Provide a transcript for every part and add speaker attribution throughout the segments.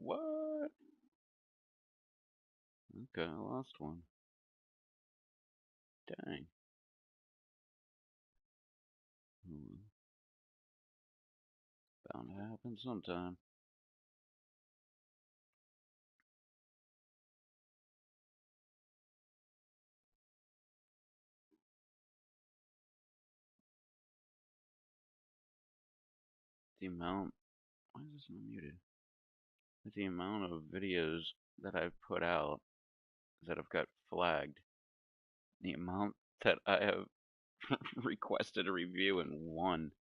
Speaker 1: What? Okay, I lost one. Dang. Bound to happen sometime. The amount. Why is this not muted? The amount of videos that I've put out that have got flagged, the amount that I have requested a review and won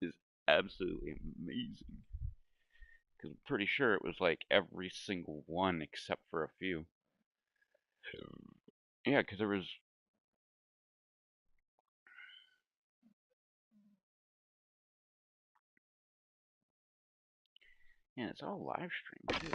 Speaker 1: is absolutely amazing. Because I'm pretty sure it was like every single one except for a few. Yeah, because there was. Yeah, it's all live streamed too.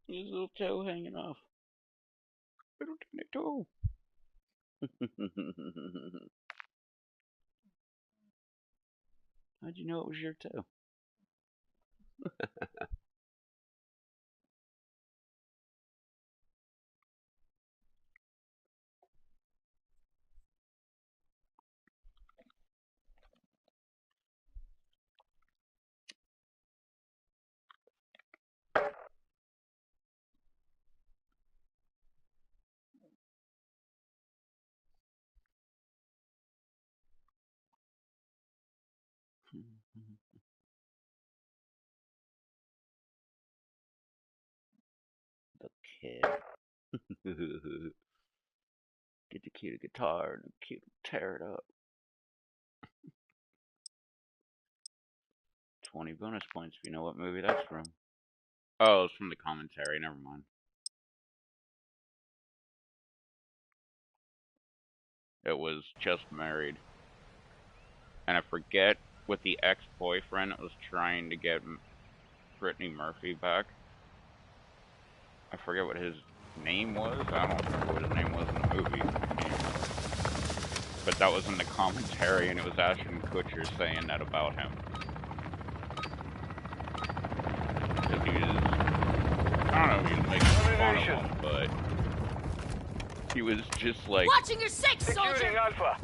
Speaker 1: His little toe hanging off. Little tiny toe. How'd you know it was your toe? The kid. Get the kid a guitar and the kid will tear it up. 20 bonus points if you know what movie that's from. Oh, it's from the commentary, never mind. It was Just Married. And I forget with the ex-boyfriend, it was trying to get Brittany Murphy back. I forget what his name was. I don't remember what his name was in the movie. But that was in the commentary, and it was Ashton Kutcher saying that about him. Because he was, I don't know if he was making fun of him, but he was just like
Speaker 2: watching your six, soldier.
Speaker 3: Alpha.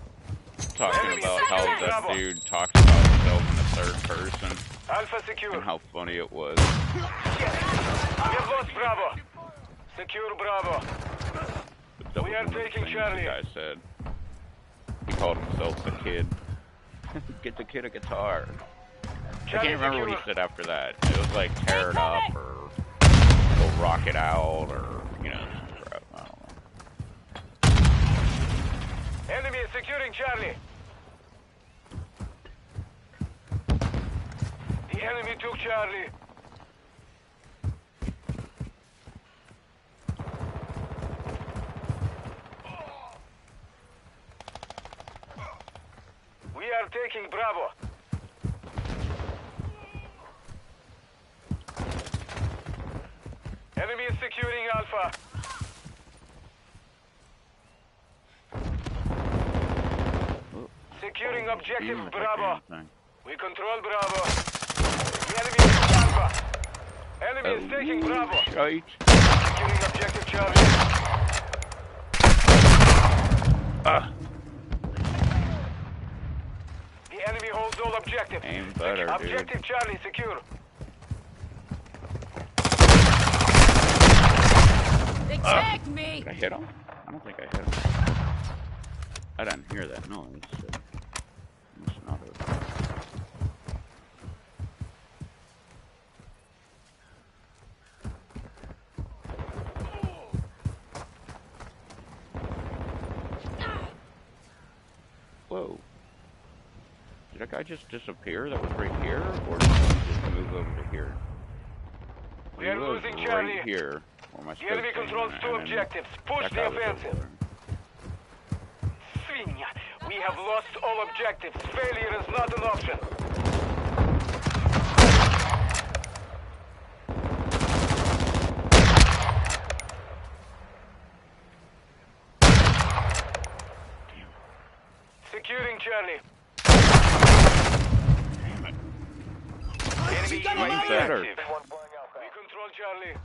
Speaker 1: Talking about how that dude talks about himself in the third person.
Speaker 3: Alpha secure.
Speaker 1: And how funny it was.
Speaker 3: We have lost Bravo. Secure Bravo. We are taking Charlie.
Speaker 1: The guy said. He called himself the kid. Get the kid a guitar.
Speaker 3: Charlie,
Speaker 1: I can't remember
Speaker 3: secure.
Speaker 1: what he said after that. It was like tear it up or go rock it out or, you know, crap. I don't know.
Speaker 3: Enemy is securing Charlie. The enemy took Charlie. We are taking Bravo. Enemy is securing Alpha. Securing objective Bravo. We control Bravo. The enemy is Alpha. Enemy is taking Bravo.
Speaker 1: Shite.
Speaker 3: Securing objective Charlie. The enemy holds all objectives.
Speaker 1: Aim better,
Speaker 3: Objective
Speaker 1: dude.
Speaker 3: Charlie secure.
Speaker 2: They tagged me.
Speaker 1: Did I hit him? I don't think I hit him. I didn't hear that noise. So must not have. Whoa. Did that guy just disappear that was right here? Or did he just move over to here?
Speaker 3: We are losing
Speaker 1: right
Speaker 3: Charlie.
Speaker 1: Here. Where my
Speaker 3: The enemy controls two objectives. Push the offensive. Svinya. We have lost all objectives. Failure is not an option. Securing Charlie.
Speaker 1: Damn it.
Speaker 3: Enemy
Speaker 1: Way
Speaker 3: UAV
Speaker 1: better.
Speaker 3: active. We control Charlie.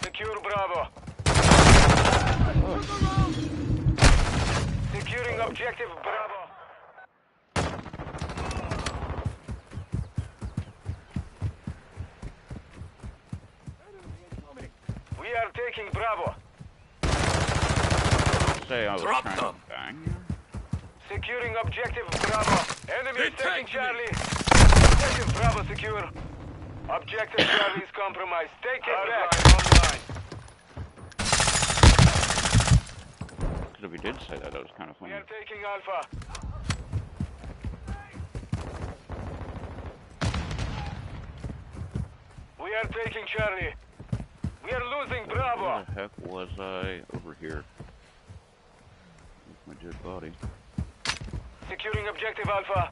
Speaker 3: Secure Bravo. Securing objective Bravo. We are taking Bravo.
Speaker 1: Say I was
Speaker 4: Drop
Speaker 1: trying
Speaker 4: them.
Speaker 1: to bang you.
Speaker 3: Securing objective Bravo. Enemy
Speaker 4: They
Speaker 3: is taking
Speaker 4: tagged me.
Speaker 3: Charlie. Objective Bravo secure. Objective Charlie is compromised. Take it back. Online.
Speaker 1: Because if we did say that, that was kind of
Speaker 3: We
Speaker 1: funny.
Speaker 3: are taking Alpha. We are taking Charlie. We are losing Bravo.
Speaker 1: Where the heck was I over here? With my dead body.
Speaker 3: Securing objective Alpha.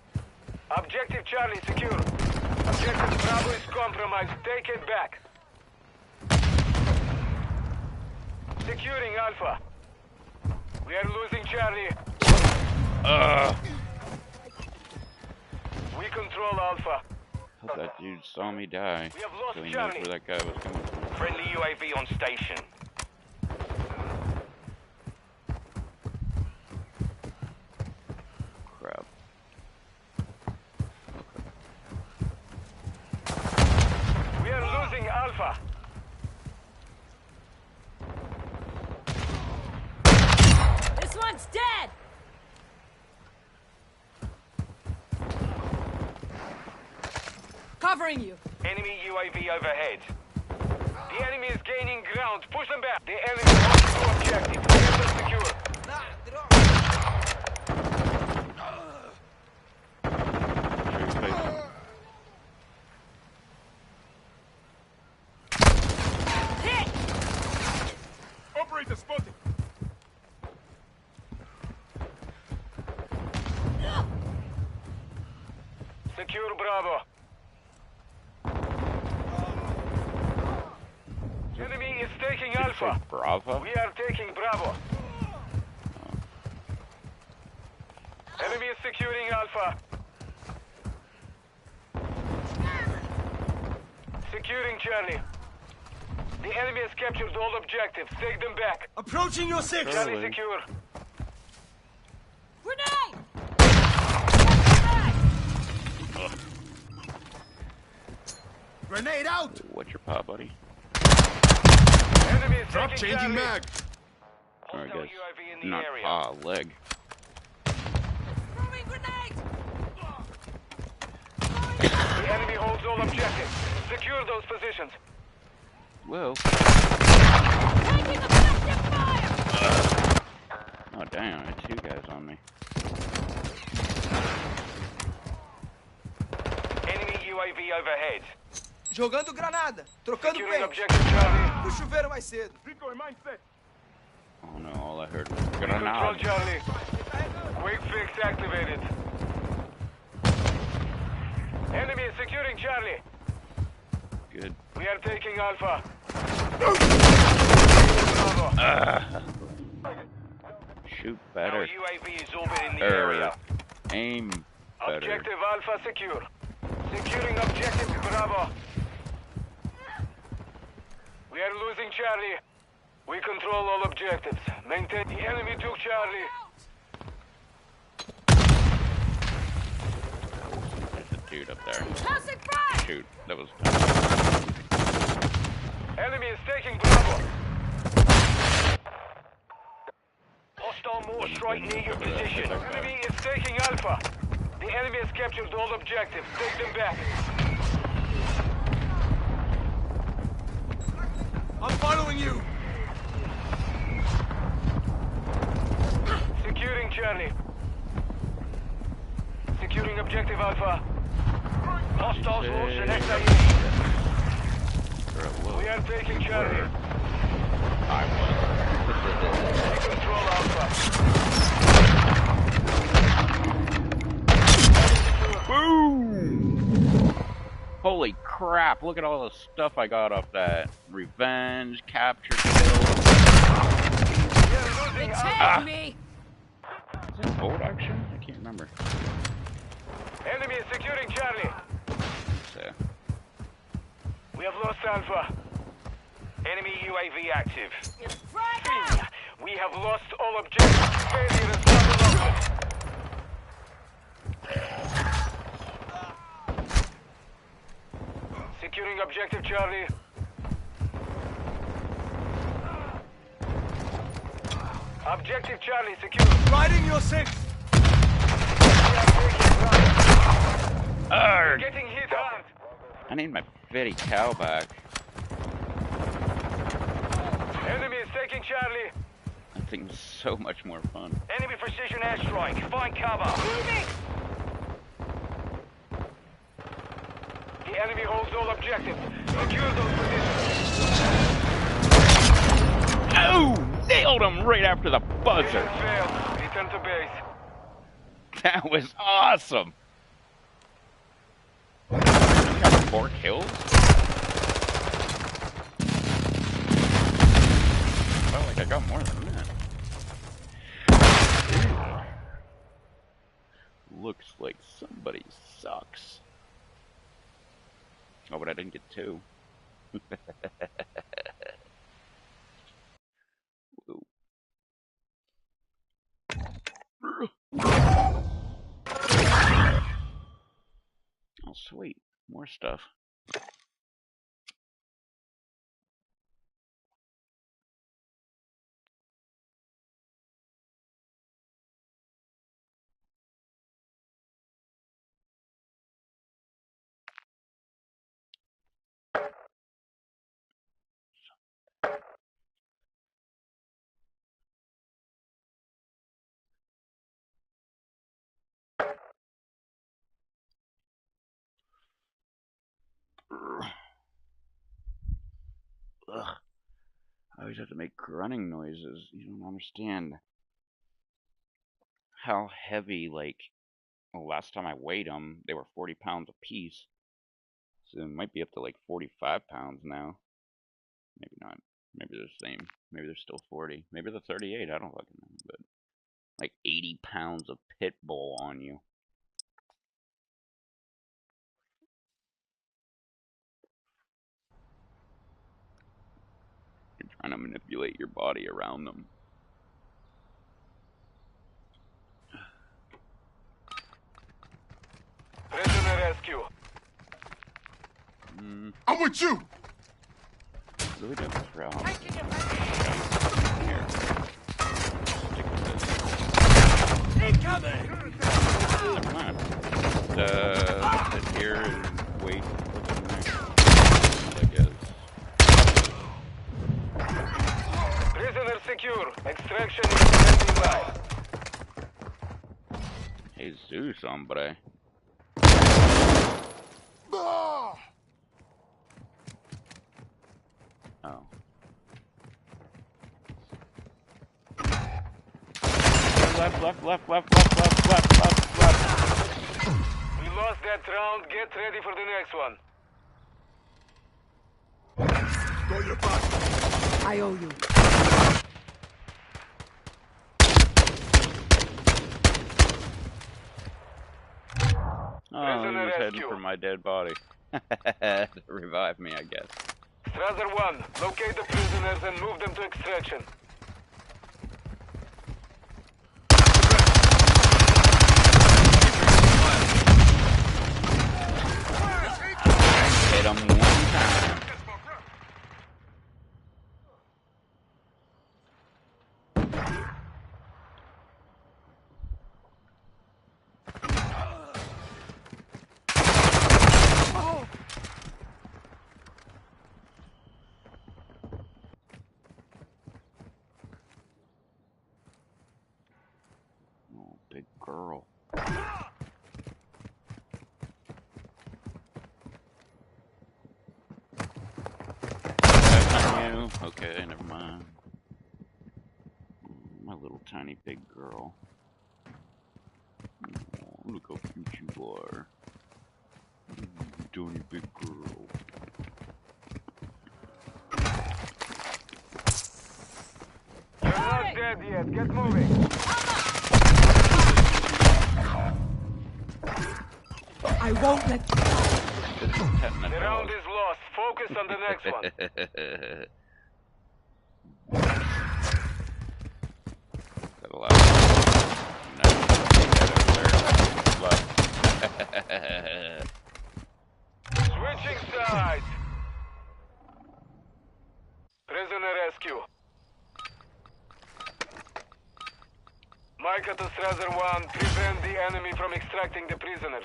Speaker 3: Objective Charlie secure. Objective Bravo is compromised. Take it back. Securing Alpha. We are losing Charlie. We control Alpha.
Speaker 1: Hope that dude saw me die.
Speaker 3: We have lost
Speaker 1: So he knows
Speaker 3: Charlie.
Speaker 1: where that guy was coming from.
Speaker 4: Friendly UAV on station.
Speaker 1: Crap.
Speaker 3: We are losing Alpha.
Speaker 2: This one's dead! Covering you.
Speaker 3: Enemy UAV overhead. The enemy is gaining ground. Push them back. The enemy wants to objective. Get them secure.
Speaker 1: Show your face.
Speaker 2: Hit!
Speaker 4: Operator spotted.
Speaker 3: Secure Bravo. Enemy is taking
Speaker 1: Did you
Speaker 3: Alpha.
Speaker 1: say Bravo?
Speaker 3: We are taking Bravo. Enemy is securing Alpha. Securing Charlie. The enemy has captured all objectives. Take them back.
Speaker 4: Approaching your six.
Speaker 3: Charlie
Speaker 1: Charlie.
Speaker 3: secure.
Speaker 2: Grenade!
Speaker 4: Grenade out.
Speaker 1: What's your pop, buddy?
Speaker 3: Enemy is
Speaker 4: Drop
Speaker 3: taking
Speaker 4: changing
Speaker 3: Charlie.
Speaker 4: mag.
Speaker 1: Or I
Speaker 3: Hostile
Speaker 1: guess
Speaker 3: UAV in the
Speaker 1: not
Speaker 3: area.
Speaker 1: leg.
Speaker 2: Throwing grenade!
Speaker 3: The enemy holds all objectives. Secure those positions.
Speaker 1: Well,
Speaker 2: Taking effective fire!
Speaker 1: oh damn, I had two guys on me.
Speaker 3: Enemy UAV overhead.
Speaker 5: Jogando granada, trocando
Speaker 3: Securing
Speaker 5: pente.
Speaker 3: objective Charlie.
Speaker 5: Pro chuveiro mais cedo.
Speaker 1: Oh no, all I heard was
Speaker 3: Control
Speaker 1: grenade.
Speaker 3: Charlie. Quick fix activated. Enemy is securing Charlie.
Speaker 1: Good.
Speaker 3: We are taking Alpha.
Speaker 1: Shoot
Speaker 3: Our
Speaker 1: better.
Speaker 3: UAV is orbiting the
Speaker 1: Or
Speaker 3: area.
Speaker 1: aim better.
Speaker 3: Objective Alpha secure. Securing objective Bravo. We are losing Charlie. We control all objectives. Maintain. The enemy took Charlie.
Speaker 1: There's a dude up there.
Speaker 2: Tossing fire!
Speaker 1: Shoot, that was.
Speaker 3: Enemy is taking Bravo. Hostile more strike near your position. Enemy is taking Alpha. The enemy has captured all objectives. Take them back.
Speaker 5: I'm following you.
Speaker 3: Securing Charlie. Securing objective Alpha. Hostiles launched an SAE. We are taking Charlie.
Speaker 1: I
Speaker 3: We control Alpha.
Speaker 1: Boom! Holy crap, look at all the stuff I got off that. Revenge, capture, kill.
Speaker 3: We are losing
Speaker 2: They
Speaker 3: Alpha.
Speaker 2: tagged me!
Speaker 1: Is that bolt action? I can't remember.
Speaker 3: Enemy is securing Charlie.
Speaker 1: So,
Speaker 3: We have lost Alpha.
Speaker 4: Enemy UAV active.
Speaker 2: Frag out!
Speaker 3: We have lost all objectives. Failure is not an option. Securing objective Charlie. Objective Charlie secure.
Speaker 5: Riding your six.
Speaker 3: We are taking ground.
Speaker 1: Arrgh!
Speaker 3: Getting hit hard.
Speaker 1: I need my fitty cow back.
Speaker 3: Enemy is taking Charlie.
Speaker 1: That thing's so much more fun.
Speaker 4: Enemy precision airstrike. Find cover.
Speaker 2: Moving!
Speaker 3: The enemy holds all objectives. Secure those positions.
Speaker 1: Oh! Nailed him right after the buzzer.
Speaker 3: Mission failed. Return to base.
Speaker 1: That was awesome. Got 4 kills? Felt like I got more than that. Ew. Looks like somebody sucks. Oh, but I didn't get 2. Oh, sweet. More stuff. Ugh. I always have to make grunting noises. You don't understand how heavy, like, well, last time I weighed them, they were 40 pounds a piece. So it might be up to like 45 pounds now. Maybe not. Maybe they're the same. Maybe they're still 40. Maybe they're 38. I don't fucking know. But like 80 pounds of pit bull on you. You're trying to manipulate your body around them.
Speaker 3: Prisoner rescue.
Speaker 5: I'm with you.
Speaker 1: Really don't throw.
Speaker 2: Taking it
Speaker 1: Here. Stick with this.
Speaker 2: incoming!
Speaker 1: Never mind. Sit here and wait what's in there. I guess.
Speaker 3: Prisoner secure. Extraction is standing by.
Speaker 1: Jesus, hombre. Oh. Left.
Speaker 3: We lost that round. Get ready for the next one.
Speaker 5: Go your back.
Speaker 2: I owe you.
Speaker 1: Oh, he was heading for my dead body. To revive me, I guess.
Speaker 3: Strasser 1, locate the prisoners and move them to extraction.
Speaker 1: Hit him one time. Oh, big girl. That's not you. Okay, never mind. My little tiny big girl. Oh, look how cute you are. Tiny big girl.
Speaker 3: You're not dead yet. Get moving.
Speaker 2: I won't let you die.
Speaker 3: The round is lost. Focus on the next one.
Speaker 1: That allows
Speaker 3: Switching sides. Prisoner rescue. Micah to Strazer 1. Prevent the enemy from extracting the prisoners.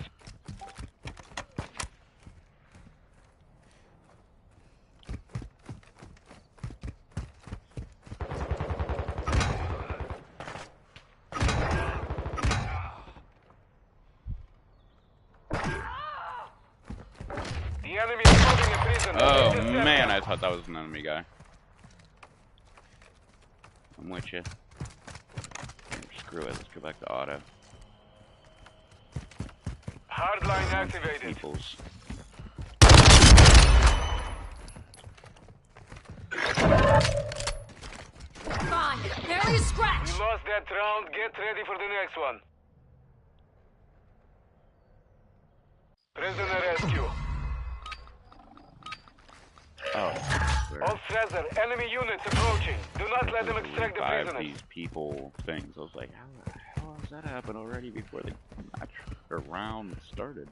Speaker 3: The enemy is holding a prisoner.
Speaker 1: Oh
Speaker 3: Intercept
Speaker 1: man,
Speaker 3: them.
Speaker 1: I thought that was an enemy guy. I'm with you. Screw it, let's go back to auto.
Speaker 3: Hardline activated.
Speaker 1: Peoples.
Speaker 2: Fine. Barely a scratch.
Speaker 3: We lost that round. Get ready for the next one. Prisoner rescue.
Speaker 1: Oh,
Speaker 3: All Strazer, enemy units approaching. Do not let them extract the
Speaker 1: revive
Speaker 3: prisoners.
Speaker 1: these people things. I was like, how the hell has that happened already before the match or round started?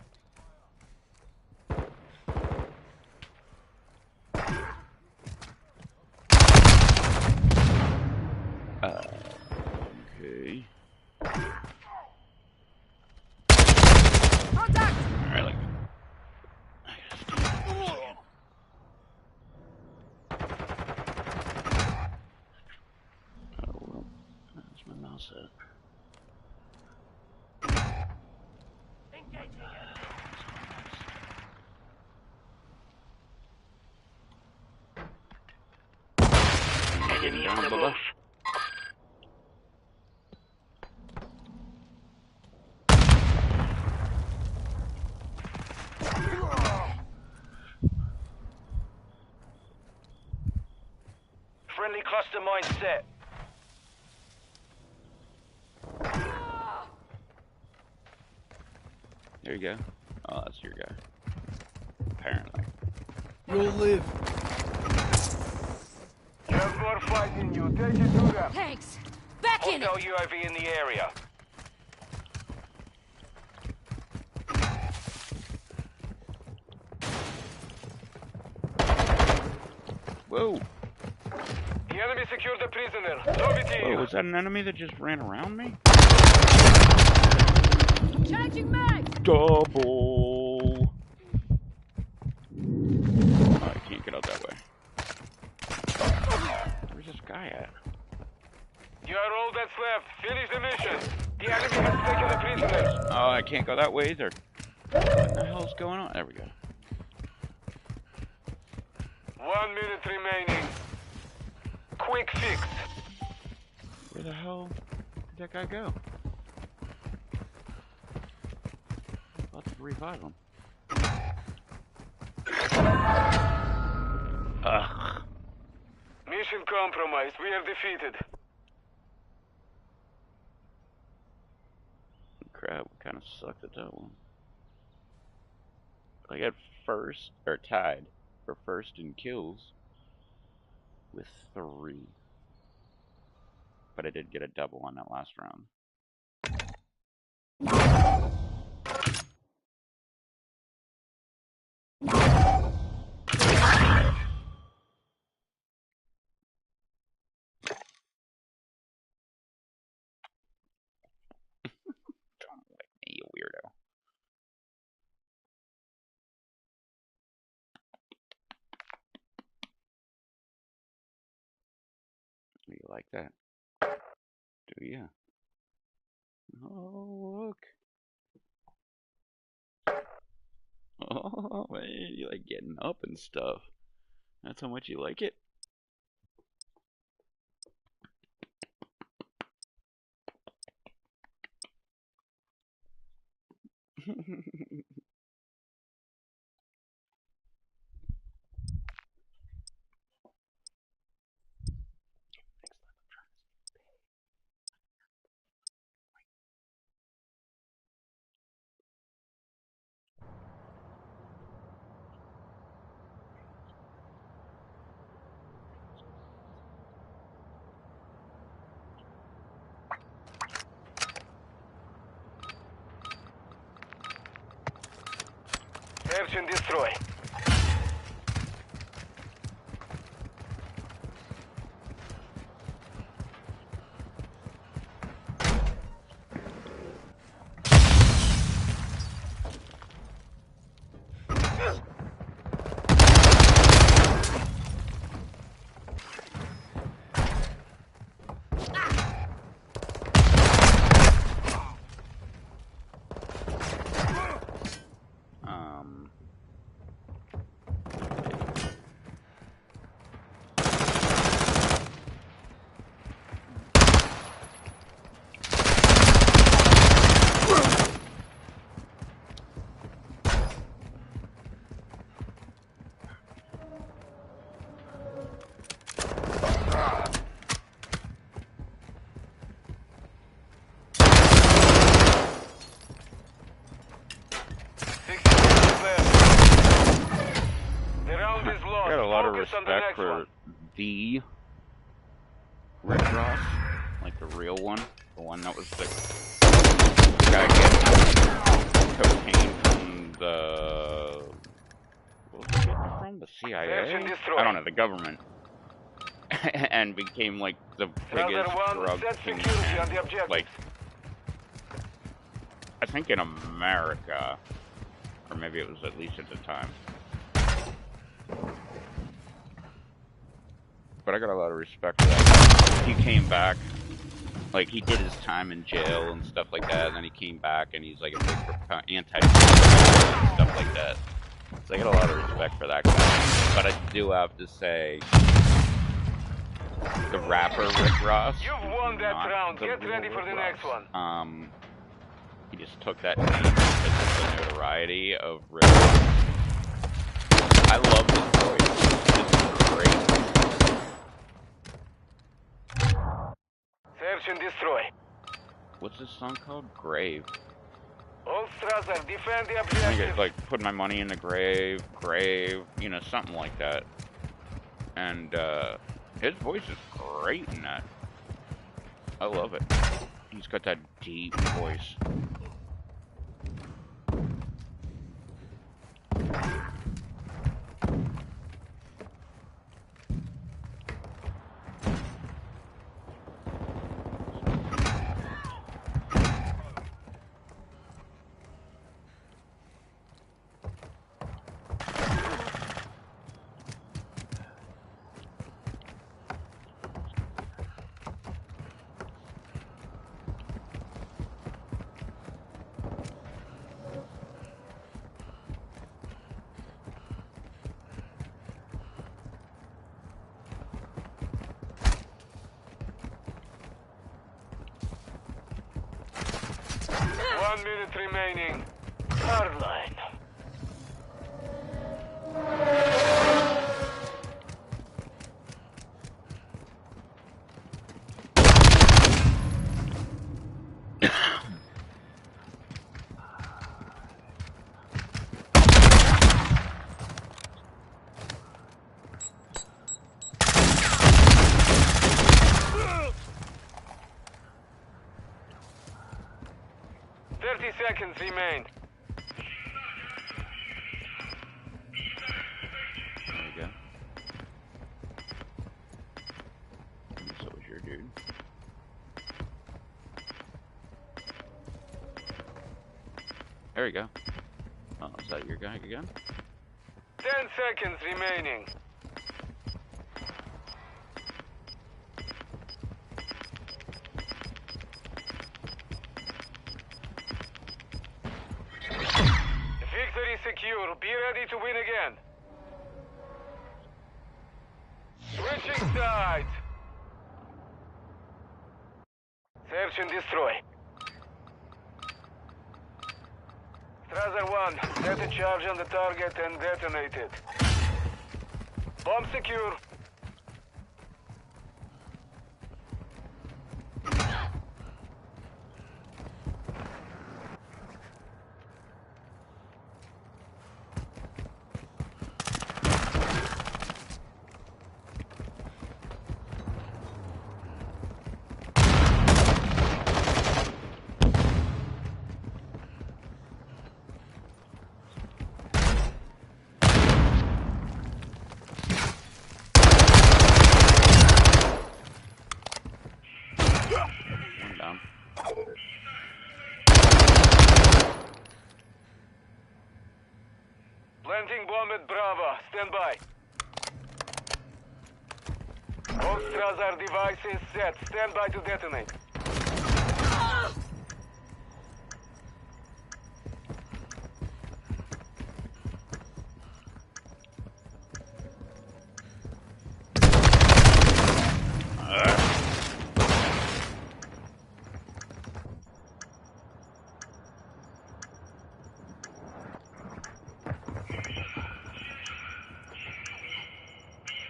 Speaker 1: Okay.
Speaker 2: Contact.
Speaker 1: Alright, like. Oh, well. That's my mouse at.
Speaker 4: Enemy on the move. Friendly cluster mine set.
Speaker 1: There you go. Oh, that's your guy. Apparently.
Speaker 5: You'll live.
Speaker 3: You have more fight in you. Take it to them.
Speaker 2: Thanks. Back in it.
Speaker 4: Hostile UAV in the area.
Speaker 1: Whoa!
Speaker 3: The enemy secured the prisoner. Love it
Speaker 1: Whoa,
Speaker 3: here.
Speaker 1: was that an enemy that just ran around me?
Speaker 2: Changing mag.
Speaker 1: Double! Oh, I can't get out that way. Where's this guy at?
Speaker 3: You are all that's left. Finish the mission. The enemy has taken the prisoners.
Speaker 1: Oh, I can't go that way either. What the hell's going on? There we go.
Speaker 3: 1 minute remaining. Quick fix.
Speaker 1: Where the hell did that guy go? Let's revive him. Ugh.
Speaker 3: Mission compromised. We are defeated.
Speaker 1: Crap, we kind of sucked at that one. I got first, or tied, for first in kills with 3. But I did get a double on that last round. Don't like me, you weirdo. You like that? Do ya? Oh, look. Oh, man, you like getting up and stuff. That's how much you like it?
Speaker 3: Search and destroy.
Speaker 1: I got a lot of respect for the Rick Ross, like the real one, the one that was the guy getting cocaine from the, what was he getting it from? The CIA? I don't know, the government, and became like the biggest drug kingpin, like, I think in America, or maybe it was at least at the time. But I got a lot of respect for that. He came back, like he did his time in jail and stuff like that, and then he came back and he's like a big anti-drug and stuff like that. So I got a lot of respect for that guy. But I do have to say, the rapper Rick Ross.
Speaker 3: You've won that round. Get ready for the next one.
Speaker 1: He just took that name because of the notoriety of Rick Ross. I love his voice. It's great.
Speaker 3: Search and destroy.
Speaker 1: What's this song called? Grave.
Speaker 3: All Strasser, defend the
Speaker 1: I think
Speaker 3: objective.
Speaker 1: it's like put my money in the grave, you know, something like that. And his voice is great in that. I love it. He's got that deep voice.
Speaker 3: One minute remaining. Hardline. Seconds remain.
Speaker 1: There we go. So was your dude. There we go. Oh, is that your guy again?
Speaker 3: 10 seconds remaining. Secure. Be ready to win again. Switching sides. Search and destroy. Strasser 1, set a charge on the target and detonate it. Bomb secure. Planting bomb at Bravo. Stand by. All Strasser devices set. Stand by to detonate.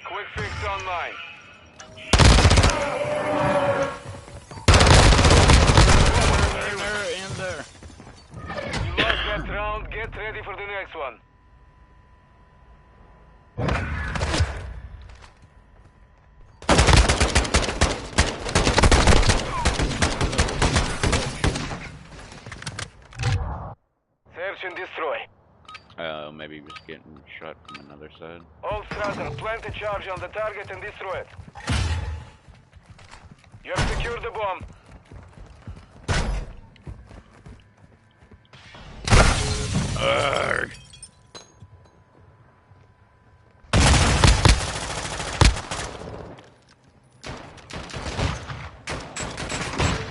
Speaker 3: Quick fix online.
Speaker 1: In there.
Speaker 3: You lost that round. Get ready for the next one. Search and destroy.
Speaker 1: Maybe he was getting shot from another side.
Speaker 3: All Strasser, plant a charge on the target and destroy it. You have secured the bomb.
Speaker 1: Arrgh.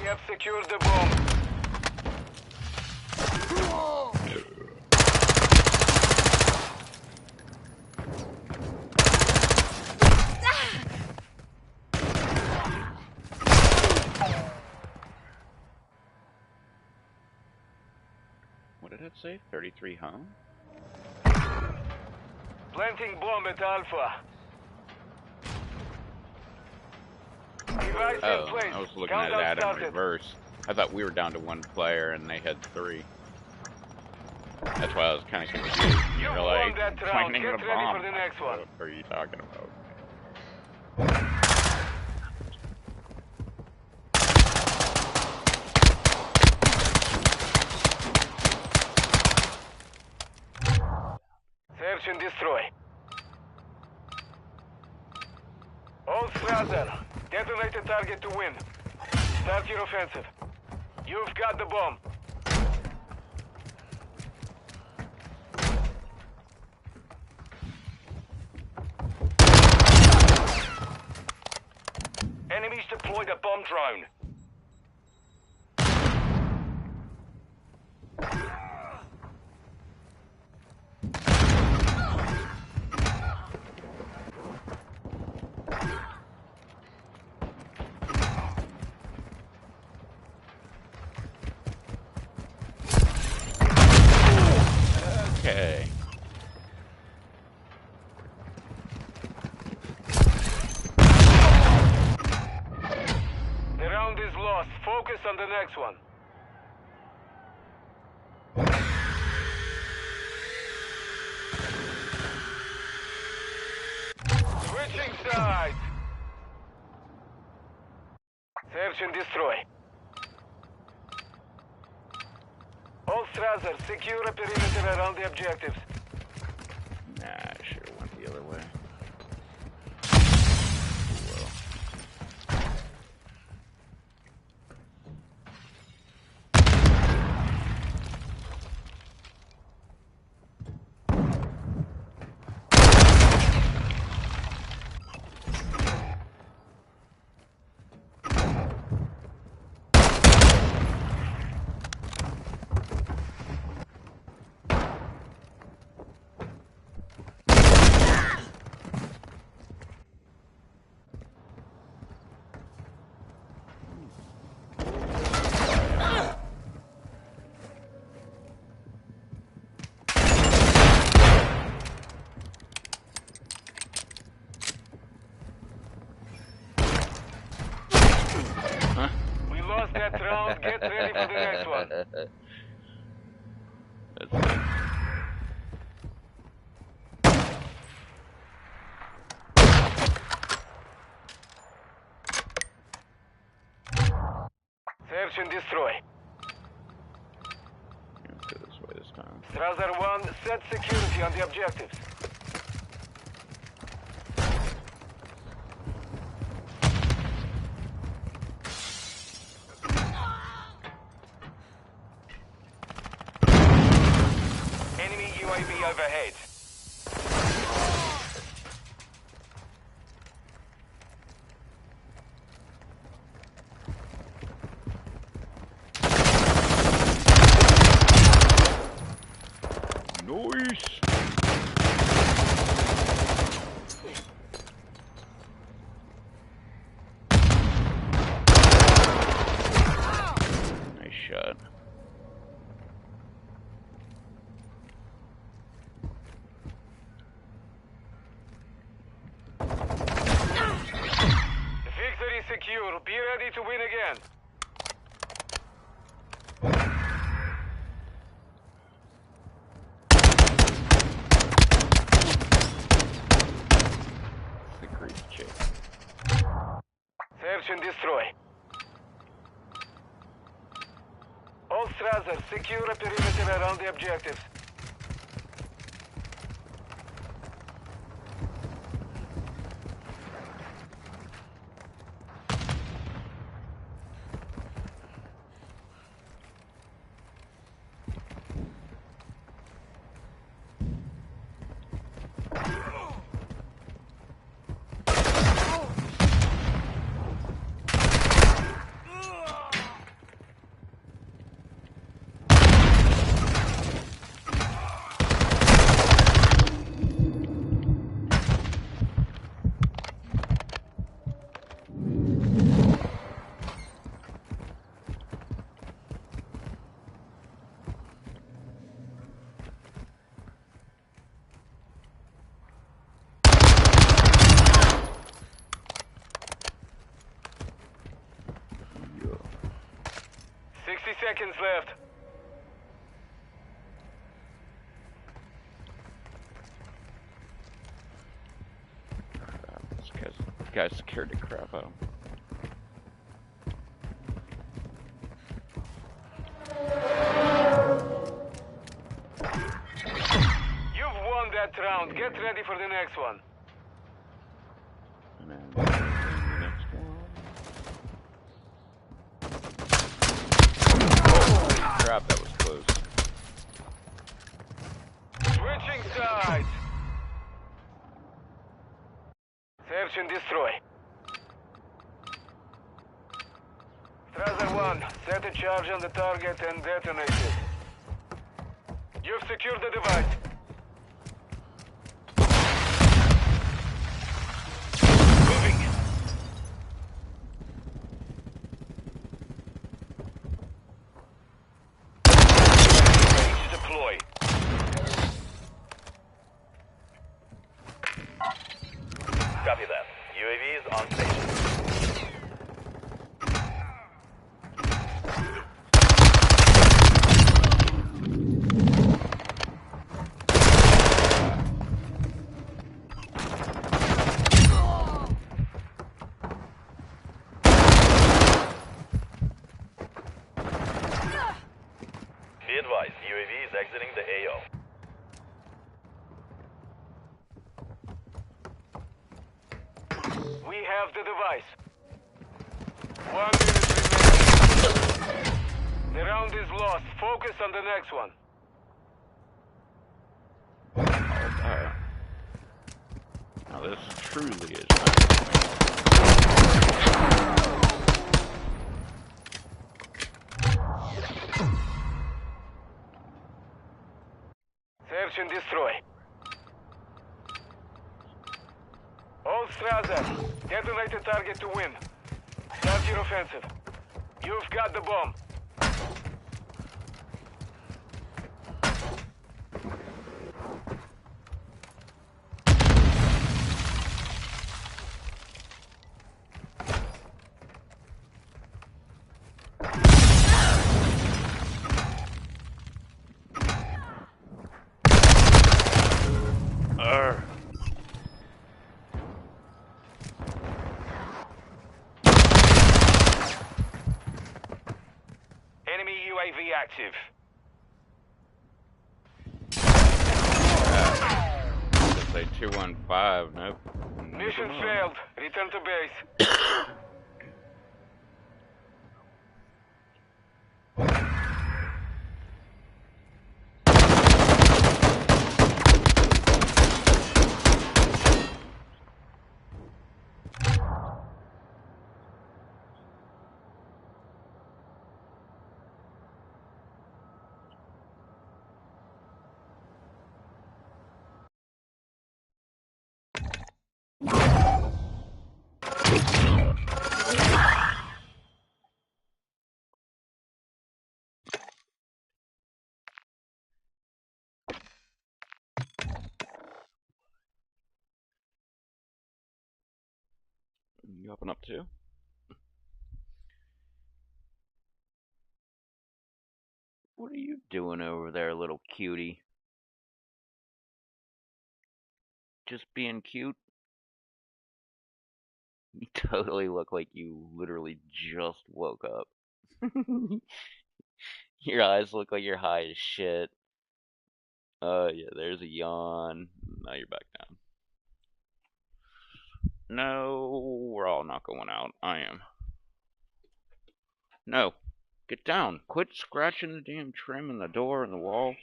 Speaker 3: We have secured the bomb.
Speaker 1: What did it say? 33 home?
Speaker 3: Planting bomb at Alpha. Device in place.
Speaker 1: I was looking
Speaker 3: Countdown
Speaker 1: at that
Speaker 3: started.
Speaker 1: in reverse. I thought we were down to one player and they had 3. That's why I was kind of confused.
Speaker 3: You
Speaker 1: You're
Speaker 3: won
Speaker 1: like,
Speaker 3: that round.
Speaker 1: planting
Speaker 3: Get
Speaker 1: a
Speaker 3: ready
Speaker 1: bomb.
Speaker 3: for the next one.
Speaker 1: What are you talking about?
Speaker 3: Search and destroy. All Strasser, detonate the target to win. Start your offensive. You've got the bomb.
Speaker 4: Enemies deployed a bomb drone.
Speaker 1: Okay.
Speaker 3: The round is lost. Focus on the next one. Switching sides. Search and destroy. All Strasser, secure a perimeter around the objectives.
Speaker 1: Nah, I should have went the other way. Well.
Speaker 3: We lost that round. Get ready for the next one.
Speaker 1: That's it.
Speaker 3: Search and destroy.
Speaker 1: Let's go this way this time.
Speaker 3: Strasser 1, set security on the objectives.
Speaker 4: Enemy UAV overhead.
Speaker 1: shot.
Speaker 3: Victory secure. Be ready to win again.
Speaker 1: Secret check.
Speaker 3: Search and destroy. All Strasser, secure a perimeter around the objectives.
Speaker 1: Yeah.
Speaker 3: 60 seconds left.
Speaker 1: This guy's scared the crap out of him.
Speaker 3: You've won that round. Get ready for the next one.
Speaker 1: And then the next one. Holy crap, that was close.
Speaker 3: Switching sides. Search and destroy. Strasser 1, set a charge on the target and detonate it. You've secured the device. Moving. Ready to deploy.
Speaker 4: Copy that. UAV is on station. Be advised, UAV is exiting the AO.
Speaker 3: We have the device. 1 minute remaining. The round is lost. Focus on the next one.
Speaker 1: Alright. Now this truly is nice.
Speaker 3: Search and destroy. All Strasser, detonate the target to win. Start your offensive. You've got the bomb.
Speaker 1: Arr.
Speaker 3: Enemy UAV active.
Speaker 1: Say 215, nope.
Speaker 3: Mission failed. Return to base.
Speaker 1: You up and up too? What are you doing over there, little cutie? Just being cute? You totally look like you literally just woke up. Your eyes look like you're high as shit. Yeah, there's a yawn. Now you're back down. No, we're all not going out. I am. No, get down. Quit scratching the damn trim and the door and the wall.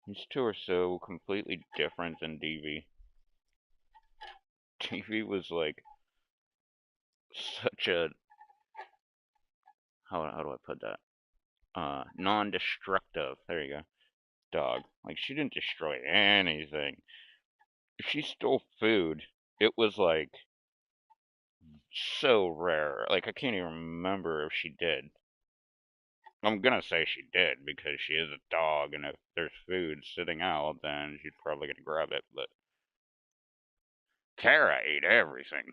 Speaker 1: These two are so completely different than DV. DV was like such a, how do I put that? Non-destructive. There you go. Dog. Like, she didn't destroy anything. If she stole food, it was like so rare. Like, I can't even remember if she did. I'm gonna say she did because she is a dog, and if there's food sitting out, then she's probably gonna grab it. But Kara ate everything.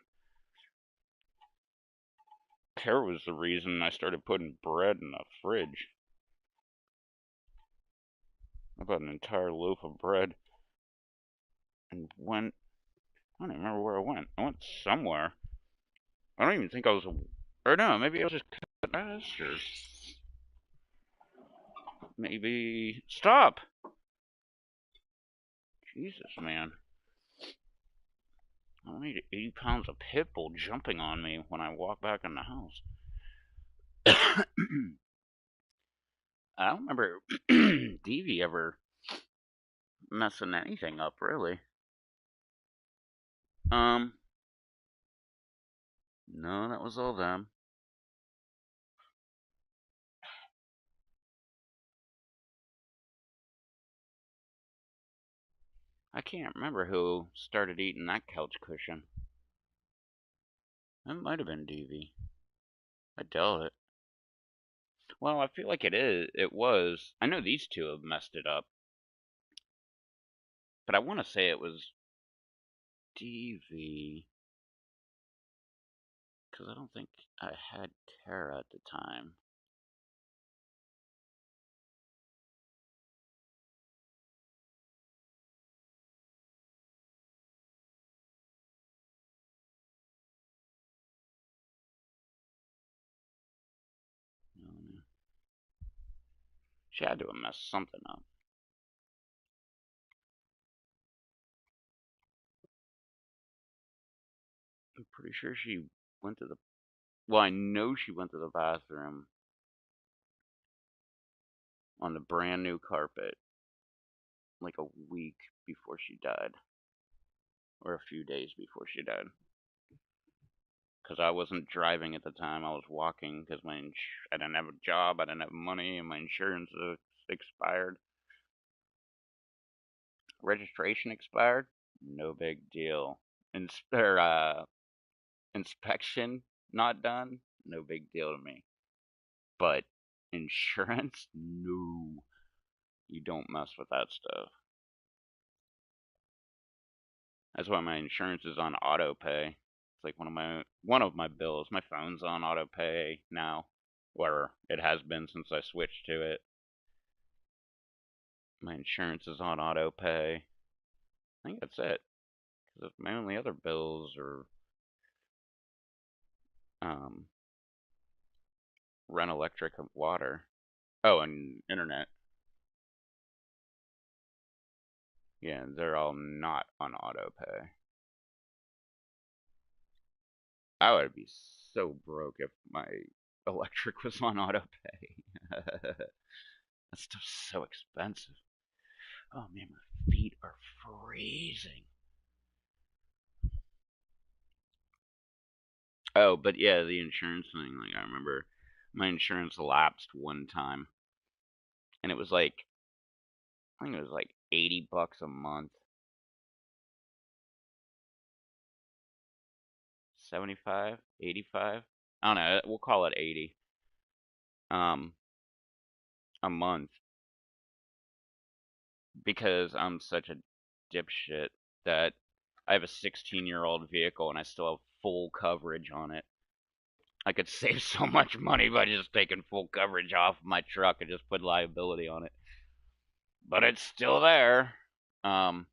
Speaker 1: Kara was the reason I started putting bread in the fridge. I bought an entire loaf of bread and went. I don't even remember where I went. I went somewhere. I don't even think I was. Or no, maybe I was just cut past her. Maybe. Stop! Jesus, man. I need 80 pounds of pit bull jumping on me when I walk back in the house. I don't remember Davey ever messing anything up, really. No, that was all them. I can't remember who started eating that couch cushion. It might have been Davey. I doubt it. Well, I feel like it is. It was. I know these two have messed it up, but I want to say it was Davey because I don't think I had Kara at the time. No. She had to have messed something up. I'm pretty sure she went to the. Well, I know she went to the bathroom on the brand new carpet like a week before she died, or a few days before she died. Because I wasn't driving at the time; I was walking because I didn't have a job, I didn't have money, and my insurance expired. Registration expired. No big deal. Inspection not done. No big deal to me. But insurance, no, you don't mess with that stuff. That's why my insurance is on auto pay. It's like one of my bills. My phone's on auto pay now, or it has been since I switched to it. My insurance is on auto pay. I think that's it. Because my only other bills are um, rent, electric, and water. Oh, and internet. Yeah, they're all not on auto pay. I would be so broke if my electric was on auto pay. That stuff's so expensive. Oh man, my feet are freezing. Oh, but yeah, the insurance thing. Like, I remember my insurance lapsed one time, and it was like, I think it was like $80 a month. 75, 85. I don't know, we'll call it 80 um a month because I'm such a dipshit that I have a 16-year-old vehicle and I still have full coverage on it. I could save so much money by just taking full coverage off my truck and just put liability on it. But it's still there. Remember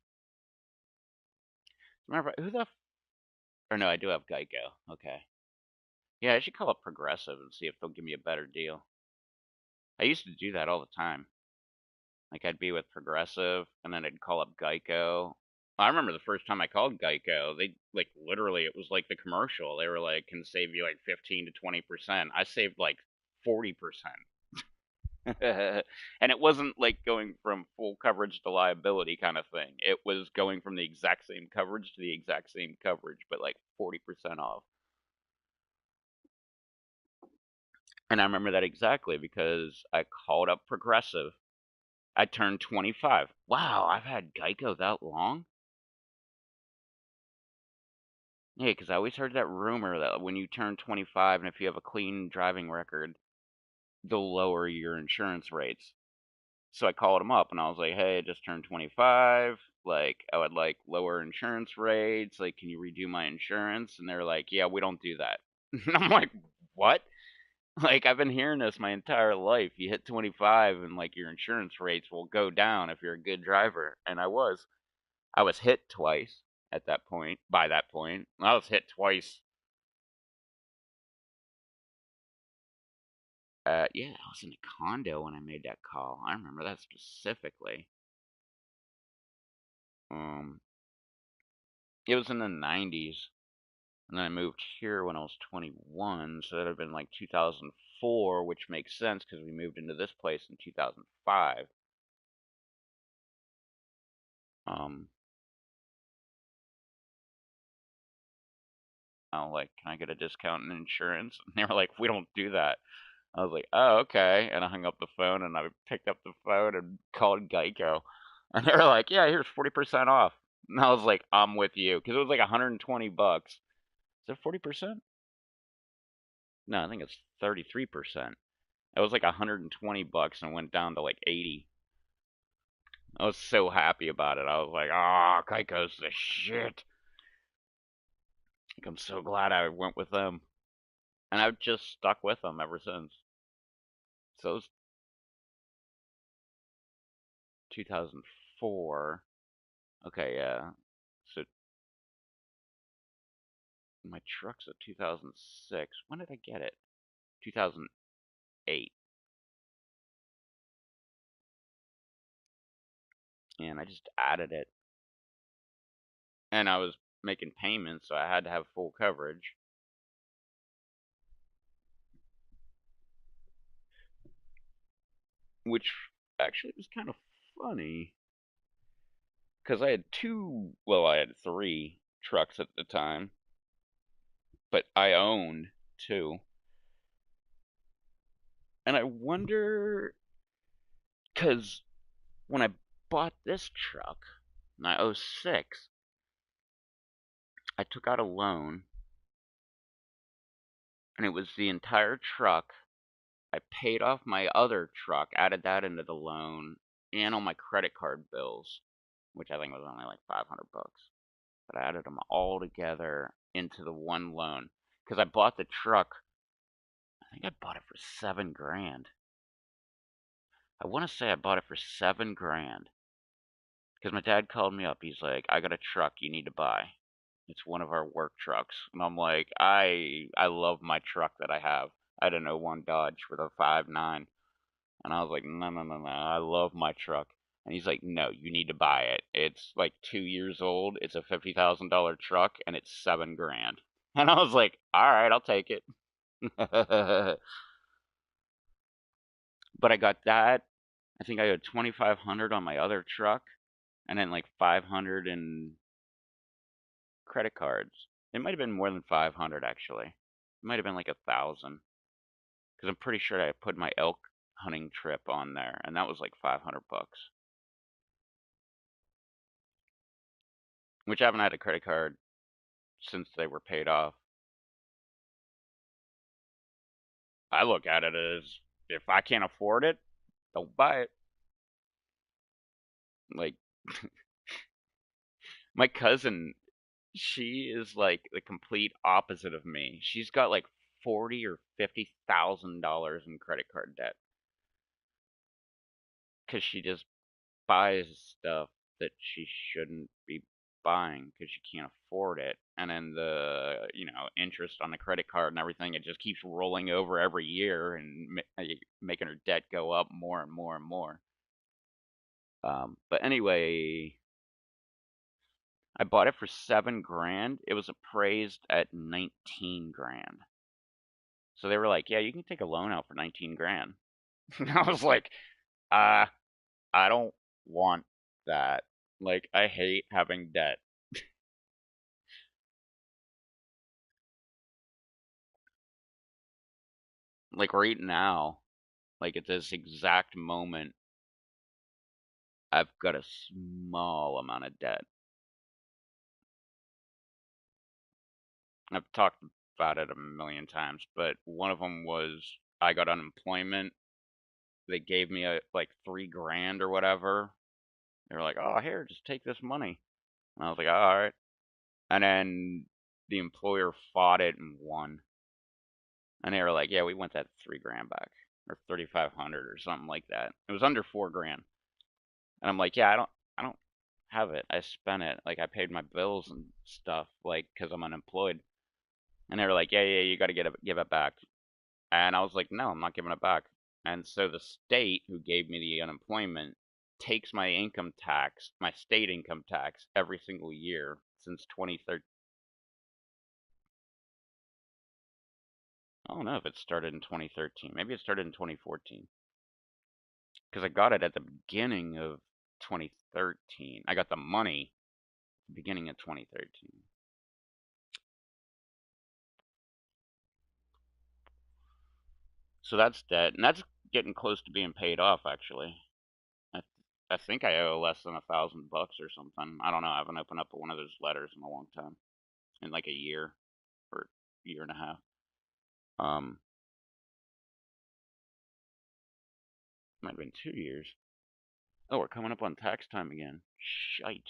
Speaker 1: who the or no, I do have Geico. Okay. Yeah, I should call up Progressive and see if they'll give me a better deal. I used to do that all the time. Like I'd be with Progressive and then I'd call up Geico. I remember the first time I called Geico, they like literally it was like the commercial. They were like can save you like 15 to 20%. I saved like 40%. And it wasn't like going from full coverage to liability kind of thing. It was going from the exact same coverage to the exact same coverage, but like 40% off. And I remember that exactly because I called up Progressive. I turned 25. Wow, I've had Geico that long? Yeah, because I always heard that rumor that when you turn 25 and if you have a clean driving record, they'll lower your insurance rates. So I called them up and I was like, hey, I just turned 25. Like, I would like lower insurance rates. Like, can you redo my insurance? And they're like, yeah, we don't do that. And I'm like, what? Like, I've been hearing this my entire life. You hit 25 and like your insurance rates will go down if you're a good driver. And I was. I was hit twice at that point. By that point, I was hit twice. Yeah, I was in a condo when I made that call. I remember that specifically. Um, it was in the 90s, and then I moved here when I was 21, so that would have been like 2004, which makes sense because we moved into this place in 2005. Um, I was like, can I get a discount in insurance? And they were like, we don't do that. I was like, oh, okay. And I hung up the phone and I picked up the phone and called Geico. And they were like, yeah, here's 40% off. And I was like, I'm with you. Because it was like 120 bucks. Is it 40%? No, I think it's 33%. It was like 120 bucks and went down to like 80. I was so happy about it. I was like, oh, Geico's the shit. Like, I'm so glad I went with them. And I've just stuck with them ever since. So it was 2004. Okay, yeah. So my truck's a 2006. When did I get it? 2008. And I just added it. And I was making payments, so I had to have full coverage. Which actually was kind of funny. Because I had I had three trucks at the time. But I owned two. And I wonder, because when I bought this truck in 06, I took out a loan, and it was the entire truck. I paid off my other truck, added that into the loan, and all my credit card bills, which I think was only like 500 bucks. But I added them all together into the one loan because I bought the truck. I think I bought it for 7 grand. I want to say I bought it for 7 grand because my dad called me up. He's like, "I got a truck you need to buy. It's one of our work trucks." And I'm like, I love my truck that I have. I had an '01 Dodge with a 5.9. And I was like, no, no, no, no, I love my truck. And he's like, no, you need to buy it. It's like 2 years old. It's a $50,000 truck, and it's 7 grand. And I was like, all right, I'll take it. But I got that. I think I had 2,500 on my other truck, and then like 500 in credit cards. It might have been more than 500 actually. It might have been like 1,000, because I'm pretty sure I put my elk hunting trip on there, and that was like 500 bucks. Which I haven't had a credit card since they were paid off. I look at it as if I can't afford it, don't buy it. Like my cousin, she is like the complete opposite of me. She's got like 40 or $50,000 in credit card debt because she just buys stuff that she shouldn't be buying because she can't afford it. And then the, interest on the credit card and everything, it just keeps rolling over every year and making her debt go up more and more and more. But anyway, I bought it for 7 grand. It was appraised at 19 grand. So they were like, "Yeah, you can take a loan out for 19 grand." And I was like, "Uh, I don't want that. Like, I hate having debt." Like right now, like at this exact moment, I've got a small amount of debt. I've talked about it a million times, but one of them was I got unemployment. They gave me like 3 grand or whatever. They were like, "Oh, here, just take this money." And I was like, "Oh, all right." And then the employer fought it and won. And they were like, "Yeah, we want that 3 grand back, or 3,500 or something like that." It was under 4 grand. And I'm like, "Yeah, I don't have it. I spent it. Like I paid my bills and stuff, like because I'm unemployed." And they were like, "Yeah, you got to give it back." And I was like, "No, I'm not giving it back." And so the state who gave me the unemployment takes my income tax, my state income tax, every single year since 2013. I don't know if it started in 2013. Maybe it started in 2014 because I got it at the beginning of 2013. I got the money at the beginning of 2013. So that's debt, and that's getting close to being paid off. Actually, I I think I owe less than $1,000 or something. I don't know. I haven't opened up one of those letters in a long time, in like a year or year and a half. Um, Might have been 2 years. Oh, we're coming up on tax time again. Shite.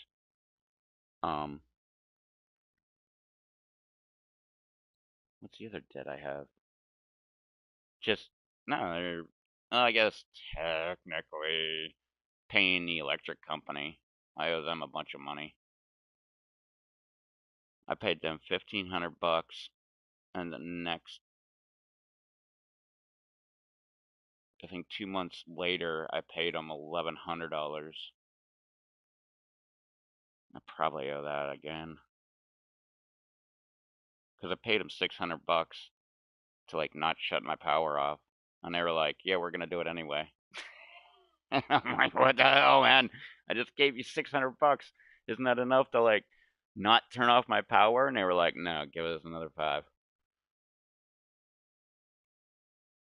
Speaker 1: Um, what's the other debt I have? Just no. I guess technically paying the electric company. I owe them a bunch of money. I paid them $1,500, and the next, I think 2 months later, I paid them $1,100. I probably owe that again because I paid them $600 to like not shut my power off, and they were like, "Yeah, we're gonna do it anyway." And I'm like, "What the hell, man? I just gave you $600. Isn't that enough to like not turn off my power?" And they were like, "No, give us another five."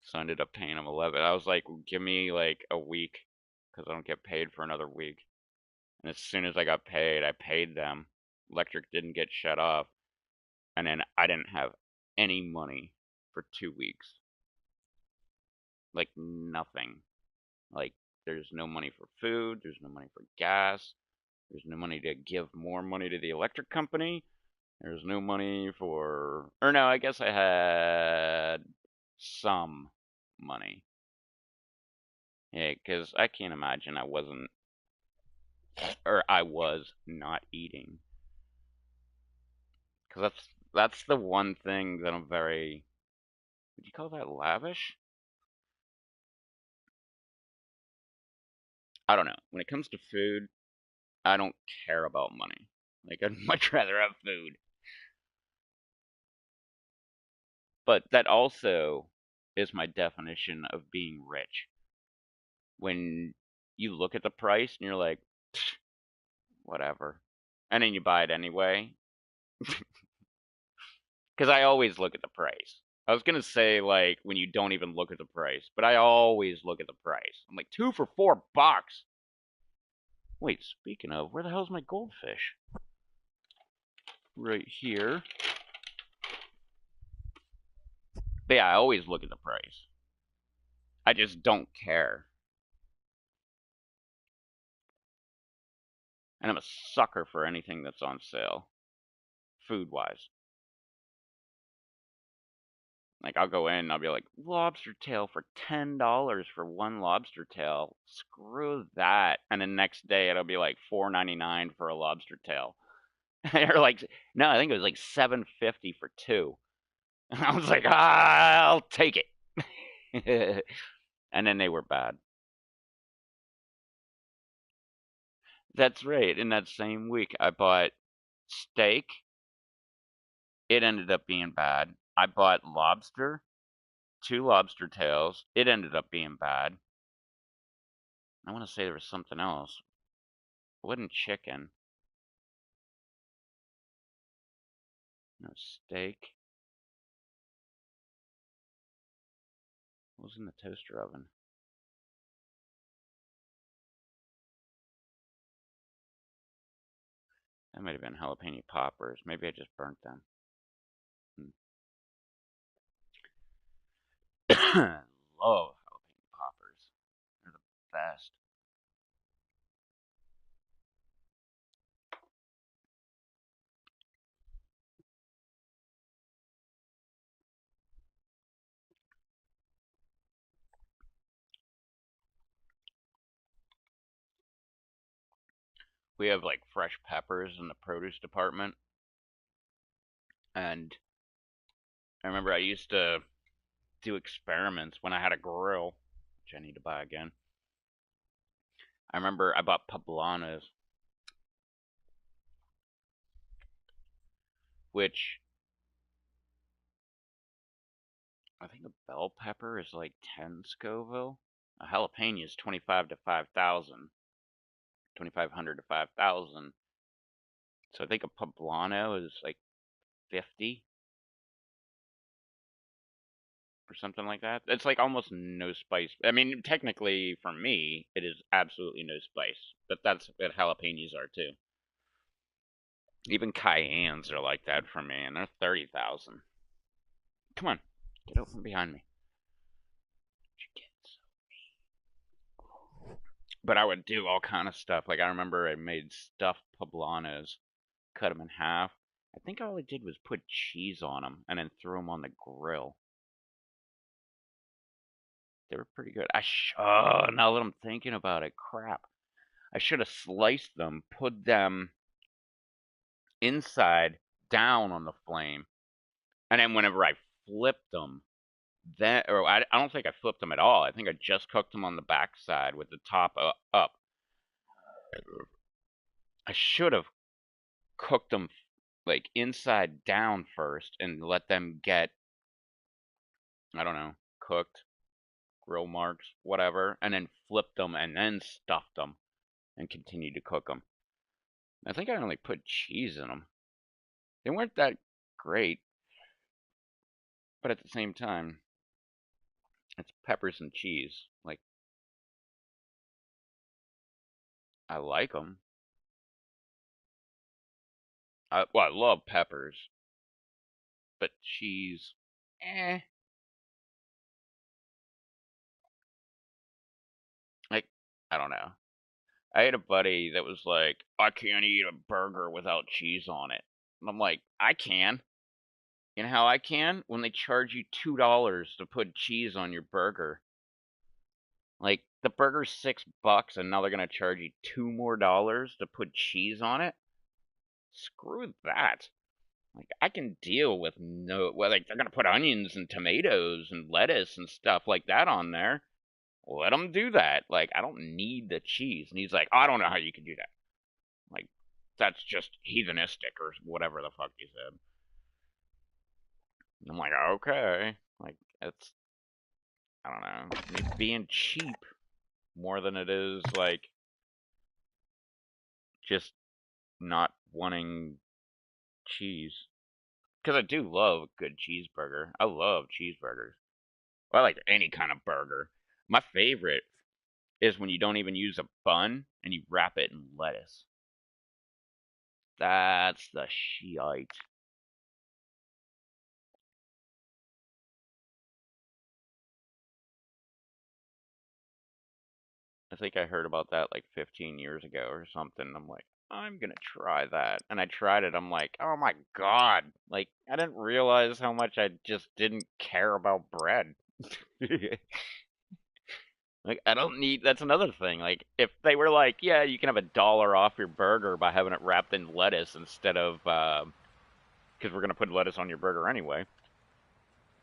Speaker 1: So I ended up paying them 11. I was like, "Give me like a week, because I don't get paid for another week." And as soon as I got paid, I paid them. Electric didn't get shut off, and then I didn't have any money for 2 weeks. Like nothing. Like there's no money for food. There's no money for gas. There's no money to give more money to the electric company. There's no money for, or no, I guess I had some money. Yeah, because I can't imagine I wasn't, or I was not eating. Because that's the one thing that I'm very, would you call that lavish? I don't know. When it comes to food, I don't care about money. Like I'd much rather have food. But that also is my definition of being rich. When you look at the price and you're like, whatever. And then you buy it anyway. Because I always look at the price. I was going to say, like, when you don't even look at the price, but I always look at the price. I'm like, two for $4. Wait, speaking of, where the hell's my goldfish? Right here. But yeah, I always look at the price. I just don't care. And I'm a sucker for anything that's on sale, food-wise. Like, I'll go in and I'll be like, lobster tail for $10 for one lobster tail. Screw that. And the next day it'll be like $4.99 for a lobster tail. Or like, no, I think it was like $7.50 for two. And I was like, I'll take it. And then they were bad. That's right. In that same week, I bought steak. It ended up being bad. I bought lobster, two lobster tails. It ended up being bad. I want to say there was something else. It wasn't chicken. No, steak. What was in the toaster oven? That might have been jalapeno poppers. Maybe I just burnt them. Love jalapeno poppers. They're the best. We have like fresh peppers in the produce department. And I remember I used to do experiments when I had a grill, which I need to buy again. I remember I bought poblanas, which I think a bell pepper is like 10 Scoville. A jalapeno is 25 to 5,000, 2,500 to 5,000. So I think a poblano is like 50 or something like that. It's like almost no spice. I mean, technically for me, it is absolutely no spice, but that's what jalapenos are too. Even cayennes are like that for me, and they're 30,000. Come on, get out from behind me. But I would do all kind of stuff. Like I remember I made stuffed poblanos, cut them in half. I think all I did was put cheese on them and then threw them on the grill. They were pretty good. Oh, now that I'm thinking about it, crap. I should have sliced them, put them inside down on the flame, and then whenever I flipped them, I don't think I flipped them at all. I think I just cooked them on the back side with the top up. I should have cooked them like inside down first and let them get, I don't know, cooked, grill marks, whatever, and then flipped them and then stuffed them and continued to cook them. I think I only put cheese in them. They weren't that great, but at the same time, it's peppers and cheese. Like, I like them. Well, I love peppers, but cheese, eh. Like, I don't know. I had a buddy that was like, I can't eat a burger without cheese on it. And I'm like, I can. You know how I can? When they charge you $2 to put cheese on your burger. Like, the burger's $6 and now they're gonna charge you $2 more to put cheese on it? Screw that. Like, I can deal with well, like, they're gonna put onions and tomatoes and lettuce and stuff like that on there. Let them do that. Like, I don't need the cheese. And he's like, I don't know how you can do that. Like, that's just heathenistic or whatever the fuck he said. And I'm like, okay. Like, it's, I don't know. It's being cheap more than it is, like, just not wanting cheese. Because I do love a good cheeseburger. I love cheeseburgers. I like any kind of burger. My favorite is when you don't even use a bun and you wrap it in lettuce. That's the shite. I think I heard about that like 15 years ago or something. I'm like, I'm gonna try that. And I tried it. I'm like, oh my God. Like, I didn't realize how much I just didn't care about bread. Like, I don't need, that's another thing. Like, if they were like, yeah, you can have $1 off your burger by having it wrapped in lettuce instead of, because we're gonna put lettuce on your burger anyway.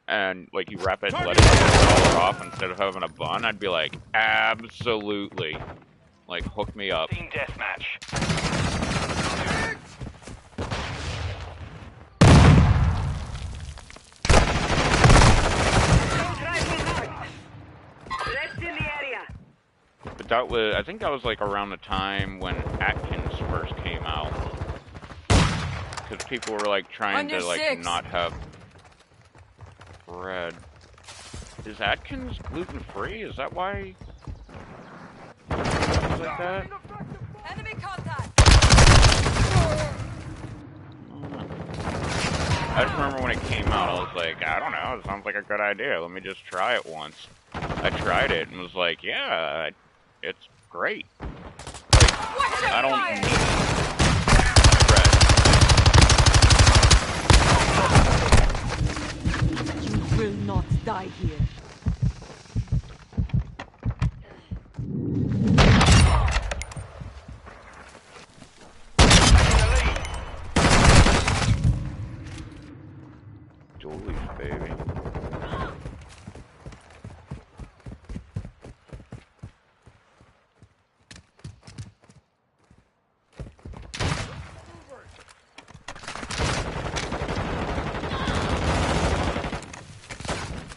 Speaker 1: And like you wrap it in lettuce, you get $1 off instead of having a bun, I'd be like, absolutely. Like, hook me up.
Speaker 4: Team deathmatch.
Speaker 1: But that was, I think that was like around the time when Atkins first came out. Because people were like trying to like not have bread. Is Atkins gluten-free? Is that why? Things like that?
Speaker 2: Enemy contact.
Speaker 1: I just remember when it came out, I was like, I don't know, it sounds like a good idea. Let me just try it once. I tried it and was like, yeah, it's great. Like, I don't need bread.
Speaker 2: You will not die here.
Speaker 1: Jolly, baby.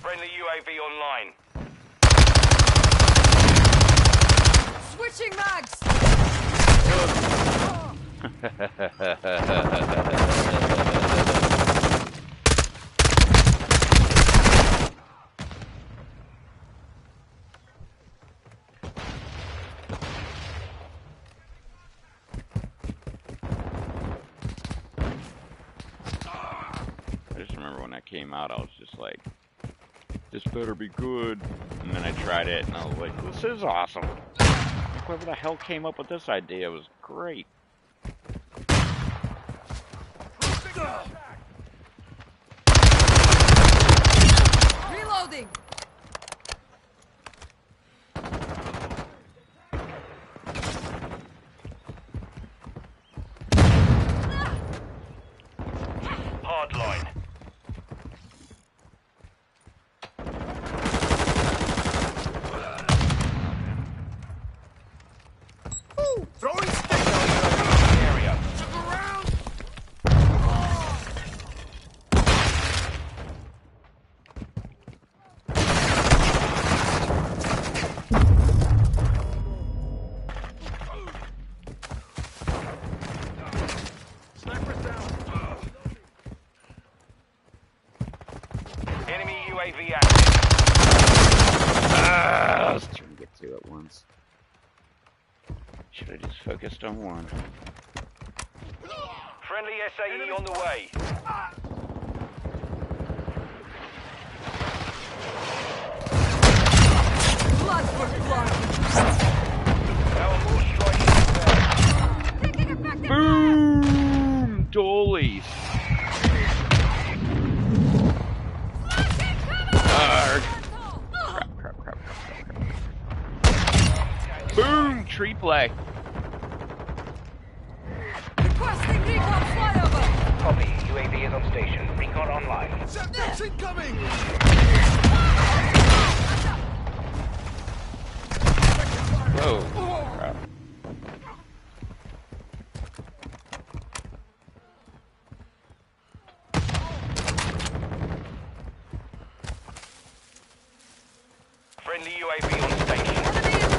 Speaker 4: Friendly UAV online.
Speaker 2: Switching mags.
Speaker 1: I just remember when that came out, I was just like, this better be good. And then I tried it, and I was like, this is awesome. Whoever the hell came up with this idea was great.
Speaker 2: Reloading.
Speaker 4: Hardline.
Speaker 5: Throwing stick.
Speaker 4: Area.
Speaker 5: Look around. Sniper's down.
Speaker 4: Enemy UAV active.
Speaker 1: I was trying to get two at once. Should have just focused on one.
Speaker 4: Friendly SAE on the way.
Speaker 2: Blood for blood.
Speaker 4: Our more strikers there.
Speaker 2: Taking effective fire.
Speaker 1: Boom! Dollies! Crap. Boom! Tree play.
Speaker 2: Requesting recon flyover.
Speaker 4: Copy. UAV is on station. Recon online.
Speaker 5: Septem's incoming.
Speaker 1: Whoa. Crap.
Speaker 4: Friendly UAV on station.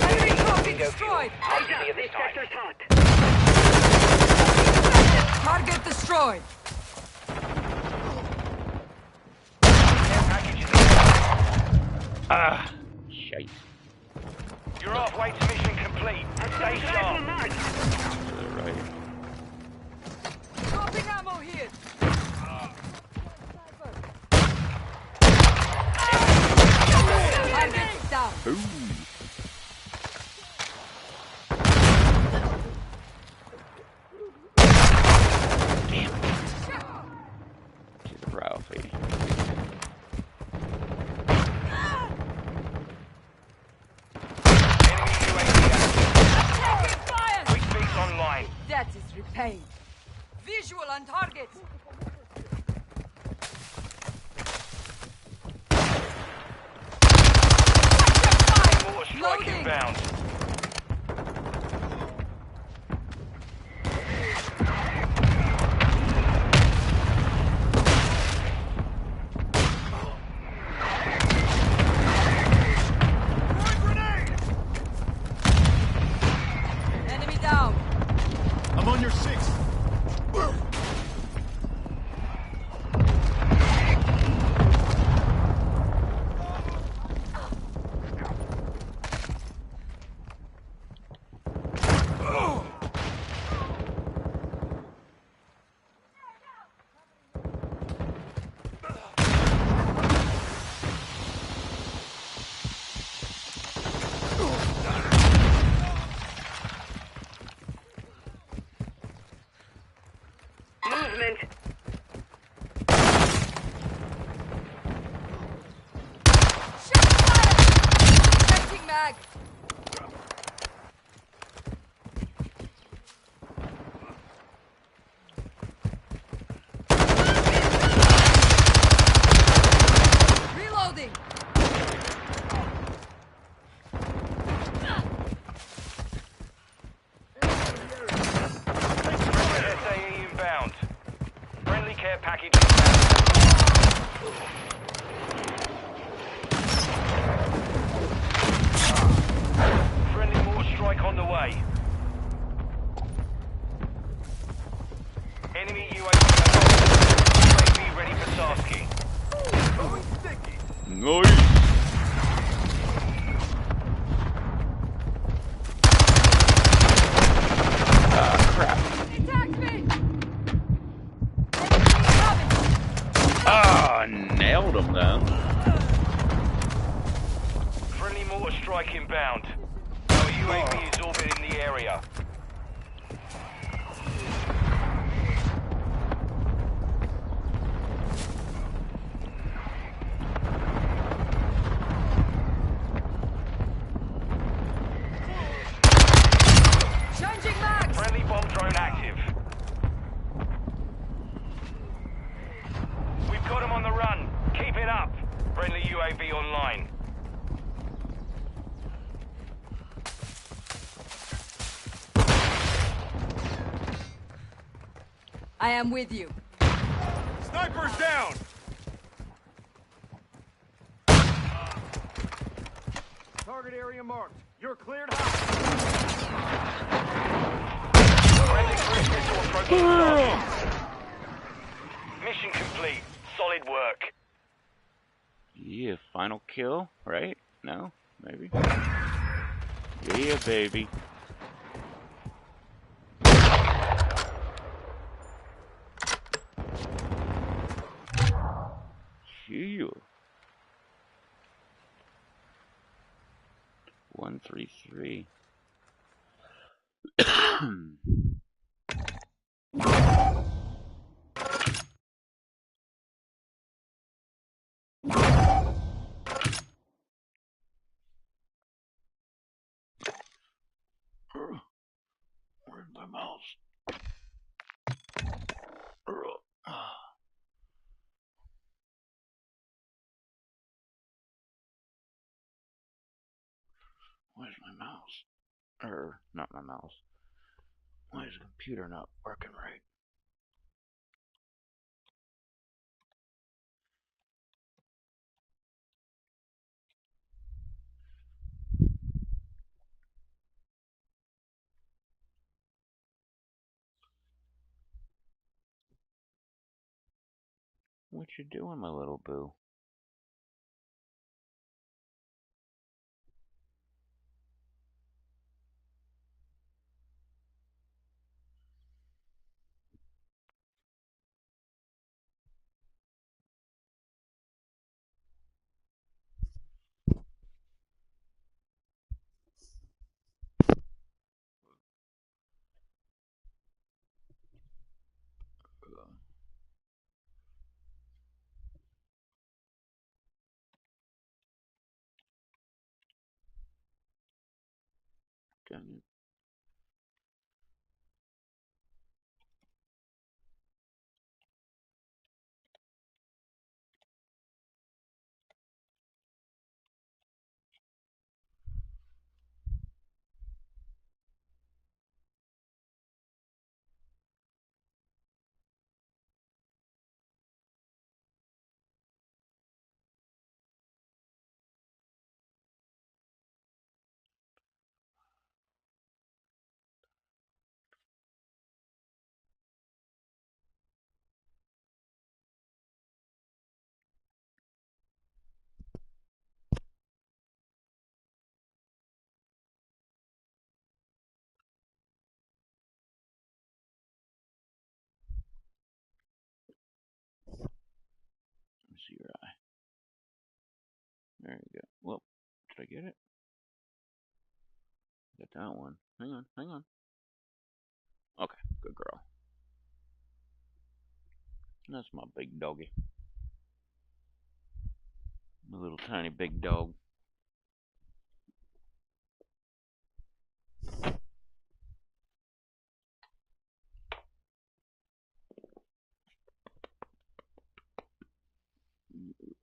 Speaker 2: Enemy target destroyed.
Speaker 4: Activity at this time.
Speaker 2: Target destroyed.
Speaker 4: Package is
Speaker 1: Ah. Shite.
Speaker 4: You're halfway to mission complete. Stay sharp.
Speaker 1: To the right.
Speaker 2: Dropping ammo here. Target down.
Speaker 1: Boom.
Speaker 2: pain. Visual on target.
Speaker 3: Mortar strike
Speaker 2: Loading.
Speaker 3: inbound.
Speaker 2: Enemy down.
Speaker 5: I'm on your six.
Speaker 4: Movement.
Speaker 2: Shot fire. Changing mag. Reloading.
Speaker 3: SAE inbound. Friendly care package inbound. Friendly mortar strike on the way. Enemy UAV ready for tasking.
Speaker 5: Throwing sticky.
Speaker 1: Nice. Ah, crap.
Speaker 2: Attack me. Enemy coming.
Speaker 1: Ah, nailed him then.
Speaker 3: Friendly mortar strike inbound. Our UAV is orbiting the area.
Speaker 2: Changing mags.
Speaker 3: Friendly bomb drone active. We've got him on the run. Keep it up. Friendly UAV online.
Speaker 2: I am with you.
Speaker 5: Sniper's down. Target area marked. You're cleared hot.
Speaker 3: Friendly cruise missile approaching target. Mission complete. Solid work.
Speaker 1: Yeah, final kill, right? No? Maybe? Yeah, baby. Yeah. 133. Where's my mouse? Where's my mouse? Not my mouse. Why is the computer not working right? What you doing, my little boo? Dang it. There you go. Well, did I get it? Get that one. Hang on, hang on. Okay, good girl. That's my big doggy. My little tiny big dog.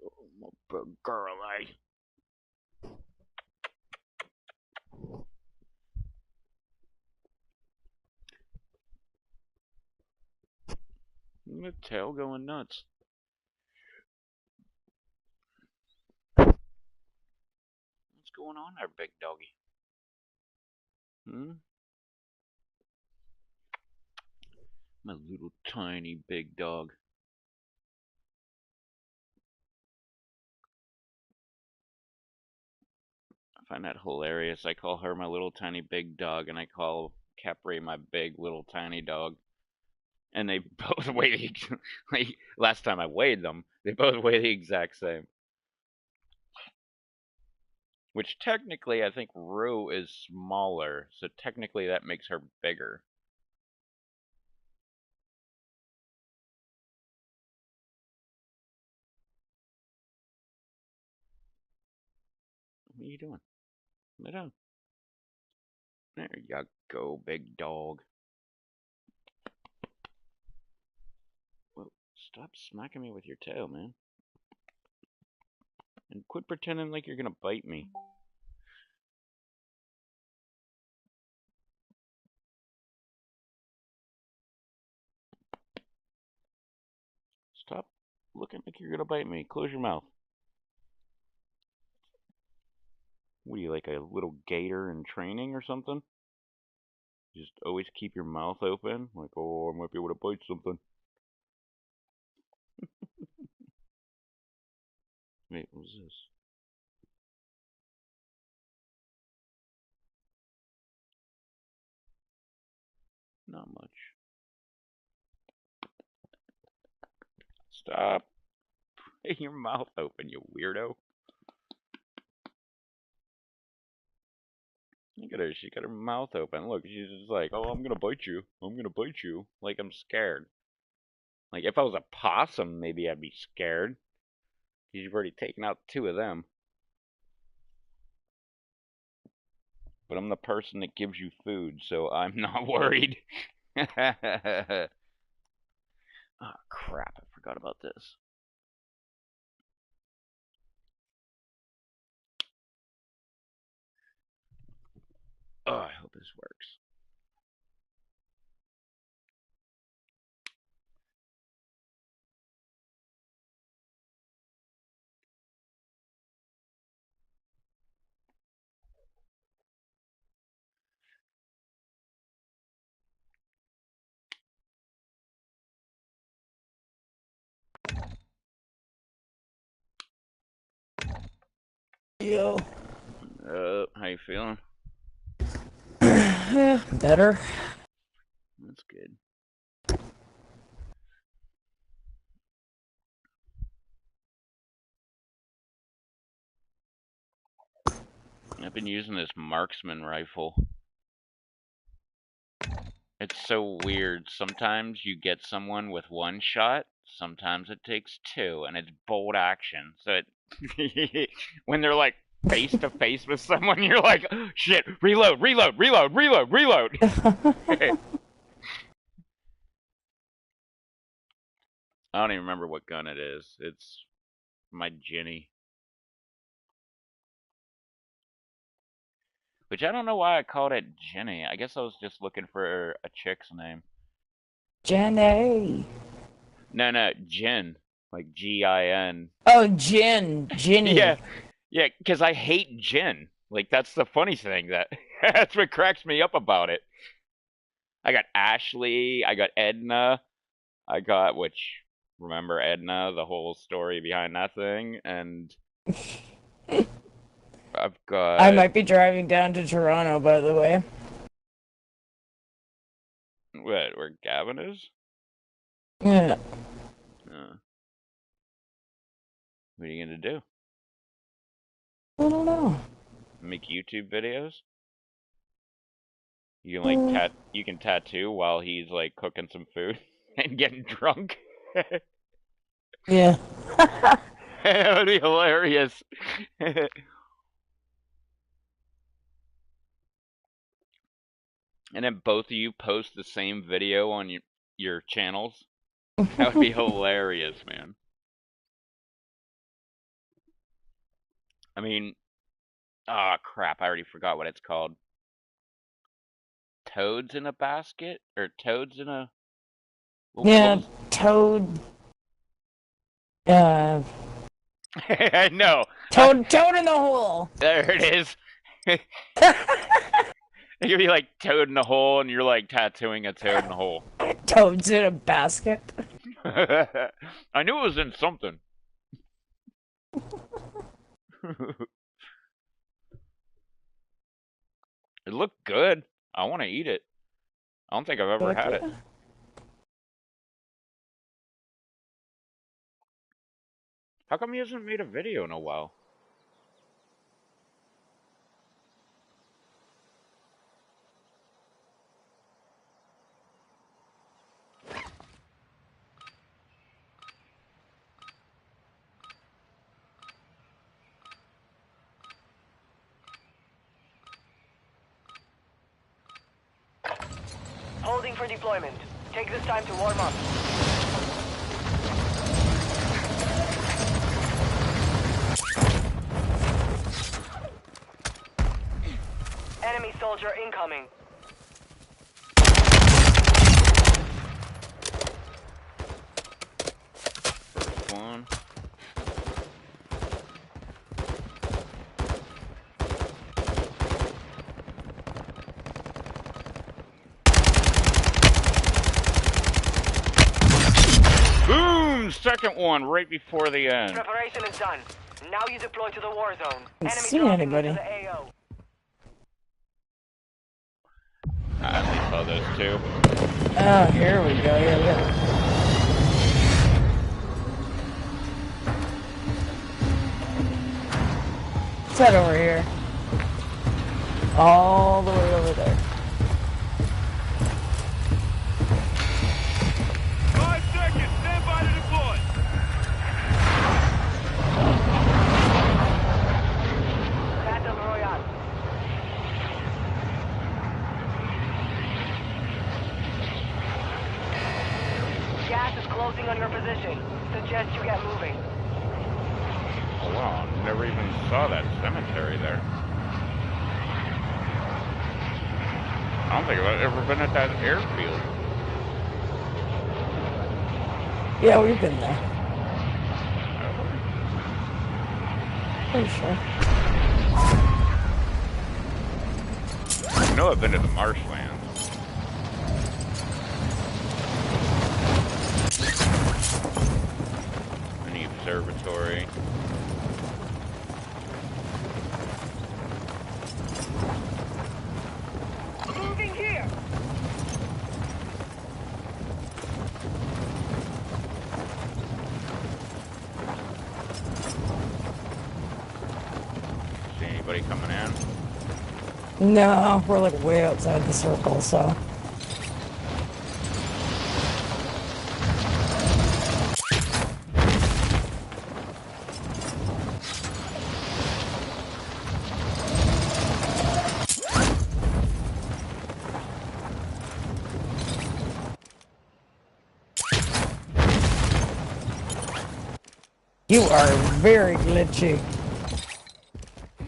Speaker 1: Oh, my big girlie. Look at the tail going nuts. What's going on there, big doggy? Hmm? My little tiny big dog. I find that hilarious. I call her my little tiny big dog, and I call Capri my big little tiny dog. And they both weigh the like last time I weighed them, they both weigh the exact same. Which technically I think Rue is smaller, so technically that makes her bigger. What are you doing? Lay down. There you go, big dog. Well, stop smacking me with your tail, man. And quit pretending like you're gonna bite me. Stop looking like you're gonna bite me. Close your mouth. What are you, like a little gator in training or something? Just always keep your mouth open, like, oh, I might be able to bite something. Wait, what was this? Not much. Stop. Put your mouth open, you weirdo. Look at her, she got her mouth open. Look, she's just like, oh, I'm gonna bite you. I'm gonna bite you. Like I'm scared. Like if I was a possum, maybe I'd be scared. You've already taken out 2 of them. But I'm the person that gives you food, so I'm not worried. Oh, crap, I forgot about this. Oh, I hope this works.
Speaker 6: Yo.
Speaker 1: How you feeling?
Speaker 6: Better.
Speaker 1: That's good. I've been using this marksman rifle. It's so weird. Sometimes you get someone with 1 shot, sometimes it takes 2, and it's bolt action. So it when they're like face to face with someone, you're like, oh, shit, reload, reload, reload, reload, reload. I don't even remember what gun it is. It's my Jenny. Which I don't know why I called it Jenny. I guess I was just looking for a chick's name.
Speaker 6: Jenny.
Speaker 1: No, Jen. Like Gin.
Speaker 6: Oh, Ginny.
Speaker 1: Yeah, yeah, because I hate gin. Like, that's the funny thing. That's what cracks me up about it. I got Ashley, I got Edna, remember Edna, the whole story behind that thing, and I've got...
Speaker 6: I might be driving down to Toronto, by the way.
Speaker 1: What, where Gavin is?
Speaker 6: Yeah.
Speaker 1: What are you gonna do?
Speaker 6: I don't know.
Speaker 1: Make YouTube videos. You can like you can tattoo while he's like cooking some food and getting drunk.
Speaker 6: Yeah.
Speaker 1: That would be hilarious. And then both of you post the same video on your channels. That would be hilarious, man. I mean, ah, crap! I already forgot what it's called. Toads in a basket or toads in a
Speaker 6: Yeah,
Speaker 1: what
Speaker 6: Toad.
Speaker 1: no.
Speaker 6: Toad in the hole.
Speaker 1: There it is. It could be like toad in a hole, and you're like tattooing a toad in a hole.
Speaker 6: Toads in a basket.
Speaker 1: I knew it was in something. It looked good. I want to eat it. I don't think I've ever had it. How come he hasn't made a video in a while?
Speaker 3: Holding for deployment. Take this time to warm up. Enemy soldier incoming.
Speaker 1: First one. Boom! Second one right before the end.
Speaker 3: Preparation is done. Now you deploy to the war zone.
Speaker 6: I
Speaker 3: Enemy
Speaker 6: see
Speaker 3: dropping
Speaker 6: anybody.
Speaker 3: into the AO.
Speaker 1: I only saw those two.
Speaker 6: Oh, here we go. Here we go. What's that over here? All the way over there.
Speaker 5: 5 seconds. Stand by to deploy.
Speaker 3: Battle Royale. Gas is closing on your position. Suggest you get moving.
Speaker 1: Oh wow, I never even saw that cemetery there. I don't think I've ever been at that airfield.
Speaker 6: Yeah, we've been there. Pretty sure.
Speaker 1: I know I've been to the marshlands. And the observatory.
Speaker 3: Moving here.
Speaker 1: See anybody coming in?
Speaker 6: No, we're like way outside the circle, so. You are very glitchy.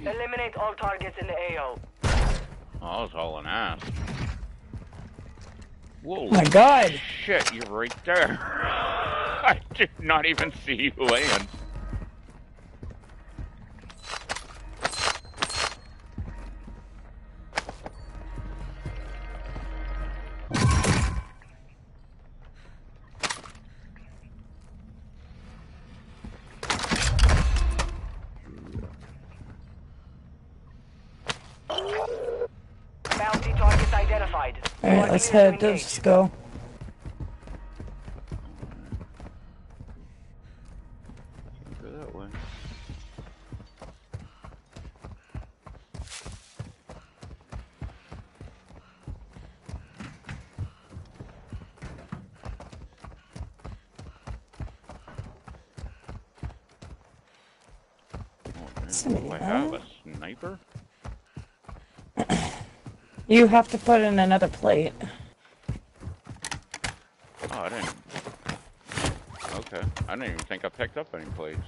Speaker 3: Eliminate all targets in the AO.
Speaker 1: Oh, I was hauling ass. Whoa.
Speaker 6: Oh my god!
Speaker 1: Shit, you're right there. I did not even see you land.
Speaker 3: Bounty targets identified.
Speaker 6: Alright, let's head. Let's go.
Speaker 1: Go that way. Do I have a sniper?
Speaker 6: You have to put in another plate.
Speaker 1: Oh, I didn't. Okay. I didn't even think I picked up any plates.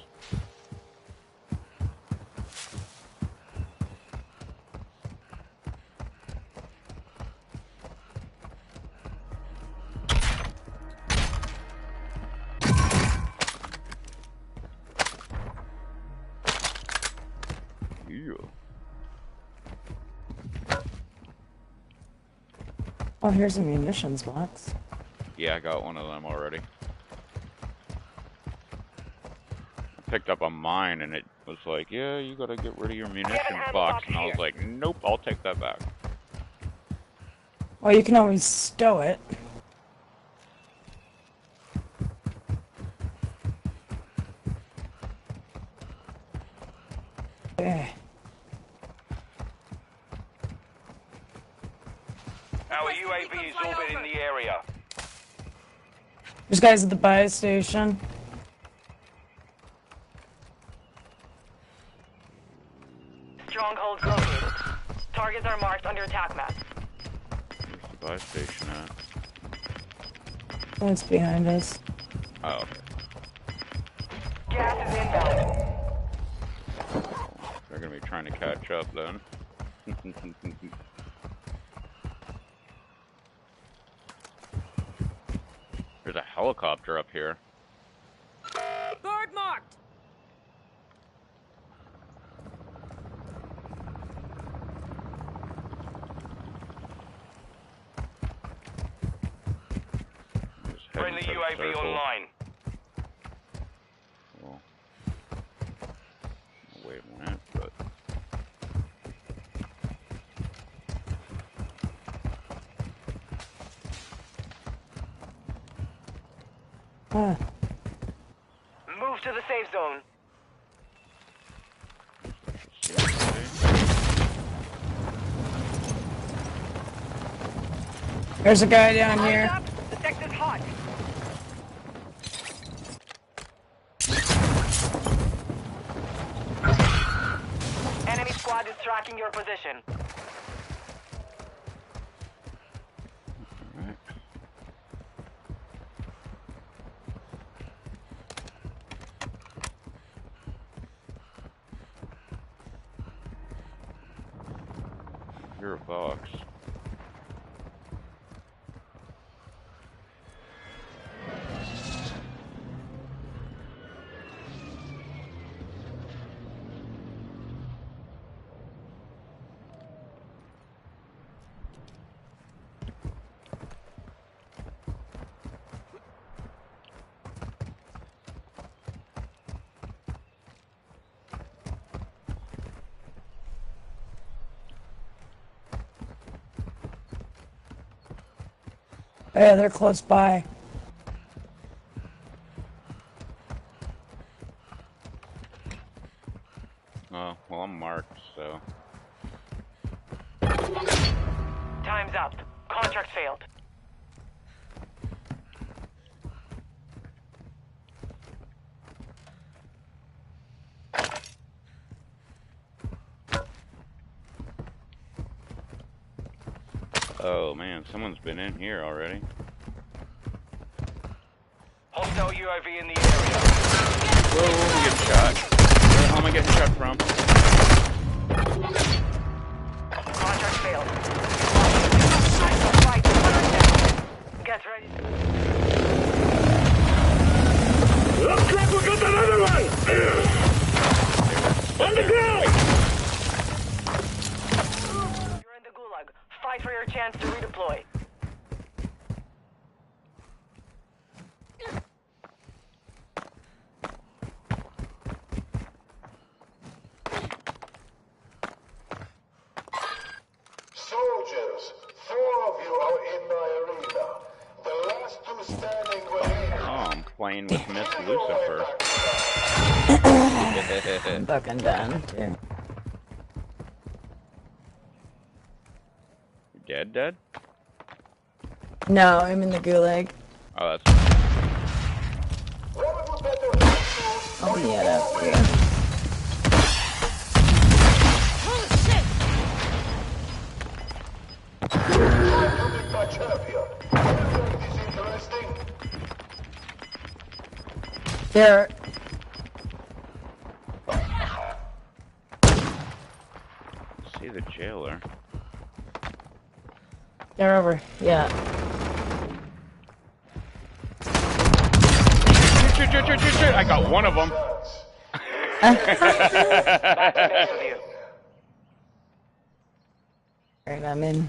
Speaker 1: Yeah.
Speaker 6: Oh, here's a munitions box.
Speaker 1: Yeah, I got one of them already. I picked up a mine and it was like, yeah, you gotta get rid of your munitions box. And I was like, nope, I'll take that back.
Speaker 6: Well, you can always stow it. Yeah.
Speaker 3: Our UAV is orbiting the area.
Speaker 6: There's guys at the buy station.
Speaker 7: Strongholds located. Targets are marked on your attack map.
Speaker 1: Where's the buy station at?
Speaker 6: It's behind us.
Speaker 1: Oh, okay.
Speaker 7: Gas is inbound.
Speaker 1: They're gonna be trying to catch up then. There's a helicopter up here.
Speaker 2: Bird marked.
Speaker 1: Just heading
Speaker 3: Friendly
Speaker 1: for the
Speaker 3: UAV
Speaker 1: circle.
Speaker 3: online.
Speaker 1: Well, I'll wait a minute, but
Speaker 6: Ah.
Speaker 7: Move to the safe zone.
Speaker 6: There's a guy down here.
Speaker 7: Up. The sector's hot. Enemy squad is tracking your position.
Speaker 1: alright. You're a box.
Speaker 6: Yeah, they're close by.
Speaker 1: Oh, well, I'm marked, so.
Speaker 7: Time's up. Contract failed.
Speaker 1: Oh man, someone's been in here already.
Speaker 3: Hostile UAV in the area.
Speaker 1: Whoa, I'm getting shot. Where the hell am I getting shot from?
Speaker 7: Contract failed. Fight. Get ready.
Speaker 5: Looks like we got another one! On the ground!
Speaker 7: You're in the gulag. Fight for your chance to redeploy.
Speaker 8: Soldiers, 4 of you are in my arena. The last 2 standing will leave.
Speaker 1: Oh, I'm playing with Miss Lucifer.
Speaker 6: I'm fucking done, too.
Speaker 1: You dead?
Speaker 6: No, I'm in the gulag.
Speaker 1: Oh, that's.
Speaker 6: I'll be it up here.
Speaker 8: Time to meet my champion. Find this interesting?
Speaker 6: They're
Speaker 1: See the jailer.
Speaker 6: they're over. Yeah.
Speaker 1: Shoot. I got one of them.
Speaker 6: Alright, I'm in.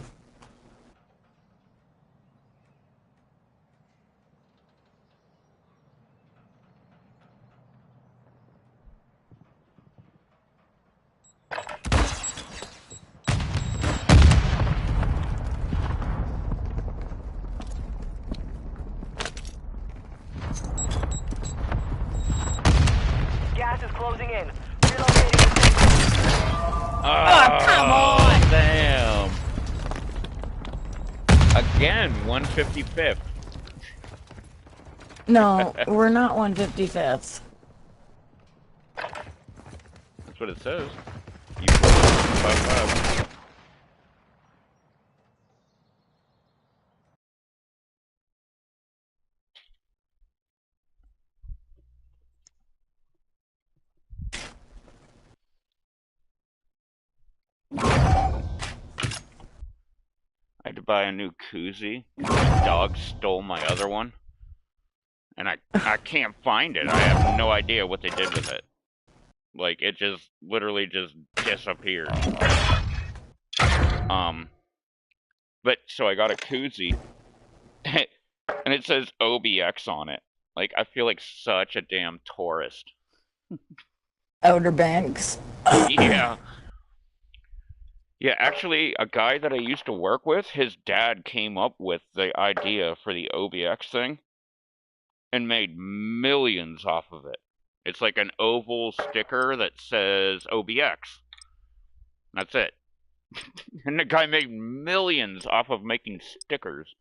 Speaker 7: Gas is closing in. Relocating the safe.
Speaker 1: Oh,
Speaker 6: come on!
Speaker 1: Damn. Again, 155th.
Speaker 6: No, we're not 155th.
Speaker 1: That's what it says. You 5-5. I had to buy a new koozie. My dog stole my other one. And I can't find it. I have no idea what they did with it. Like, it just literally just disappeared. But so I got a koozie, and it says OBX on it. Like, I feel like such a damn tourist.
Speaker 6: Outer Banks.
Speaker 1: Yeah. Yeah, actually, a guy that I used to work with, his dad came up with the idea for the OBX thing and made millions off of it. It's like an oval sticker that says OBX. That's it. And the guy made millions off of making stickers.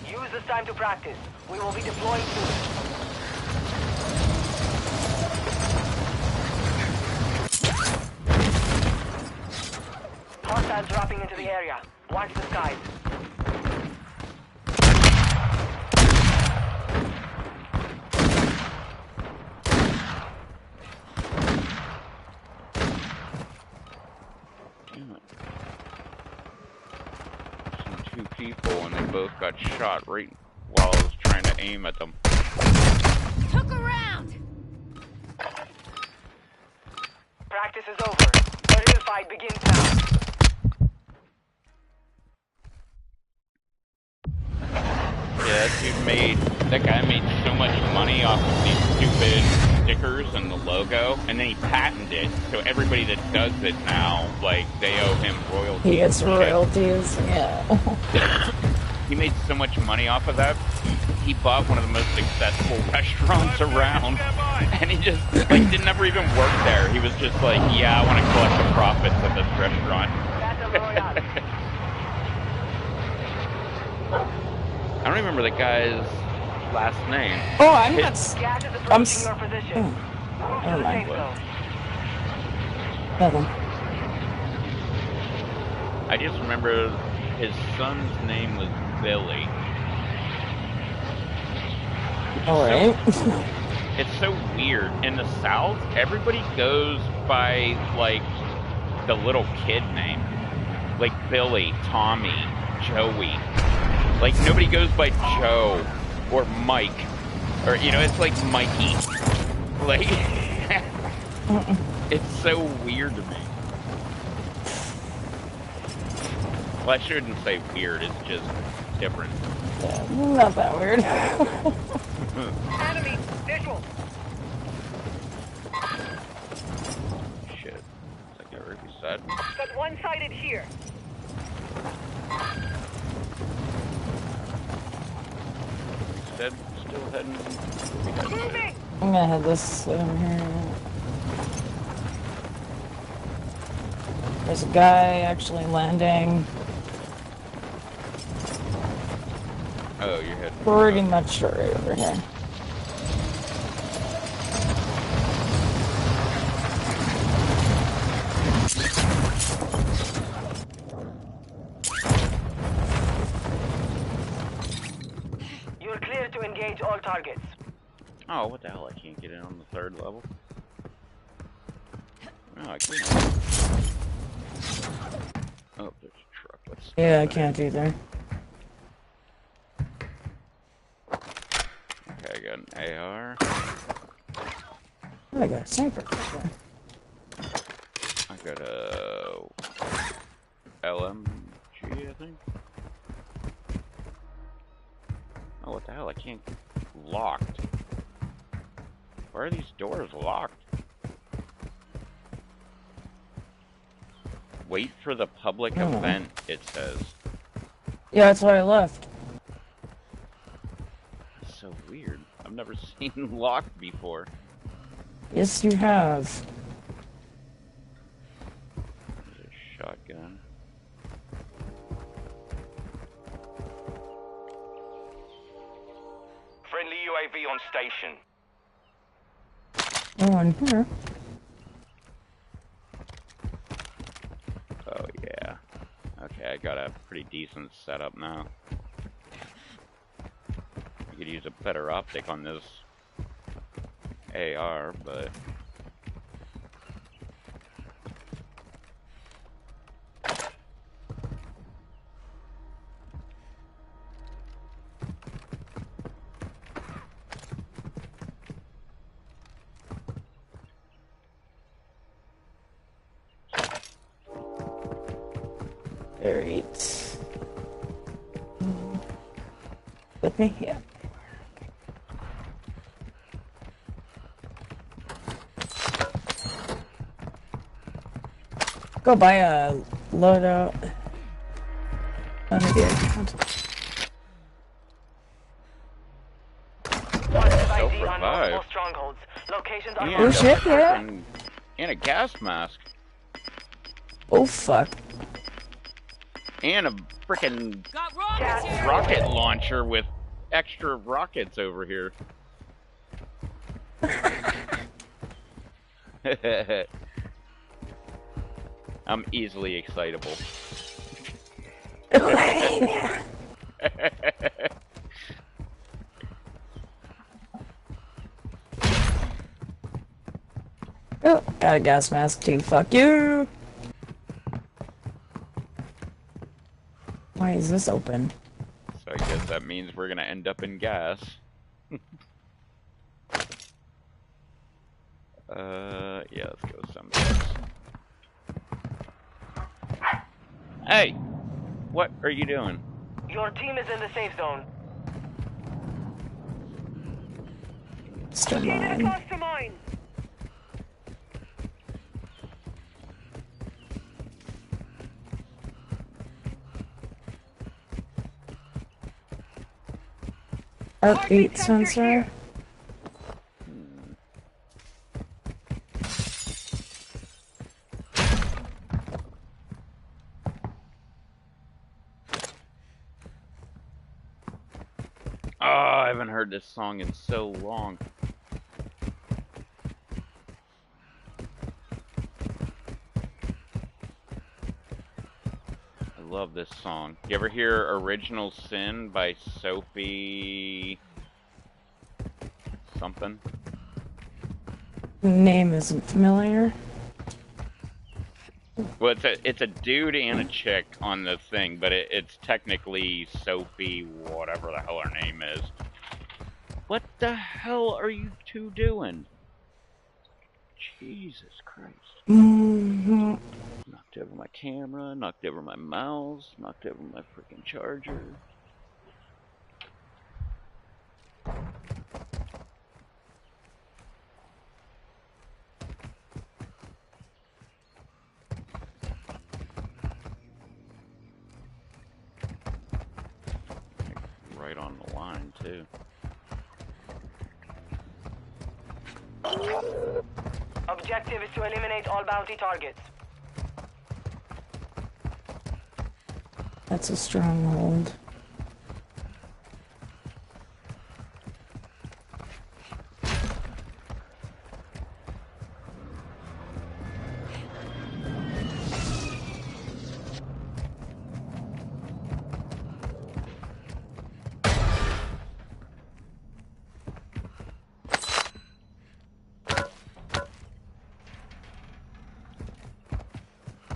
Speaker 7: Use this time to practice. We will be deploying soon. Hostiles dropping into the area. Watch the skies.
Speaker 1: Damn it. Seen two people and they both got shot right while I was trying to aim at them.
Speaker 2: Took a round.
Speaker 7: Practice is over. The real fight begins now.
Speaker 1: Yeah, that guy made so much money off of these stupid stickers and the logo, and then he patented it, so everybody that does it now, like, they owe him royalties.
Speaker 6: He gets royalties, yeah.
Speaker 1: He made so much money off of that, he bought one of the most successful restaurants around, and he just, like, didn't ever even work there. He was just like, yeah, I want to collect the profits of this restaurant. I don't remember the guy's last name.
Speaker 6: Oh, I'm not.
Speaker 7: Gas is
Speaker 6: I'm.
Speaker 7: approaching your position. Move to
Speaker 6: Never
Speaker 7: the
Speaker 6: mind.
Speaker 7: safe zone.
Speaker 6: Nothing.
Speaker 1: I just remember his son's name was Billy.
Speaker 6: Alright.
Speaker 1: It's so weird. In the South, everybody goes by, like, the little kid name. Like Billy, Tommy, Joey. Like, nobody goes by Joe or Mike. Or, you know, it's like Mikey. Like, it's so weird to me. Well, I shouldn't say weird, it's just different.
Speaker 6: Yeah, not that weird.
Speaker 7: Enemy visual.
Speaker 1: Shit. I that?
Speaker 7: Got one-sided here.
Speaker 1: Still heading.
Speaker 7: Moving!
Speaker 6: I'm gonna head this way over here. There's a guy actually landing.
Speaker 1: Oh, you're heading.
Speaker 6: Pretty much right over here.
Speaker 7: You're clear to engage all targets.
Speaker 1: Oh, what the hell? I can't get in on the third level. No, I can't. Oh, there's a truck. Let's
Speaker 6: Yeah, I can't either.
Speaker 1: Okay, I got an AR.
Speaker 6: Oh, I got a sniper.
Speaker 1: I got a LMG, I think. Oh, what the hell? I can't. Locked. Why are these doors locked? Wait for the public event, it says.
Speaker 6: Yeah, that's why I left.
Speaker 1: That's so weird. I've never seen locked before.
Speaker 6: Yes, you have.
Speaker 1: There's a shotgun.
Speaker 3: Friendly UAV on station.
Speaker 6: Oh, in here.
Speaker 1: Oh, yeah. Okay, I got a pretty decent setup now. I could use a better optic on this AR, but...
Speaker 6: Alright. With me? Yeah. Go buy a loadout.
Speaker 7: Positive ID on
Speaker 1: Self-revive.
Speaker 7: multiple strongholds. Locations are
Speaker 1: And
Speaker 6: Oh
Speaker 1: a
Speaker 6: shit, yeah.
Speaker 1: frickin- and a gas mask.
Speaker 6: Oh fuck.
Speaker 1: And a frickin'
Speaker 2: Got rockets here!
Speaker 1: rocket launcher with extra rockets over here. I'm easily excitable.
Speaker 6: Oh, got a gas mask too. Fuck you. Why is this open?
Speaker 1: So I guess that means we're gonna end up in gas. Yeah, let's go someplace. Hey! What are you doing?
Speaker 7: Your team is in the safe zone.
Speaker 6: Still mine.
Speaker 7: Cluster mine.
Speaker 6: Heartbeat sensor.
Speaker 1: Oh, I haven't heard this song in so long. I love this song. You ever hear Original Sin by Sophie something?
Speaker 6: Name isn't familiar.
Speaker 1: Well, it's a dude and a chick on the thing, but it's technically Sophie, whatever the hell her name is. What the hell are you two doing? Jesus Christ.
Speaker 6: Mm-hmm.
Speaker 1: Knocked over my camera, knocked over my mouse, knocked over my freaking charger. right on the line, too.
Speaker 7: Objective is to eliminate all bounty targets.
Speaker 6: That's a stronghold.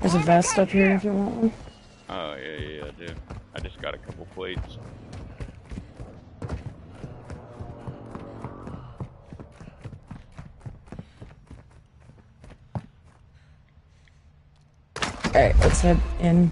Speaker 6: There's a vest up here if you want one.
Speaker 1: Oh, yeah, I do. I just got a couple plates.
Speaker 6: Alright, let's head in.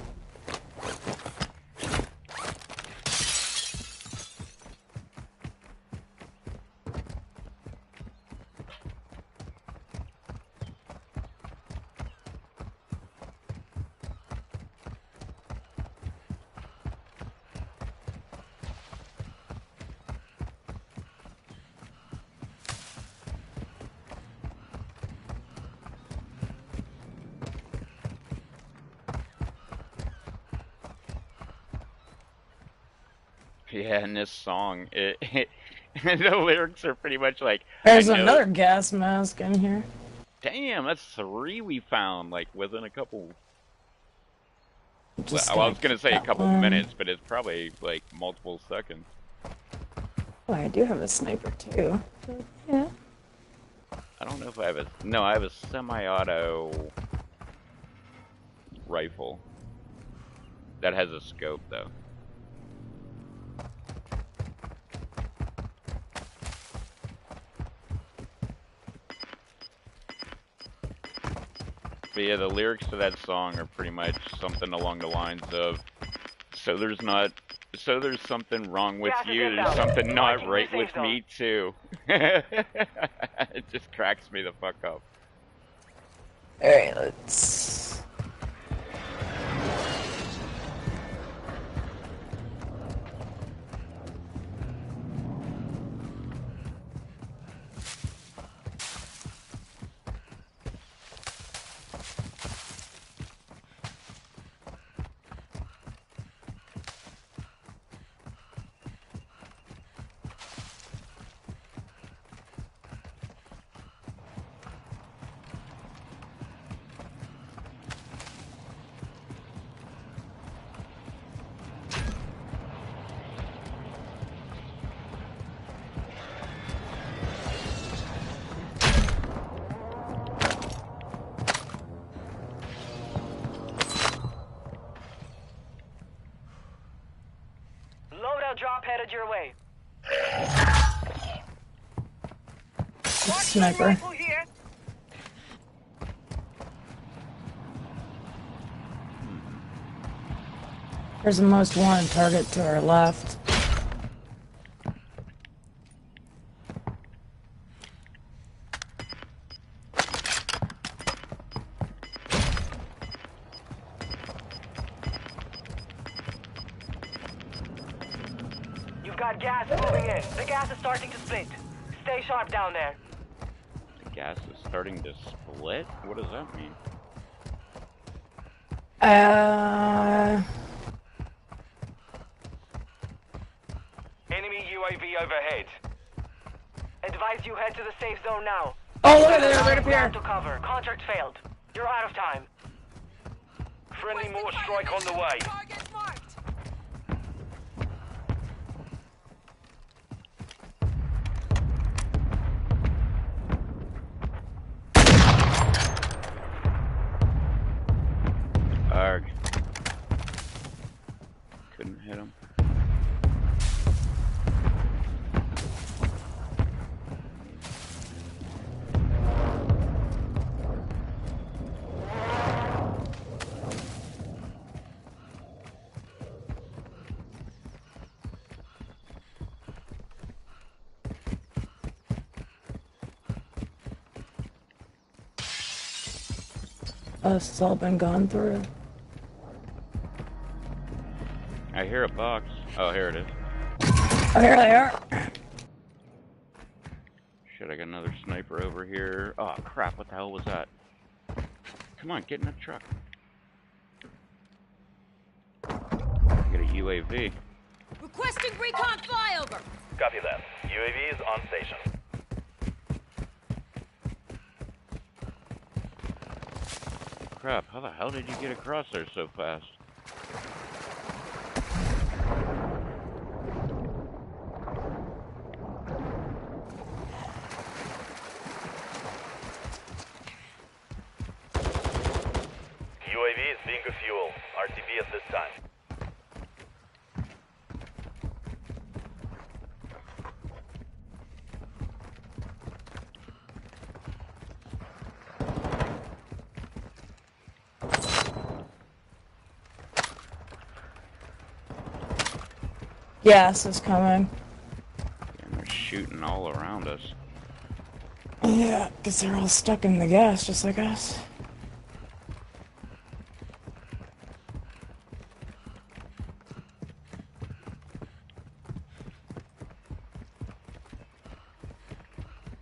Speaker 1: Yeah, in this song, the lyrics are pretty much like,
Speaker 6: There's another gas mask in here.
Speaker 1: Damn, that's 3 we found, like, within a couple...
Speaker 6: Just
Speaker 1: well, I was gonna say a couple
Speaker 6: one.
Speaker 1: minutes, but it's probably, like, multiple seconds.
Speaker 6: Oh, I do have a sniper, too. Yeah.
Speaker 1: I don't know if I have a... No, I have a semi-auto rifle. That has a scope, though. But yeah, the lyrics to that song are pretty much something along the lines of, so there's something wrong with you, there's something not right with me too. It just cracks me the fuck up.
Speaker 6: Alright, let's...
Speaker 7: Drop headed your way.
Speaker 6: Sniper. There's the most wanted target to our left.
Speaker 7: Got gas moving in. The gas is starting to split. Stay sharp down there.
Speaker 1: The gas is starting to split? What does that mean?
Speaker 3: Enemy UAV overhead.
Speaker 7: Advise you head to the safe zone now.
Speaker 6: Oh, look at that, right up here.
Speaker 7: To cover. Contract failed. You're out of time.
Speaker 3: Friendly mortar strike on the way.
Speaker 1: Arg. Couldn't hit him.
Speaker 6: It's all been gone through.
Speaker 1: I hear a box. Oh, here it is.
Speaker 6: There they are.
Speaker 1: Shit, I got another sniper over here. Oh crap, what the hell was that? Come on, get in the truck. Get a UAV.
Speaker 2: Requesting recon flyover.
Speaker 4: Copy that. UAV is on station.
Speaker 1: Crap, how the hell did you get across there so fast?
Speaker 4: UAV is being refueled. RTB at this time.
Speaker 6: Gas is coming.
Speaker 1: And they're shooting all around us.
Speaker 6: Yeah, because they're all stuck in the gas, just like us.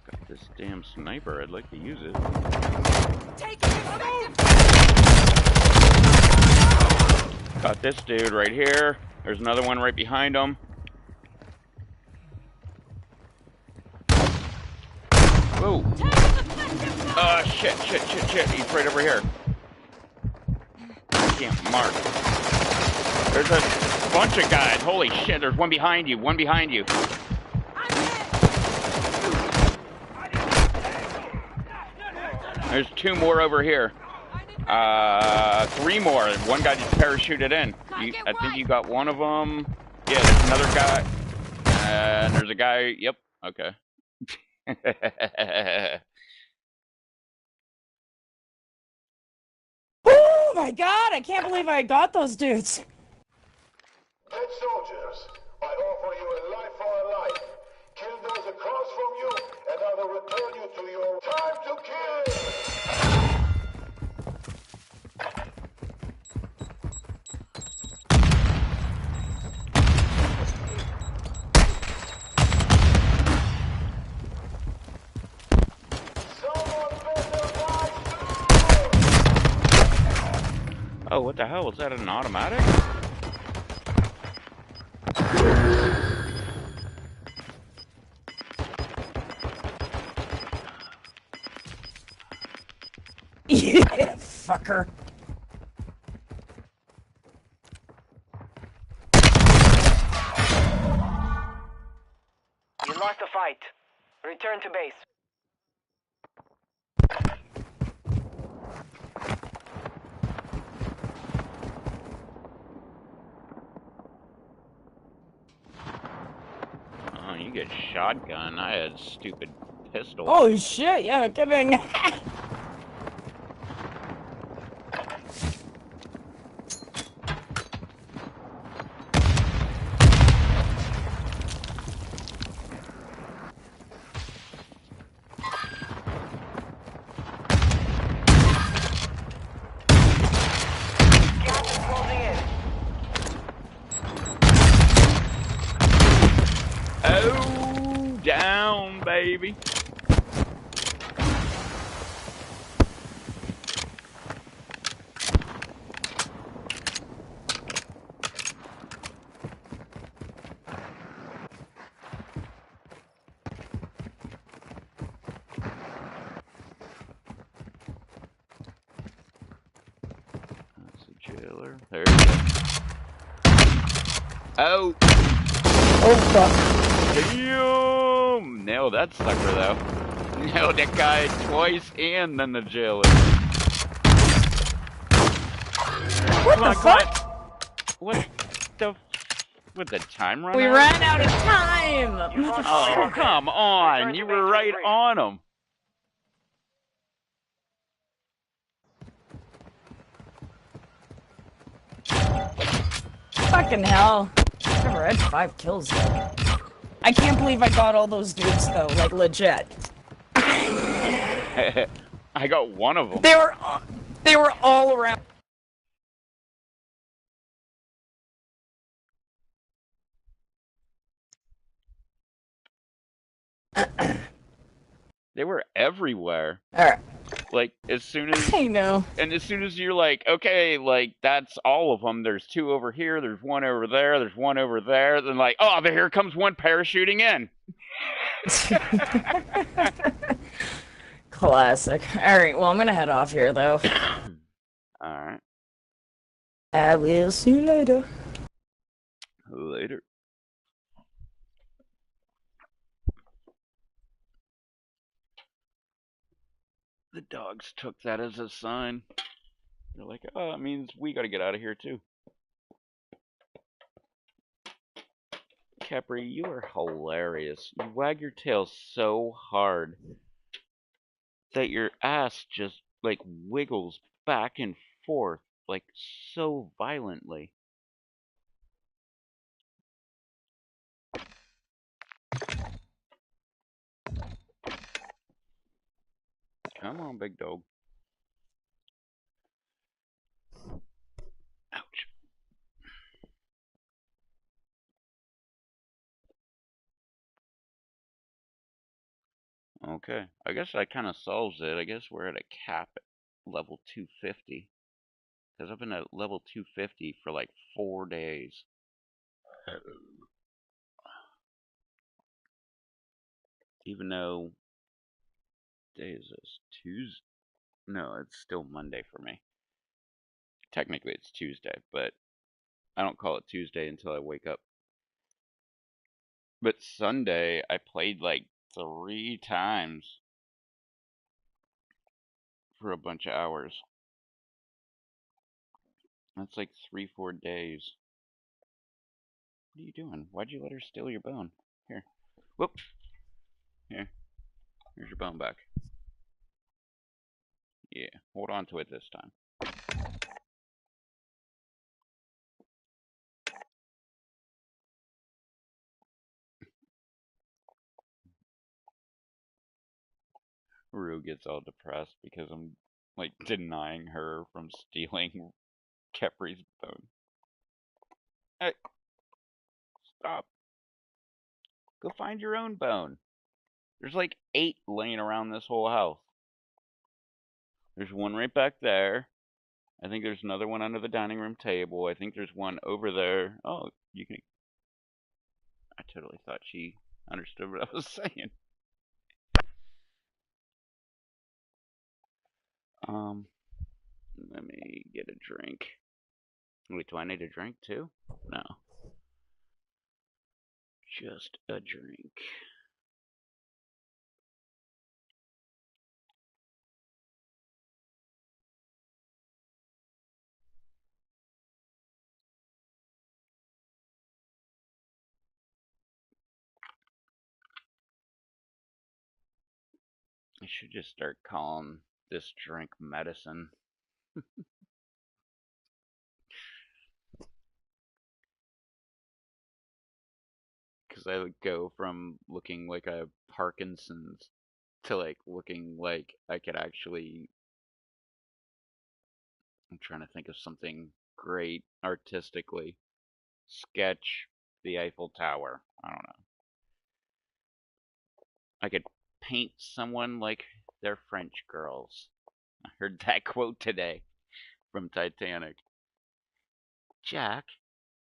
Speaker 1: Got this damn sniper, I'd like to use it.
Speaker 2: Taking effective.
Speaker 1: Got this dude right here. There's another one right behind him. Whoa. Shit. He's right over here. I can't mark. There's a bunch of guys. Holy shit, there's one behind you. There's two more over here. 3 more. One guy just parachuted in. I think you got one of them. Yeah, there's another guy. And there's a guy. Yep. Okay.
Speaker 6: Oh my god, I can't believe I got those dudes.
Speaker 8: Dead soldiers, I offer you a life for a life. Kill those across from you, and I will return you to your time to kill!
Speaker 1: Oh, what the hell? Was that an automatic?
Speaker 6: Yeah, fucker.
Speaker 7: You lost the fight. Return to base.
Speaker 1: Oh, you get shotgun. I had stupid pistol.
Speaker 6: Holy shit, yeah, no kidding.
Speaker 7: Gas is closing in.
Speaker 1: Oh, down, baby. That's a jailer. There we go. Oh.
Speaker 6: Oh fuck.
Speaker 1: Damn! Nailed that sucker though. Nailed that guy twice and then the jailer.
Speaker 6: What the fuck?
Speaker 1: What the? With the time run?
Speaker 6: We
Speaker 1: out?
Speaker 6: ran out of time!
Speaker 1: Oh, come on! You were right on him.
Speaker 6: Fucking hell. Never had 5 kills though. I can't believe I got all those dudes though, like legit.
Speaker 1: I got one of them.
Speaker 6: They were all around.
Speaker 1: They were everywhere.
Speaker 6: Alright.
Speaker 1: Like, as soon as...
Speaker 6: I know.
Speaker 1: And as soon as you're like, okay, like, that's all of them. There's 2 over here, there's 1 over there, there's 1 over there. Then like, oh, here comes one parachuting in.
Speaker 6: Classic. Alright, well, I'm gonna head off here, though.
Speaker 1: Alright.
Speaker 6: I will see you later.
Speaker 1: Later. The dogs took that as a sign. They're like, oh, it means we gotta get out of here, too. Capri, you are hilarious. You wag your tail so hard that your ass just, like, wiggles back and forth, like, so violently. Come on, big dog. Ouch. Okay, I guess that kind of solves it. I guess we're at a cap at level 250. Because I've been at level 250 for like 4 days. Even though, day is this? Tuesday? No, it's still Monday for me. Technically it's Tuesday, but I don't call it Tuesday until I wake up. But Sunday, I played like 3 times for a bunch of hours. That's like 3-4 days. What are you doing? Why'd you let her steal your bone? Here. Whoop. Here. Here's your bone back. Yeah, hold on to it this time. Rue gets all depressed because I'm like denying her from stealing Kepri's bone. Hey, stop. Go find your own bone. There's like 8 laying around this whole house. There's one right back there. I think there's another one under the dining room table. I think there's one over there. Oh, you can... I totally thought she understood what I was saying. Let me get a drink. Wait, do I need a drink too? No. Just a drink. I should just start calling this drink medicine. Because I would go from looking like I have Parkinson's to like looking like I could actually... I'm trying to think of something great artistically. Sketch the Eiffel Tower. I don't know. I could paint someone like they're French girls. I heard that quote today from Titanic. Jack,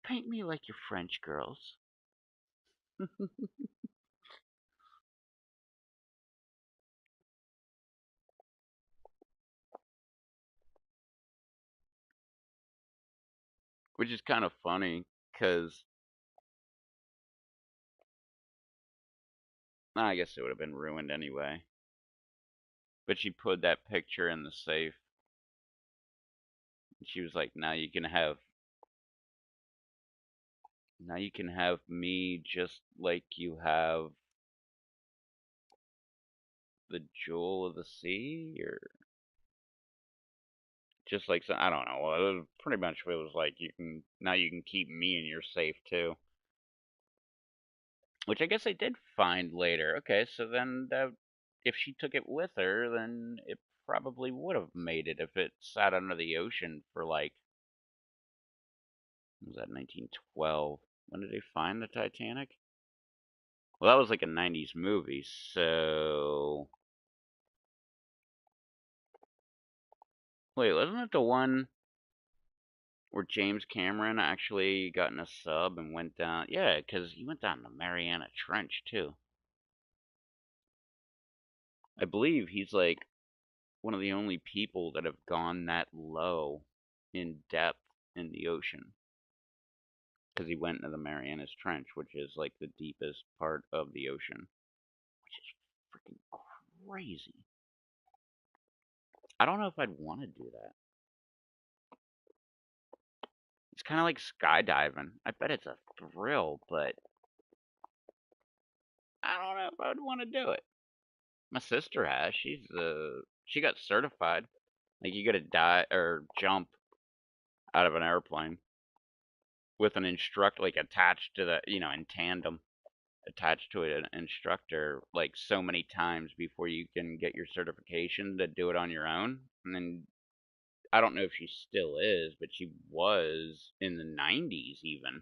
Speaker 1: paint me like your French girls. Which is kind of funny, because I guess it would have been ruined anyway. But she put that picture in the safe. She was like, now you can have me just like you have the Jewel of the Sea, or just like some, I don't know. Well, it was pretty much it was like you can keep me in your safe too. Which I guess I did find later. Okay, so then if she took it with her, then it probably would have made it if it sat under the ocean for like, what was that, 1912? When did they find the Titanic? Well, that was like a 90s movie, so Wait, wasn't it the one where James Cameron actually got in a sub and went down? Yeah, because he went down the Mariana Trench too. I believe he's like one of the only people that have gone that low in depth in the ocean. Because he went into the Marianas Trench, which is like the deepest part of the ocean, which is freaking crazy. I don't know if I'd want to do that. It's kind of like skydiving. I bet it's a thrill, but I don't know if I would want to do it. My sister has. She got certified. Like you got to dive or jump out of an airplane with an instructor, like attached to the, in tandem, attached to an instructor, like so many times before you can get your certification to do it on your own. And then I don't know if she still is, but she was in the 90s even.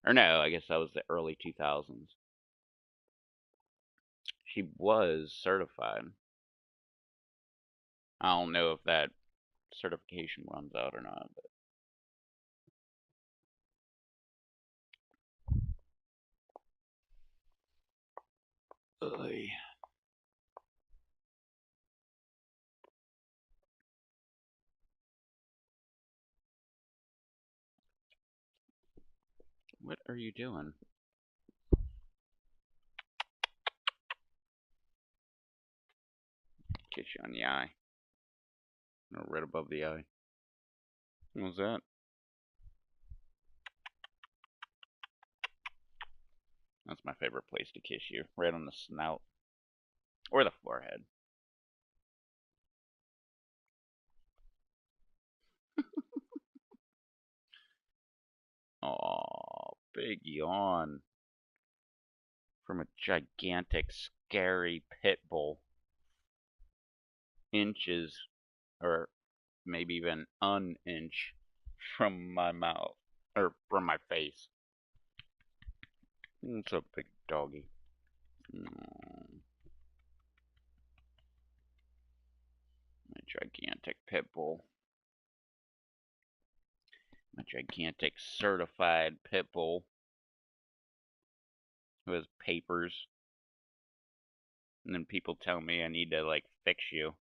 Speaker 1: Or no, I guess that was the early 2000s. She was certified. I don't know if that certification runs out or not, but Oy. What are you doing? Get you on the eye. Or right above the eye. What was that? That's my favorite place to kiss you. Right on the snout. Or the forehead. Aw, big yawn. From a gigantic, scary pit bull. Inches, or maybe even an inch from my mouth. Or from my face. It's a big doggy. My gigantic pit bull. My gigantic certified pit bull. Who has papers. And then people tell me I need to, like, fix you.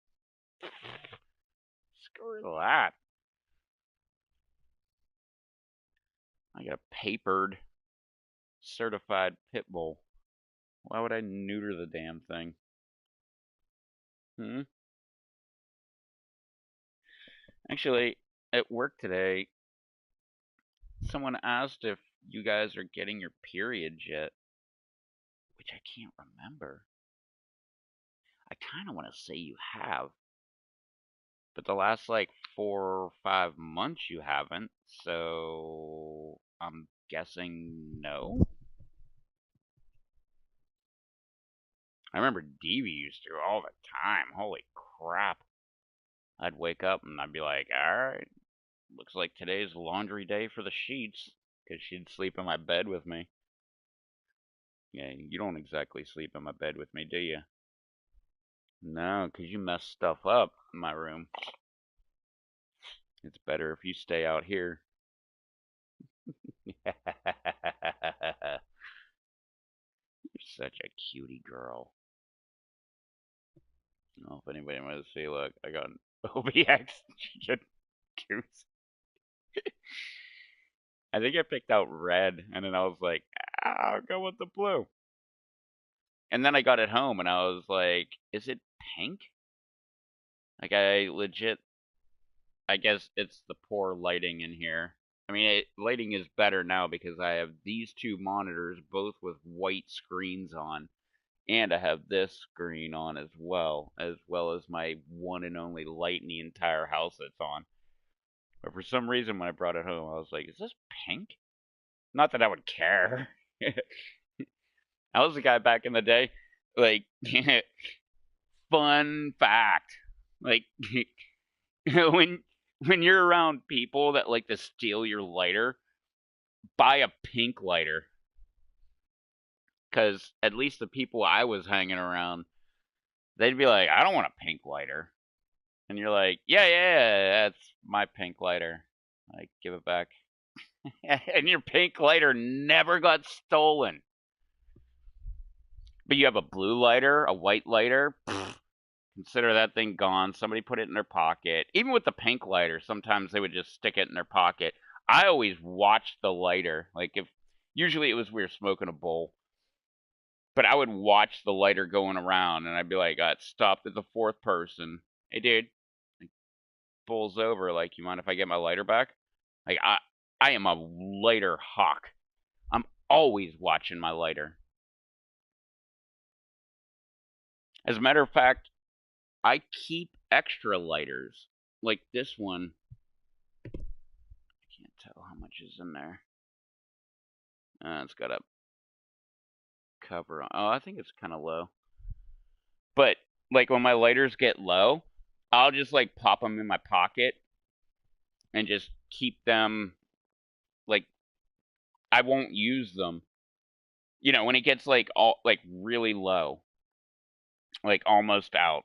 Speaker 1: Screw that. I got a papered, certified pit bull. Why would I neuter the damn thing? Actually, at work today, someone asked if you guys are getting your periods yet. Which I can't remember. I kind of want to say you have. But the last, like, 4 or 5 months you haven't. So, I'm guessing no. I remember Devi used to all the time. Holy crap. I'd wake up and I'd be like, alright, looks like today's laundry day for the sheets. Because she'd sleep in my bed with me. Yeah, you don't exactly sleep in my bed with me, do you? No, because you mess stuff up in my room. It's better if you stay out here. You're such a cutie girl. I don't know if anybody wants to see. Look, I got an OBX chicken goose. I think I picked out red, and then I was like, I'll go with the blue. And then I got it home, and I was like, is it pink? Like, I legit, I guess it's the poor lighting in here. I mean, lighting is better now because I have these two monitors, both with white screens on. And I have this screen on as well as my one and only light in the entire house that's on. But for some reason, when I brought it home, I was like, is this pink? Not that I would care. I was the guy back in the day. Like, fun fact. Like, when you're around people that like to steal your lighter, buy a pink lighter. Because at least the people I was hanging around, they'd be like, I don't want a pink lighter. And you're like, yeah, that's my pink lighter. Like, give it back. And your pink lighter never got stolen. But you have a blue lighter, a white lighter, consider that thing gone. Somebody put it in their pocket. Even with the pink lighter, sometimes they would just stick it in their pocket. I always watched the lighter. Like, if usually it was we were smoking a bowl, but I would watch the lighter going around, and I'd be like, it stopped at the fourth person. Hey, dude, like, bowl's over. Like, you mind if I get my lighter back? Like, I am a lighter hawk. I'm always watching my lighter. As a matter of fact, I keep extra lighters. Like this one. I can't tell how much is in there. It's got a cover on. Oh, I think it's kind of low. But, like, when my lighters get low, I'll just, like, pop them in my pocket and just keep them, like, I won't use them. You know, when it gets, like, really low, like, almost out,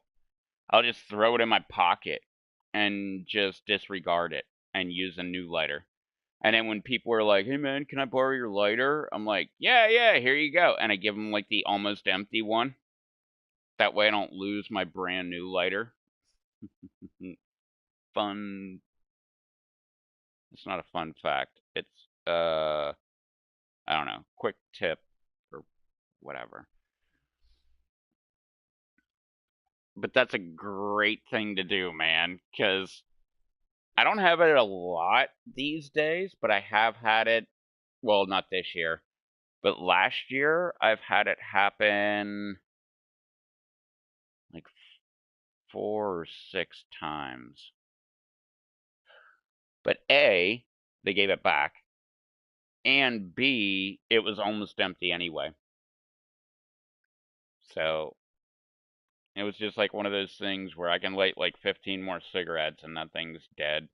Speaker 1: I'll just throw it in my pocket and just disregard it and use a new lighter. And then when people are like, hey, man, can I borrow your lighter? I'm like, yeah, here you go. And I give them, like, the almost empty one. That way I don't lose my brand new lighter. Fun. It's not a fun fact. It's, I don't know, quick tip or whatever. But that's a great thing to do, man, because I don't have it a lot these days, but I have had it, well, not this year, but last year I've had it happen like 4 or 6 times. But A, they gave it back, and B, it was almost empty anyway. So it was just like one of those things where I can light like 15 more cigarettes and that thing's dead.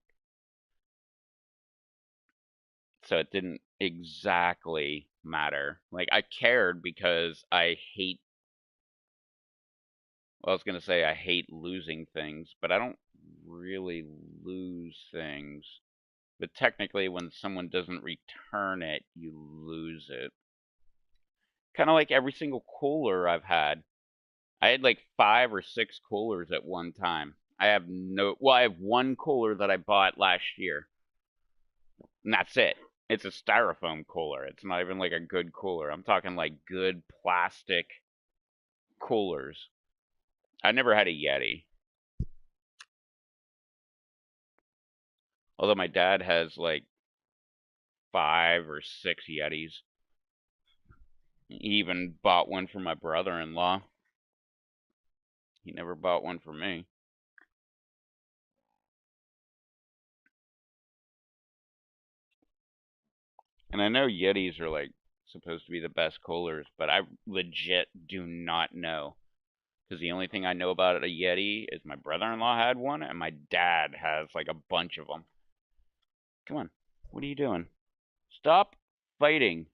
Speaker 1: So it didn't exactly matter. Like, I cared because I hate, well, I was going to say I hate losing things, but I don't really lose things. But technically, when someone doesn't return it, you lose it. Kind of like every single cooler I've had. I had like 5 or 6 coolers at one time. I have one cooler that I bought last year. And that's it. It's a styrofoam cooler. It's not even like a good cooler. I'm talking like good plastic coolers. I never had a Yeti. Although my dad has like 5 or 6 Yetis. He even bought one for my brother-in-law. He never bought one for me. And I know Yetis are like supposed to be the best coolers, but I legit do not know. Because the only thing I know about a Yeti is my brother-in-law had one, and my dad has like a bunch of them. Come on, what are you doing? Stop fighting.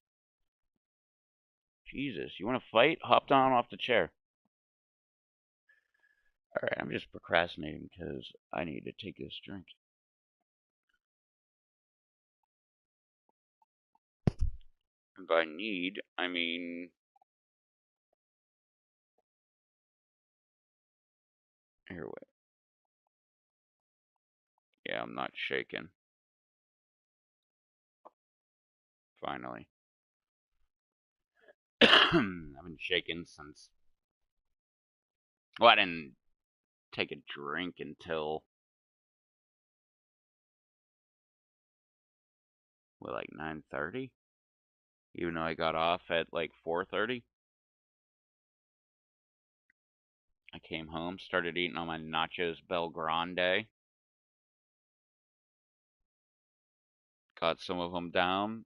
Speaker 1: Jesus, you want to fight? Hop down off the chair. Alright, I'm just procrastinating because I need to take this drink. And by need, I mean... Here, wait. Yeah, I'm not shaking. Finally. I've been shaking since... Well, I didn't take a drink until... What, like 9:30? Even though I got off at like 4:30. I came home, started eating all my nachos Bel Grande. Got some of them down.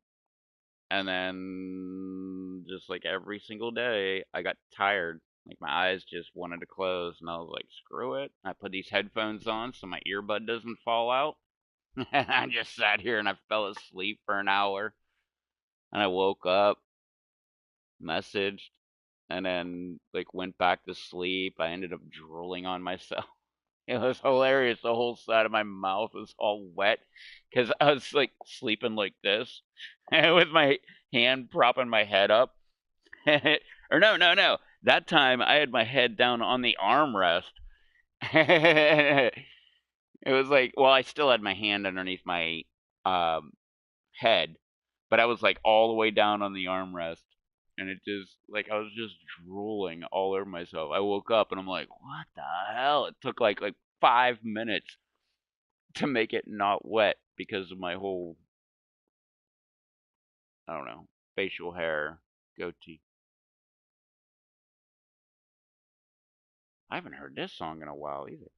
Speaker 1: And then, just like every single day, I got tired. Like, my eyes just wanted to close, and I was like, screw it. I put these headphones on so my earbud doesn't fall out. And I just sat here and I fell asleep for an hour. And I woke up, messaged, and then, like, went back to sleep. I ended up drooling on myself. It was hilarious. The whole side of my mouth was all wet because I was like sleeping like this with my hand propping my head up. Or no. That time I had my head down on the armrest. It was like, well, I still had my hand underneath my um, head, but I was like all the way down on the armrest, and it just like I was just drooling all over myself. I woke up and I'm like, what the hell? It took like 5 minutes to make it not wet because of my whole, I don't know, facial hair goatee. I haven't heard this song in a while either.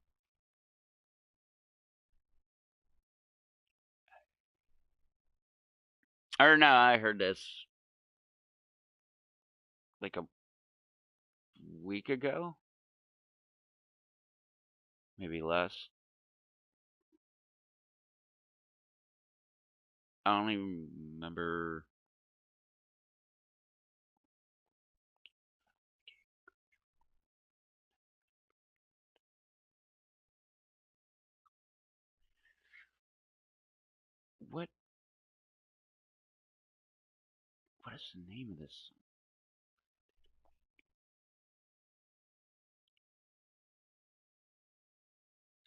Speaker 1: Or no, I heard this like a week ago, maybe less. I don't even remember. What what is the name of this?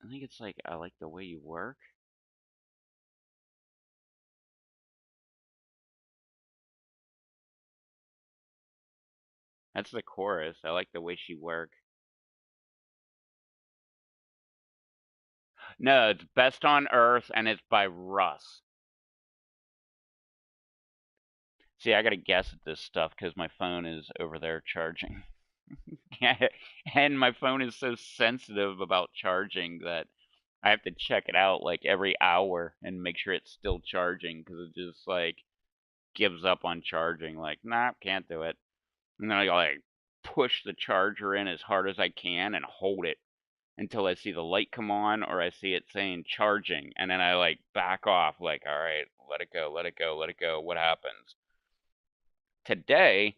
Speaker 1: I think it's like I like the way you work. That's the chorus. I like the way she work. No, it's Best on Earth and it's by Russ. See, I gotta guess at this stuff because my phone is over there charging. And my phone is so sensitive about charging that I have to check it out like every hour and make sure it's still charging because it just like gives up on charging. Like, nah, can't do it. And then I like push the charger in as hard as I can and hold it until I see the light come on or I see it saying charging. And then I like back off, like, all right, let it go, let it go, let it go. What happens? Today,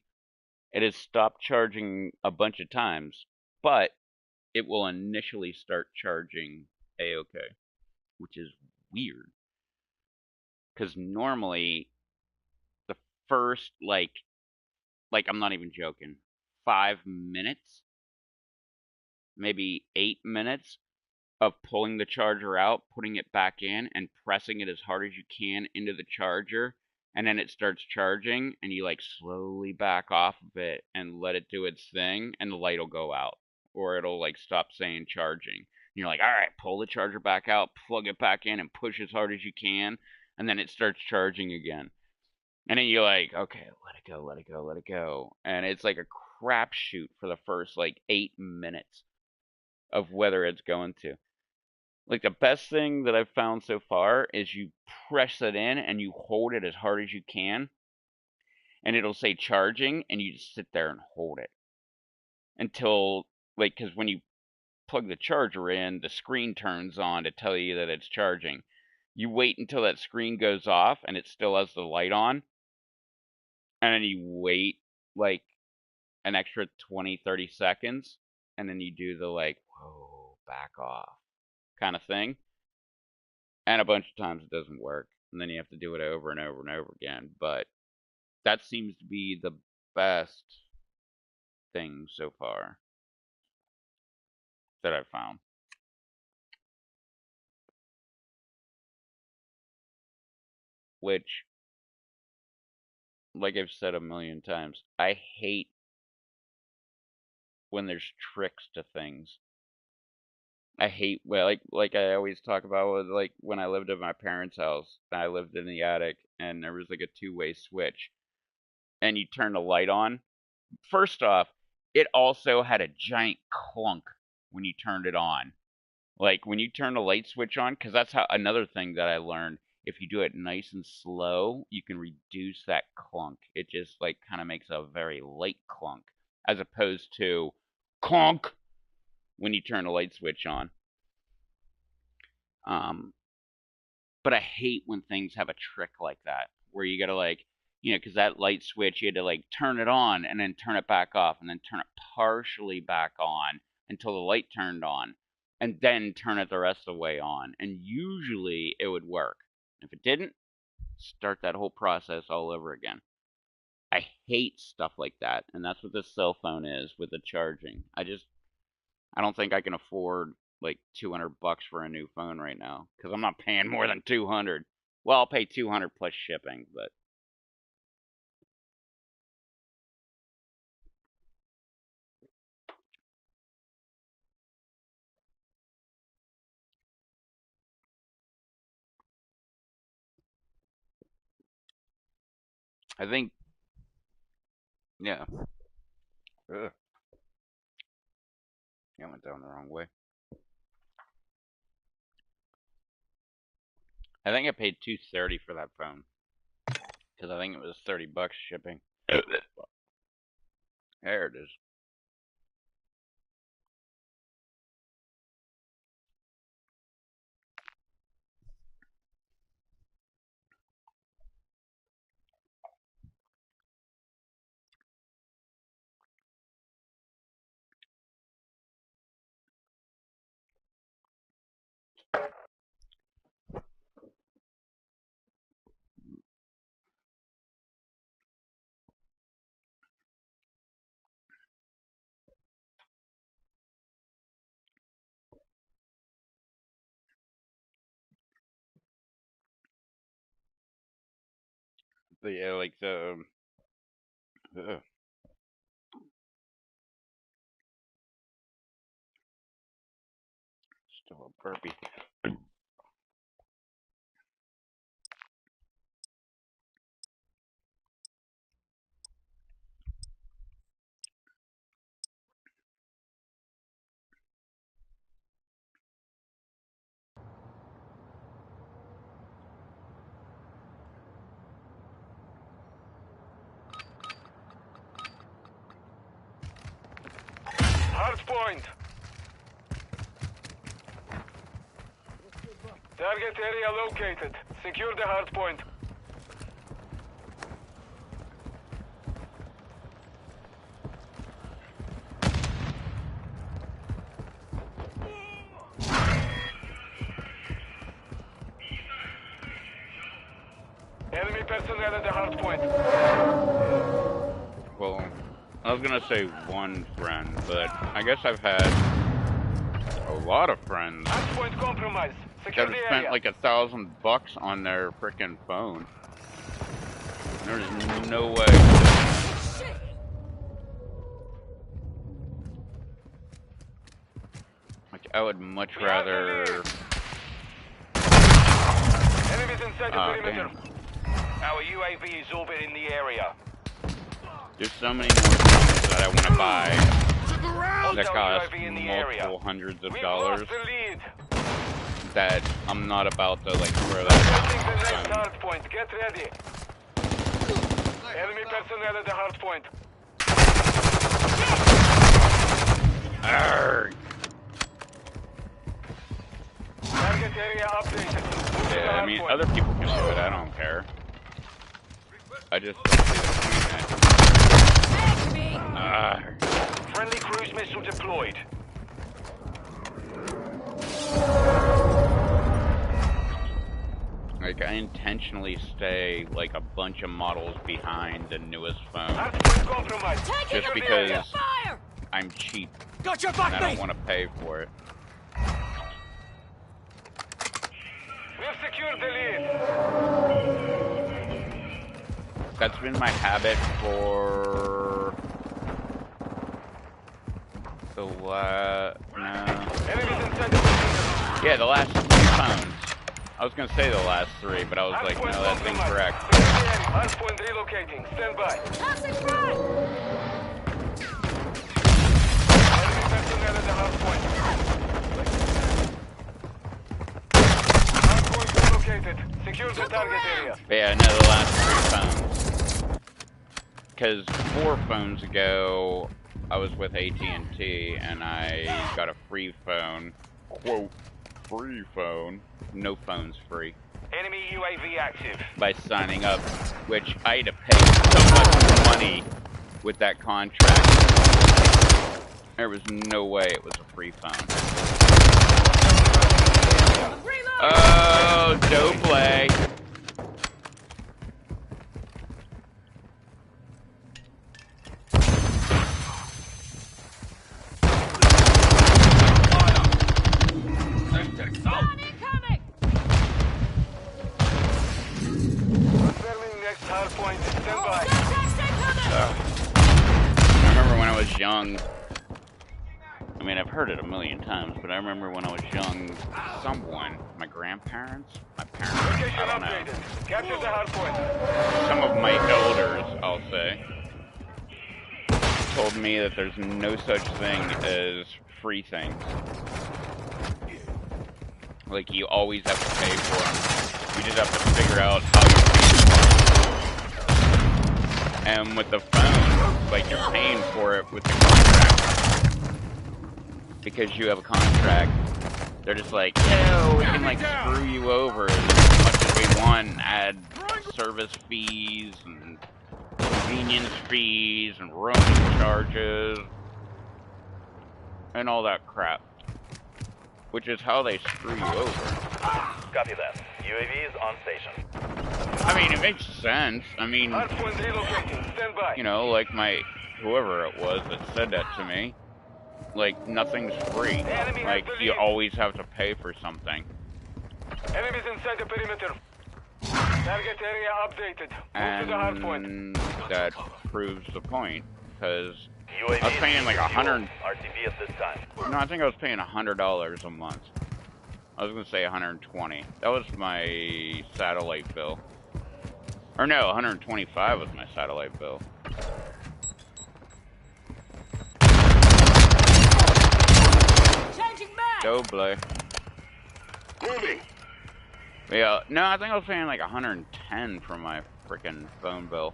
Speaker 1: it has stopped charging a bunch of times, but it will initially start charging A-OK, which is weird. Because normally, the first, like I'm not even joking, 5 minutes, maybe 8 minutes of pulling the charger out, putting it back in, and pressing it as hard as you can into the charger, and then it starts charging, and you like slowly back off of it and let it do its thing, and the light will go out, or it'll like stop saying charging. And you're like, all right, pull the charger back out, plug it back in, and push as hard as you can, and then it starts charging again. And then you're like, okay, let it go, let it go, let it go. And it's like a crapshoot for the first like 8 minutes of whether it's going to. Like the best thing that I've found so far is you press it in and you hold it as hard as you can, and it'll say charging, and you just sit there and hold it until, like, because when you plug the charger in, the screen turns on to tell you that it's charging. You wait until that screen goes off and it still has the light on, and then you wait like an extra 20, 30 seconds, and then you do the like, whoa, back off kind of thing. And a bunch of times it doesn't work, and then you have to do it over and over and over again. But that seems to be the best thing so far that I've found. Which, like I've said a million times, I hate when there's tricks to things. I hate, well, like I always talk about with, like when I lived at my parents' house. I lived in the attic, and there was like a two-way switch, and you turn the light on. First off, it also had a giant clunk when you turned it on. Like when you turn the light switch on, because that's how another thing that I learned. If you do it nice and slow, you can reduce that clunk. It just like kind of makes a very light clunk, as opposed to clunk when you turn the light switch on. Um, but I hate when things have a trick like that, where you gotta like, because that light switch, you had to like turn it on and then turn it back off and then turn it partially back on until the light turned on. and then turn it the rest of the way on. And usually it would work. If it didn't, start that whole process all over again. I hate stuff like that, and that's what this cell phone is with the charging. I don't think I can afford like $200 for a new phone right now, because I'm not paying more than $200. Well, I'll pay $200 plus shipping, but I think, yeah. Ugh. I went down the wrong way. I think I paid $230 for that phone, because I think it was $30 shipping. There it is. But yeah, like the still a burpee.
Speaker 3: Hardpoint. Target area located. Secure the hardpoint. Enemy personnel at the hardpoint.
Speaker 1: Well, I was gonna say one friend, but I guess I've had a lot of friends
Speaker 3: Hardpoint compromised. Secure
Speaker 1: that
Speaker 3: the
Speaker 1: have spent
Speaker 3: area.
Speaker 1: like $1,000 on their frickin' phone. There's no way. Like, I would much rather.
Speaker 3: Enemies inside the perimeter.
Speaker 1: Damn.
Speaker 4: Our UAV is orbiting the area.
Speaker 1: There's so many more things that I want to buy that cost
Speaker 4: UAV in the area.
Speaker 1: multiple hundreds of
Speaker 3: We've
Speaker 1: dollars
Speaker 3: lost the lead.
Speaker 1: that I'm not about to like throw that.
Speaker 3: Taking the next hardpoint. Get ready. Enemy personnel at the hardpoint.
Speaker 1: Arrgh.
Speaker 3: Target area updated. Move to the
Speaker 1: Yeah, I mean,
Speaker 3: hardpoint.
Speaker 1: other people can do it. I don't care. I just don't see the point in it. Arrgh.
Speaker 4: Friendly cruise missile deployed.
Speaker 1: Like, I intentionally stay like a bunch of models behind the newest phone
Speaker 3: Hardpoint compromised.
Speaker 1: just because I'm cheap
Speaker 5: Got your
Speaker 1: and I
Speaker 5: back,
Speaker 1: don't
Speaker 5: mate!
Speaker 1: want to pay for it.
Speaker 3: We've secured the lead.
Speaker 1: That's been my habit for the last
Speaker 3: Enemies inside the perimeter.
Speaker 1: yeah, the last 3 phones. I was gonna say the last 3, but I was like, no, that's incorrect.
Speaker 3: Hardpoint relocating. Stand by.
Speaker 2: House in front!
Speaker 3: Enemy personnel at the hardpoint. Hardpoint relocated. Secure the target area.
Speaker 1: But yeah, no, the last 3 phones. Because 4 phones ago, I was with AT&T and I got a free phone. Quote, free phone. No phone's free.
Speaker 4: Enemy UAV active.
Speaker 1: By signing up, which I had to pay so much money with that contract. There was no way it was a free phone. Oh, dope play.
Speaker 3: Confirming next hard point. Stand by.
Speaker 1: I remember when I was young. I mean, I've heard it a million times, but I remember when I was young, someone, my grandparents, my parents, I don't know.
Speaker 3: Updated. Capture the hard point.
Speaker 1: Some of my elders, I'll say, told me that there's no such thing as free things. Like, you always have to pay for them. You just have to figure out how you. And with the phone, like, you're paying for it with the contract. Because you have a contract, they're just like, yo, we can, like, screw you over as much as we want, add service fees and convenience fees and roaming charges and all that crap, which is how they screw you over.
Speaker 4: Copy that. UAV is on station.
Speaker 1: I mean, it makes sense. I mean,
Speaker 3: Hard point relocating. Stand by.
Speaker 1: you know, like whoever it was that said that to me, like, nothing's free. Like, you always have to pay for something.
Speaker 3: Enemies inside the perimeter. Target area updated. Move to the hard point.
Speaker 1: And that proves the point, because
Speaker 4: UAV
Speaker 1: I was paying like
Speaker 4: RTB at this time.
Speaker 1: No, I think I was paying $100 a month. I was gonna say 120. That was my satellite bill. Or no, 125 was my satellite bill.
Speaker 2: Changing back.
Speaker 1: Double.
Speaker 3: Moving.
Speaker 1: Yeah, no, I think I was paying like 110 for my freaking phone bill.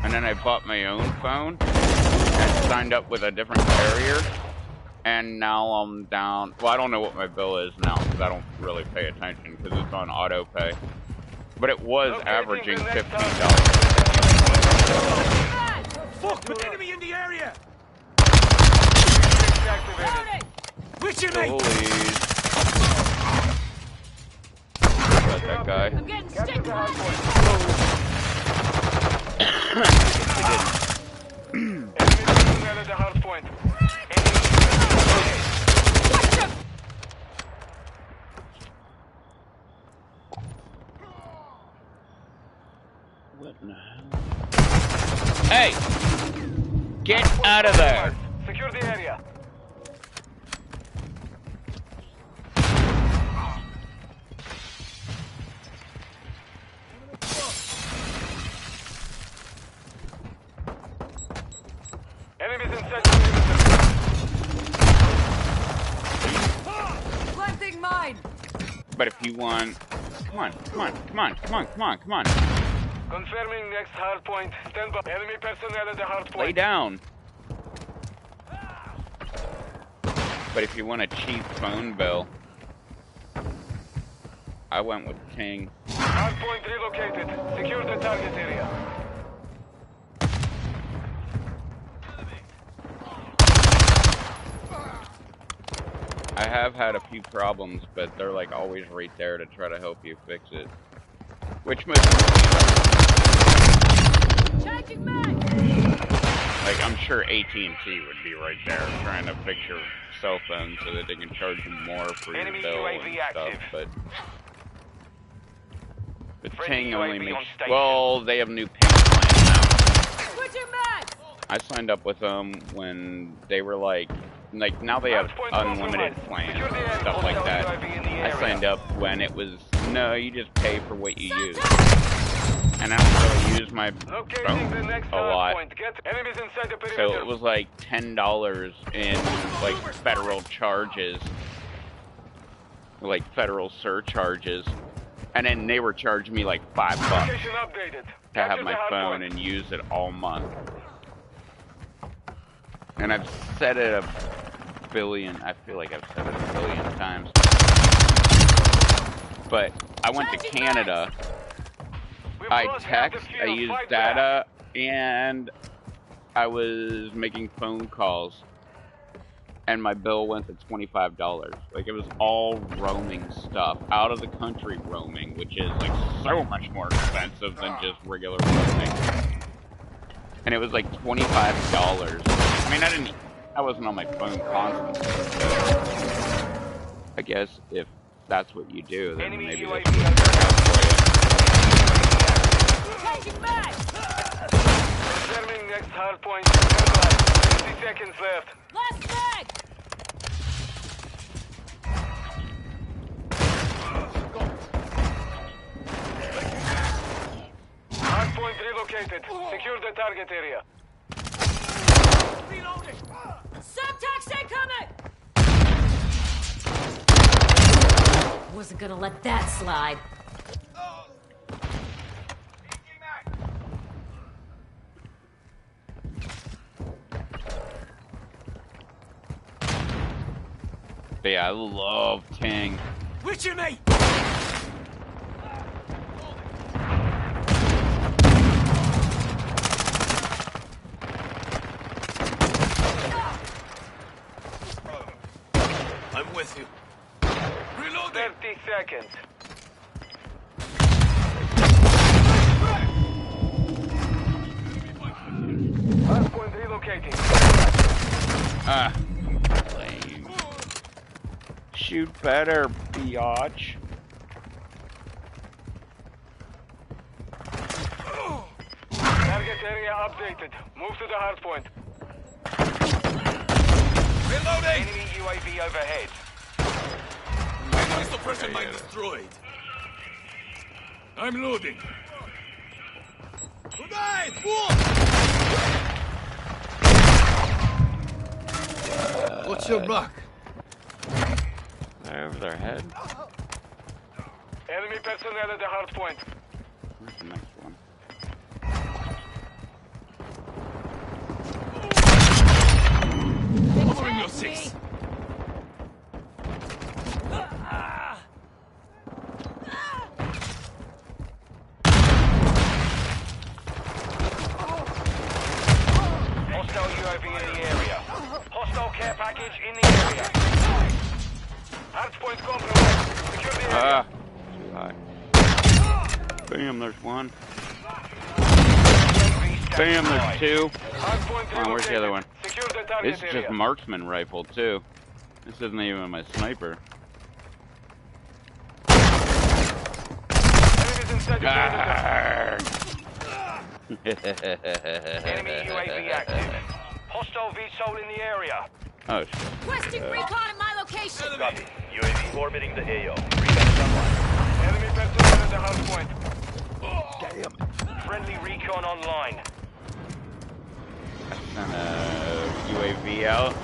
Speaker 1: And then I bought my own phone and signed up with a different carrier. And now I'm down. Well, I don't know what my bill is now because I don't really pay attention because it's on auto pay. But it was averaging $15.
Speaker 5: Fuck, an enemy in the area!
Speaker 2: Loading.
Speaker 1: Holy. Got that guy.
Speaker 2: I'm getting stick
Speaker 3: Enemy personnel at the hard point.
Speaker 1: What in the hell? Hey! Get out of there!
Speaker 3: Secure the area. Enemies inside the perimeter.
Speaker 2: planting mine.
Speaker 1: But if you want... Come on, come on, come on, come on, come on, come on.
Speaker 3: Confirming next hard point. Stand by. Enemy personnel at the hard point.
Speaker 1: Lay down. But if you want a cheap phone bill, I went with King.
Speaker 3: Hard point relocated. Secure the target area.
Speaker 1: I have had a few problems, but they're like always right there to try to help you fix it. Which most
Speaker 2: Changing back.
Speaker 1: like I'm sure AT&T would be right there trying to fix your cell phone so that they can charge you more for your
Speaker 3: Enemy
Speaker 1: bill
Speaker 3: UAV
Speaker 1: and stuff,
Speaker 3: active.
Speaker 1: but
Speaker 3: Friendly
Speaker 1: Ting only
Speaker 3: UAV
Speaker 1: makes
Speaker 3: on station.
Speaker 1: well, they have new payment plans now.
Speaker 2: Switching back.
Speaker 1: I signed up with them when they were like now they have unlimited plans and stuff like that. I signed up when it was no, you just pay for what you use. And I don't really use my
Speaker 3: Locating the
Speaker 1: phone
Speaker 3: next
Speaker 1: a
Speaker 3: hard
Speaker 1: lot.
Speaker 3: point. Get enemies inside the perimeter.
Speaker 1: So it was like $10 in like federal charges, like federal surcharges, and then they were charging me like $5
Speaker 3: Location updated.
Speaker 1: to have
Speaker 3: Capture
Speaker 1: my
Speaker 3: the hard
Speaker 1: phone
Speaker 3: point.
Speaker 1: and use it all month. And I've said it I feel like I've said it a billion times. But I went to Canada.
Speaker 3: We've
Speaker 1: I
Speaker 3: lost half the
Speaker 1: text,
Speaker 3: field.
Speaker 1: I used
Speaker 3: Fight back.
Speaker 1: data, and I was making phone calls. and my bill went to $25. Like, it was all roaming stuff, out of the country roaming, which is like so much more expensive than just regular roaming. And it was like $25. I mean, I wasn't on my phone constantly. I guess if that's what you do, then
Speaker 3: Enemy
Speaker 1: maybe
Speaker 3: UAV
Speaker 1: this would work out for
Speaker 2: Changing mag!
Speaker 3: Confirming next hard point. 50 seconds left.
Speaker 2: Last mag!
Speaker 3: Hard point relocated. Secure the target area.
Speaker 2: Reloading! Subtax incoming! Wasn't gonna let that slide.
Speaker 1: But yeah, I love Ting.
Speaker 2: Which of me?
Speaker 5: I'm with you. Reloading.
Speaker 3: 30 seconds. Hard point relocating.
Speaker 1: Ah, lame. Shoot better, biatch.
Speaker 3: Target area updated. Move to the hard point.
Speaker 5: Reloading.
Speaker 3: Enemy UAV overhead.
Speaker 5: Enemy suppression mine destroyed. I'm loading. Tonight, what's your mark?
Speaker 1: Over their head.
Speaker 3: Enemy personnel at the hard point.
Speaker 1: Where's the next one?
Speaker 5: Covering your six.
Speaker 3: Hostile UAV in the area. Hostile care package in the area. Hard point compromised. Secure the area.
Speaker 1: Ah, too high. Bam, there's one. Bam, there's two.
Speaker 3: Hard point
Speaker 1: Come on, where's the other one?
Speaker 3: Secure the target
Speaker 1: This is
Speaker 3: area.
Speaker 1: just marksman rifle too. This isn't even my sniper.
Speaker 3: Enemies inside the perimeter. Enemy UAV active. Hostile VSOL in the area.
Speaker 1: Oh shit.
Speaker 2: Requesting recon at my location!
Speaker 4: Copy. UAV orbiting the AO. Recon is online.
Speaker 3: Enemy personnel at the hard point. Friendly recon online.
Speaker 1: Sent a UAV out.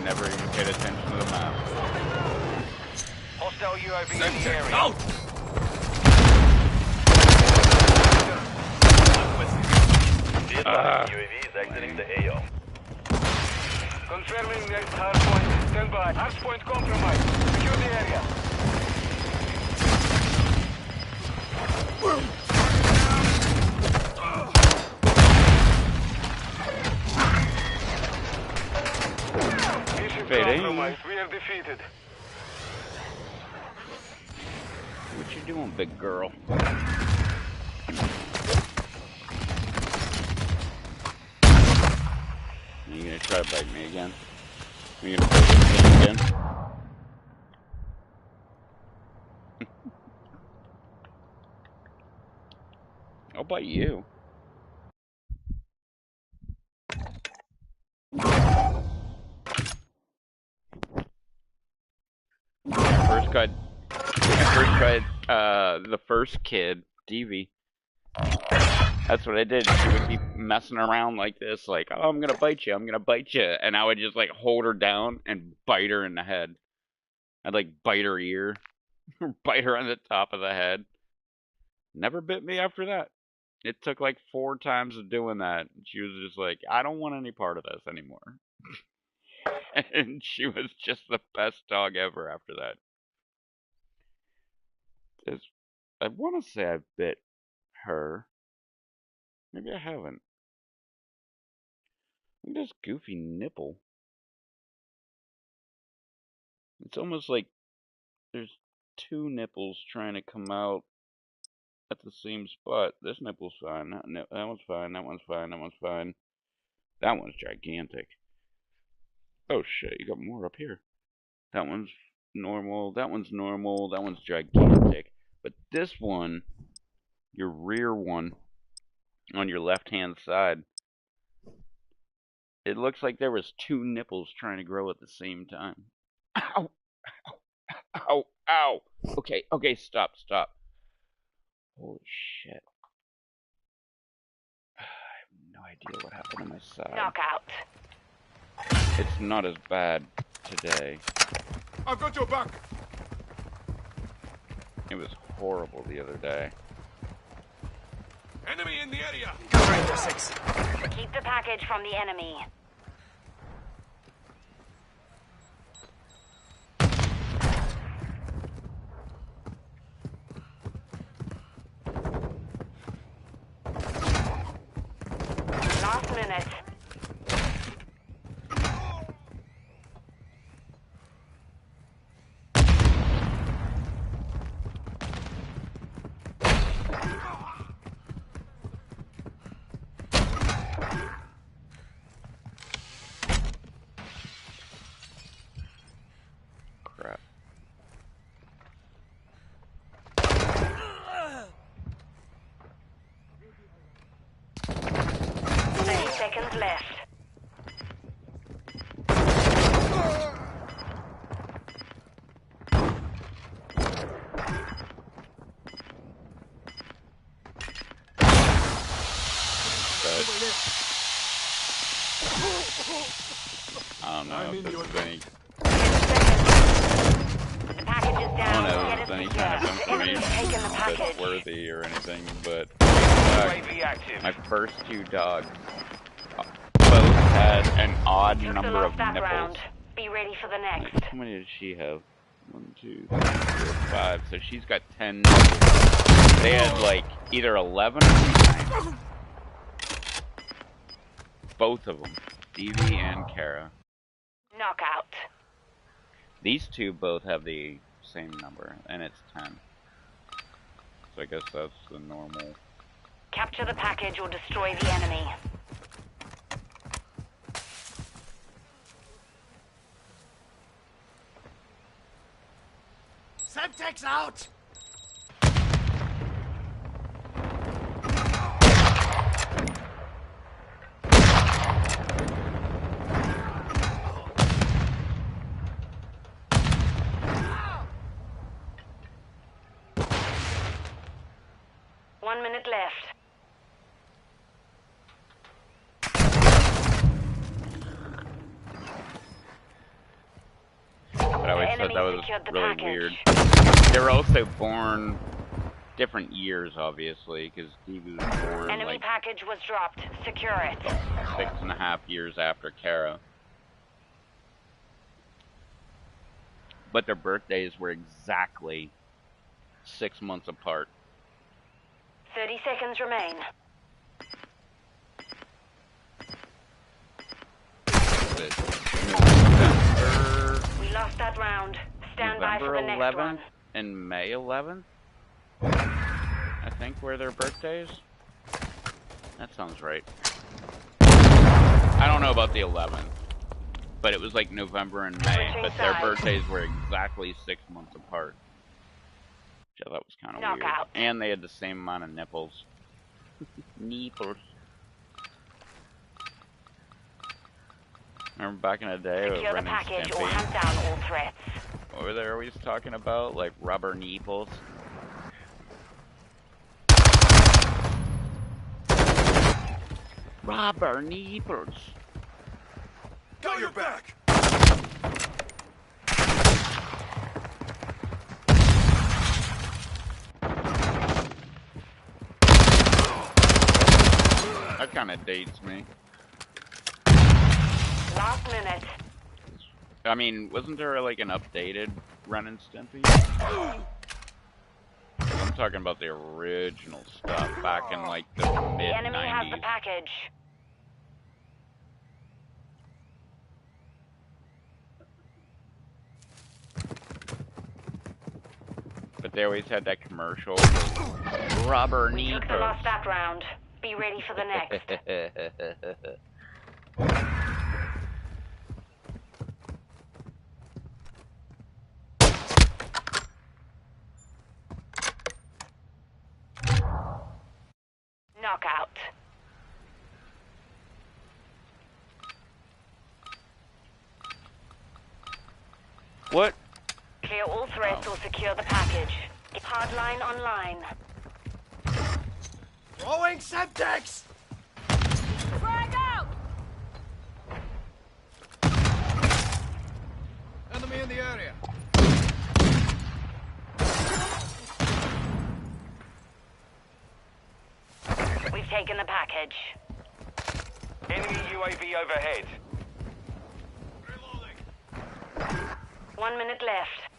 Speaker 1: Never even paid attention to the map.
Speaker 3: Hostile UAV in the area.
Speaker 5: Out!
Speaker 4: Be advised, UAV is exiting the AO.
Speaker 3: Confirming next hard point. Stand by. Hard point compromised. Secure the area. Mission
Speaker 1: Fading.
Speaker 3: compromised. We are defeated.
Speaker 1: What you doing, big girl? You gonna try to bite me again? You gonna play this game again? I'll bite you. I first tried the first kid, Deevee. That's what I did. She would be messing around like this, like, oh, I'm gonna bite you, I'm gonna bite you. And I would just like hold her down and bite her in the head. I'd like bite her ear, bite her on the top of the head. Never bit me after that. It took like 4 times of doing that. She was just like, I don't want any part of this anymore. And she was just the best dog ever after that. I want to say I bit her. Maybe I haven't. Look at this goofy nipple. It's almost like there's two nipples trying to come out at the same spot. This nipple's fine. That one's fine. That one's fine. That one's fine. That one's gigantic. Oh shit, you got more up here. That one's normal. That one's normal. That one's gigantic. But this one, your rear one, on your left-hand side, it looks like there was two nipples trying to grow at the same time. Ow! Ow! Ow! Okay, okay, stop, stop. Holy shit. I have no idea what happened on my side.
Speaker 7: Knockout.
Speaker 1: It's not as bad today.
Speaker 5: I've got your back.
Speaker 1: It was horrible the other day.
Speaker 5: Enemy in the area.
Speaker 6: Cover Ranger 6.
Speaker 7: Keep the package from the enemy. Last minute.
Speaker 1: Crap.
Speaker 7: Seconds left.
Speaker 1: I don't know if this is any.
Speaker 7: The package is
Speaker 1: I
Speaker 7: down.
Speaker 1: don't know
Speaker 7: Get
Speaker 1: if
Speaker 7: it
Speaker 1: it's any
Speaker 7: secure.
Speaker 1: kind of
Speaker 7: The enemy's taken the
Speaker 1: information
Speaker 7: package.
Speaker 1: that's worthy or anything, but
Speaker 3: UAV active.
Speaker 1: my first two dogs both had an odd
Speaker 7: You
Speaker 1: number
Speaker 7: still
Speaker 1: of
Speaker 7: lost that
Speaker 1: nipples.
Speaker 7: round. Be ready for the next.
Speaker 1: How many does she have? 1, 2, 3, 4, 5. So she's got 10 nipples. They had like either 11 or 9. Both of them, Stevie and Kara.
Speaker 7: Knockout.
Speaker 1: These two both have the same number, and it's 10. So I guess that's the normal.
Speaker 7: Capture the package or destroy the enemy.
Speaker 5: Semtex out.
Speaker 7: One minute left.
Speaker 1: But I always
Speaker 7: The
Speaker 1: thought that
Speaker 7: enemy
Speaker 1: was
Speaker 7: secured the
Speaker 1: really
Speaker 7: package.
Speaker 1: weird. They were also born different years, obviously, because Stevie was born
Speaker 7: Enemy
Speaker 1: like
Speaker 7: package was dropped. Secure it.
Speaker 1: 6.5 years after Kara. But their birthdays were exactly 6 months apart.
Speaker 7: 30 seconds remain.
Speaker 1: November,
Speaker 7: We lost that round. Stand by for
Speaker 1: November
Speaker 7: the next
Speaker 1: 11th
Speaker 7: one.
Speaker 1: and May 11th, I think, were their birthdays. That sounds right. I don't know about the 11th, but it was like November and May,
Speaker 7: Switching
Speaker 1: but their
Speaker 7: sides.
Speaker 1: birthdays were exactly 6 months apart. Which I thought was kind of weird.
Speaker 7: Knockout.
Speaker 1: And they had the same amount of nipples. Nipples. Remember back in the day with
Speaker 7: Secure the
Speaker 1: Ren and
Speaker 7: package or
Speaker 1: Stimpy?
Speaker 7: hunt down all threats.
Speaker 1: What were they always talking about? Like rubber nipples? Rubber nipples.
Speaker 5: Got your back.
Speaker 1: That kind of dates me.
Speaker 7: Last minute.
Speaker 1: I mean, wasn't there like an updated Ren and Stimpy? I'm talking about the original stuff back in like the
Speaker 7: The
Speaker 1: mid
Speaker 7: enemy has the
Speaker 1: 90s.
Speaker 7: package.
Speaker 1: But they always had that commercial. Rubber
Speaker 2: We took the
Speaker 1: kneecap.
Speaker 2: lost that round. Be ready for the next. Knockout.
Speaker 1: What?
Speaker 2: Clear all threats or secure the package. Hardline online.
Speaker 5: Throwing Semtex!
Speaker 2: Frag out!
Speaker 5: Enemy in the area.
Speaker 2: We've taken the package.
Speaker 3: Enemy UAV overhead.
Speaker 2: 1 minute left.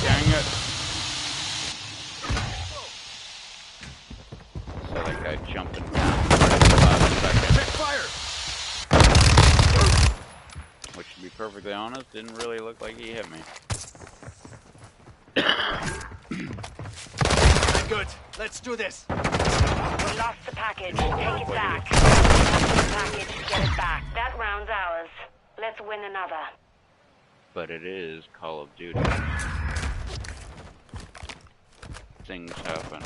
Speaker 1: Dang it. So that guy jumping down.
Speaker 5: Check fire!
Speaker 1: Which, to be perfectly honest, didn't really look like he hit me.
Speaker 5: Good. Let's do this.
Speaker 2: We lost the package. Take it back. The package, get it back. That round's ours. Let's win another.
Speaker 1: But it is Call of Duty. Things happen.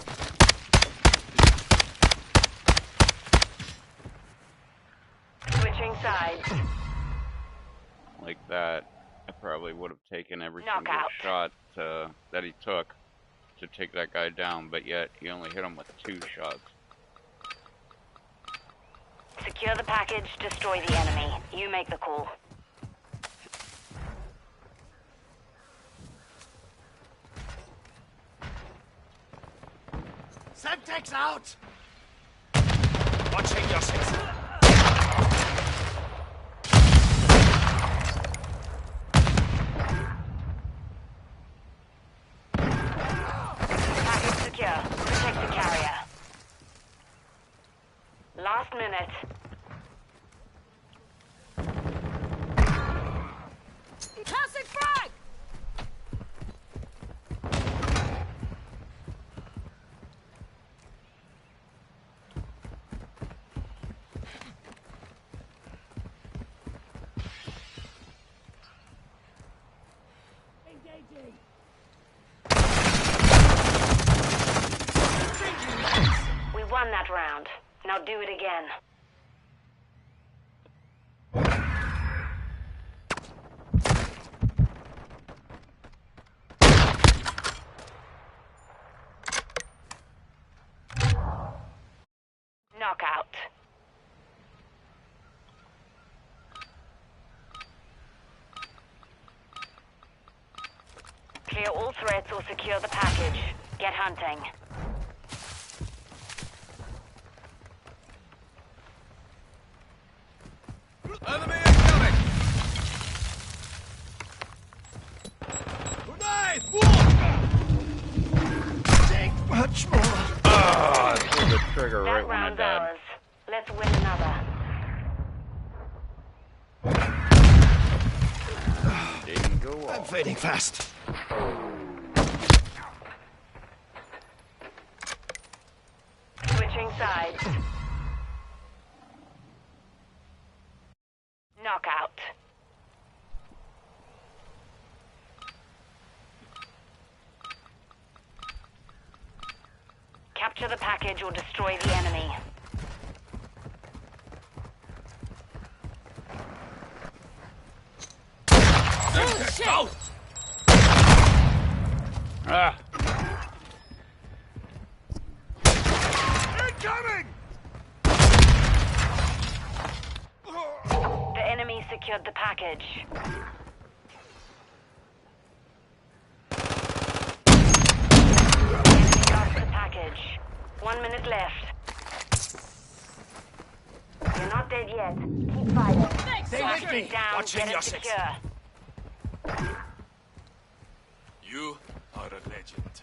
Speaker 2: Switching sides.
Speaker 1: Like that, I probably would have taken every single
Speaker 2: Knockout.
Speaker 1: shot that he took to take that guy down, but yet he only hit him with 2 shots.
Speaker 2: Secure the package, destroy the enemy. You make the call.
Speaker 5: Semtex out! Watching your six.
Speaker 2: Package secure. Protect the carrier. Last minute. Passing frag! We won that round. Now do it again. Knockout. Clear all threats or secure the package. Get hunting.
Speaker 5: Enemy incoming! Grenade! Take much more.
Speaker 1: Ah, I pulled the trigger right
Speaker 2: That
Speaker 1: when I
Speaker 2: round's
Speaker 1: died.
Speaker 2: ours. Let's win another.
Speaker 1: Didn't go
Speaker 5: I'm
Speaker 1: off.
Speaker 5: fading fast.
Speaker 2: Switching sides. Knockout. Capture the package or destroy the enemy.
Speaker 5: Semtex out!
Speaker 1: Ah!
Speaker 5: Incoming!
Speaker 2: The enemy secured the package. Lost the package. 1 minute left. You're not dead yet. Keep fighting.
Speaker 5: Stay with me!
Speaker 2: Package down,
Speaker 5: Watching
Speaker 2: get
Speaker 5: your
Speaker 2: it
Speaker 5: six.
Speaker 2: secure.
Speaker 5: You are a legend.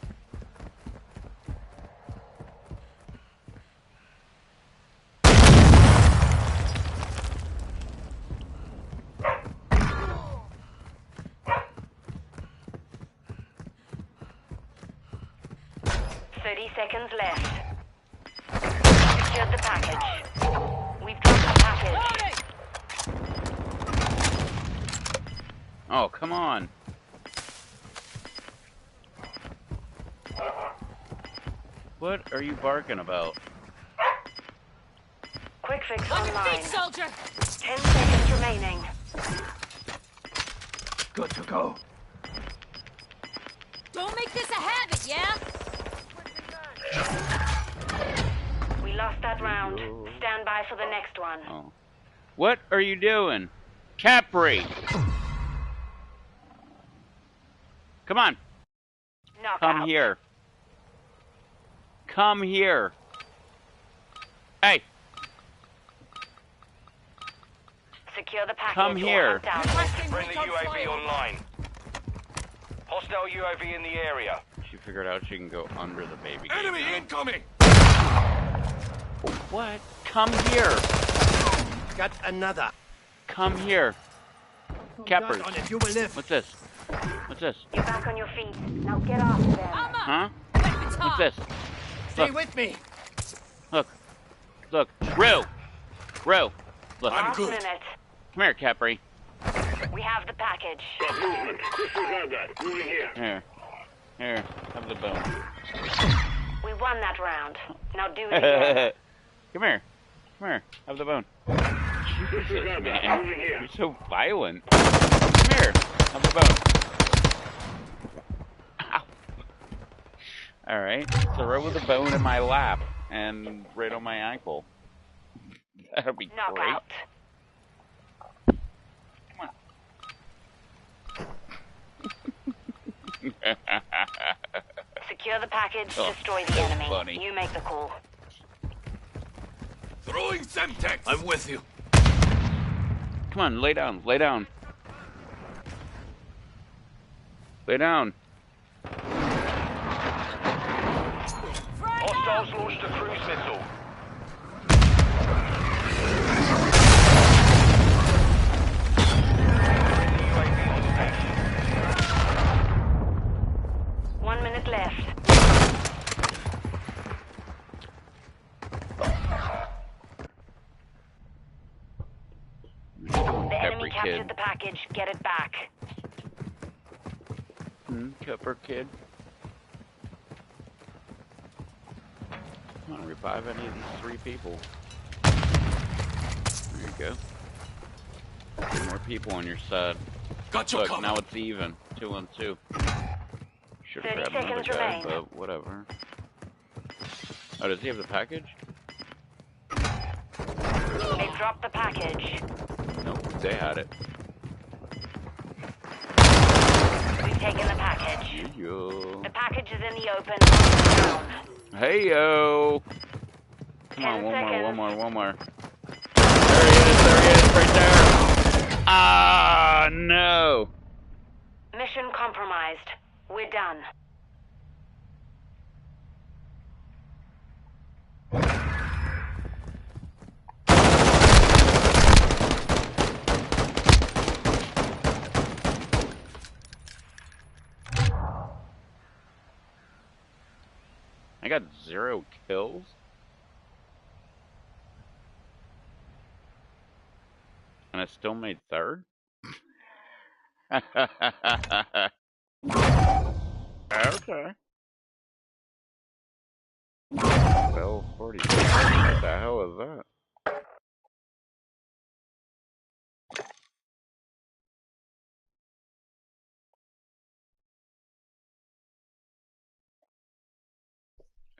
Speaker 2: 30 seconds left. Secured the package. We've dropped the package.
Speaker 1: Oh, come on. What are you barking about?
Speaker 2: Quick fix
Speaker 9: On your
Speaker 2: online.
Speaker 9: feet, soldier!
Speaker 2: 10 seconds remaining.
Speaker 5: Good to go.
Speaker 9: Don't make this a habit, yeah?
Speaker 2: We lost that round. Stand by for the next one.
Speaker 1: Oh. What are you doing? Capri! Come on.
Speaker 2: Knockout.
Speaker 1: Come here. Come here. Hey,
Speaker 2: Secure the package.
Speaker 1: come here.
Speaker 3: Friendly UAV online. Hostile UAV in the area.
Speaker 1: She figured out she can go under the baby gate
Speaker 5: Enemy
Speaker 1: now.
Speaker 5: incoming!
Speaker 1: What? Come here.
Speaker 5: Got another.
Speaker 1: Come here. Cappers.
Speaker 5: On it, you will live.
Speaker 1: What's this? What's this?
Speaker 2: You're back on your feet. Now get off them.
Speaker 9: I'm up!
Speaker 1: Huh?
Speaker 9: Weapons
Speaker 1: What's
Speaker 9: hot!
Speaker 1: this?
Speaker 5: Stay
Speaker 1: Look.
Speaker 5: with me.
Speaker 1: Look. Look. Rue. Rue. Look.
Speaker 2: Last minute.
Speaker 1: Come here, Capri.
Speaker 2: We have the package.
Speaker 8: Movement. Disregard that. Moving here.
Speaker 1: Here. Here. Have the bone.
Speaker 2: We won that round. Now do it again.
Speaker 1: Come here. Come here. Have the bone. Jesus, man. You're so violent. Come here. Have the bone. Ow. Alright. Throw the bone in my lap. And right on my ankle. That'll be great.
Speaker 2: Knockout. Secure the package.
Speaker 1: Oh,
Speaker 2: Destroy the
Speaker 1: so
Speaker 2: enemy.
Speaker 1: funny.
Speaker 2: You make the call.
Speaker 5: Throwing Semtex. I'm with you.
Speaker 1: Come on, lay down. Lay down. Lay down.
Speaker 3: Hostiles launched a cruise missile. UAV on station.
Speaker 2: 1 minute left. The enemy captured the package. Get it back.
Speaker 1: Cupper kid. Come on, revive any of these 3 people. There you go. Get more people on your side.
Speaker 5: Got your
Speaker 1: Look,
Speaker 5: cover.
Speaker 1: now it's even. 2 on 2. Should have
Speaker 2: 30
Speaker 1: grabbed another
Speaker 2: seconds
Speaker 1: guy,
Speaker 2: remain.
Speaker 1: but whatever. Oh, does he have the package?
Speaker 2: They dropped the package.
Speaker 1: Nope, they had it.
Speaker 2: We've taken the package.
Speaker 1: Yo.
Speaker 2: The package is in the open. Down.
Speaker 1: Hey yo! Come on,
Speaker 2: 10
Speaker 1: one
Speaker 2: seconds.
Speaker 1: more. There he is, right there! Ah, no!
Speaker 2: Mission compromised. We're done.
Speaker 1: I got 0 kills? And I still made 3rd? Okay. Well, 46. What the hell is that?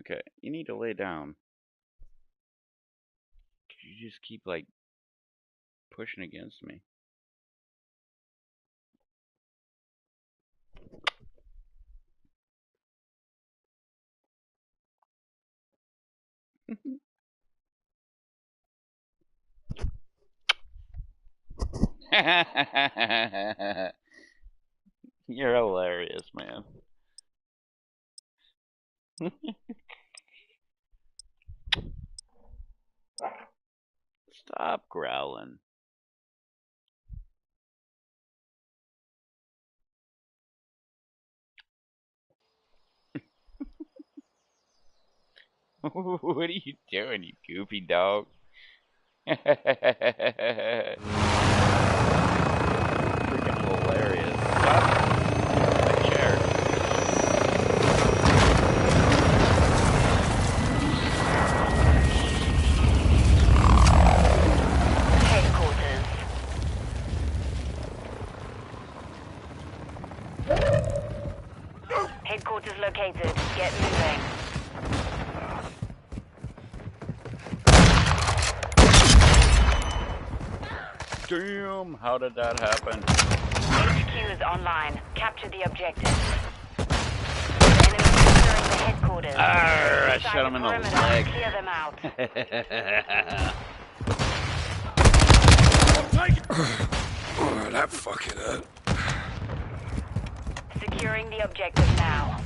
Speaker 1: Okay, you need to lay down. You just keep, like, pushing against me. You're hilarious, man. Stop growling. What are you doing, you goofy dog? Freaking hilarious. Stop my chair.
Speaker 2: Headquarters. Headquarters located. Get moving.
Speaker 1: Damn, how did that happen?
Speaker 2: HQ is online. Capture the objective. Enemy securing the headquarters.
Speaker 1: Arr, I
Speaker 2: Inside
Speaker 1: shot him in the
Speaker 2: perimeter.
Speaker 1: leg.
Speaker 2: Clear them out.
Speaker 5: Oh, that fucking hurt.
Speaker 2: Securing the objective now.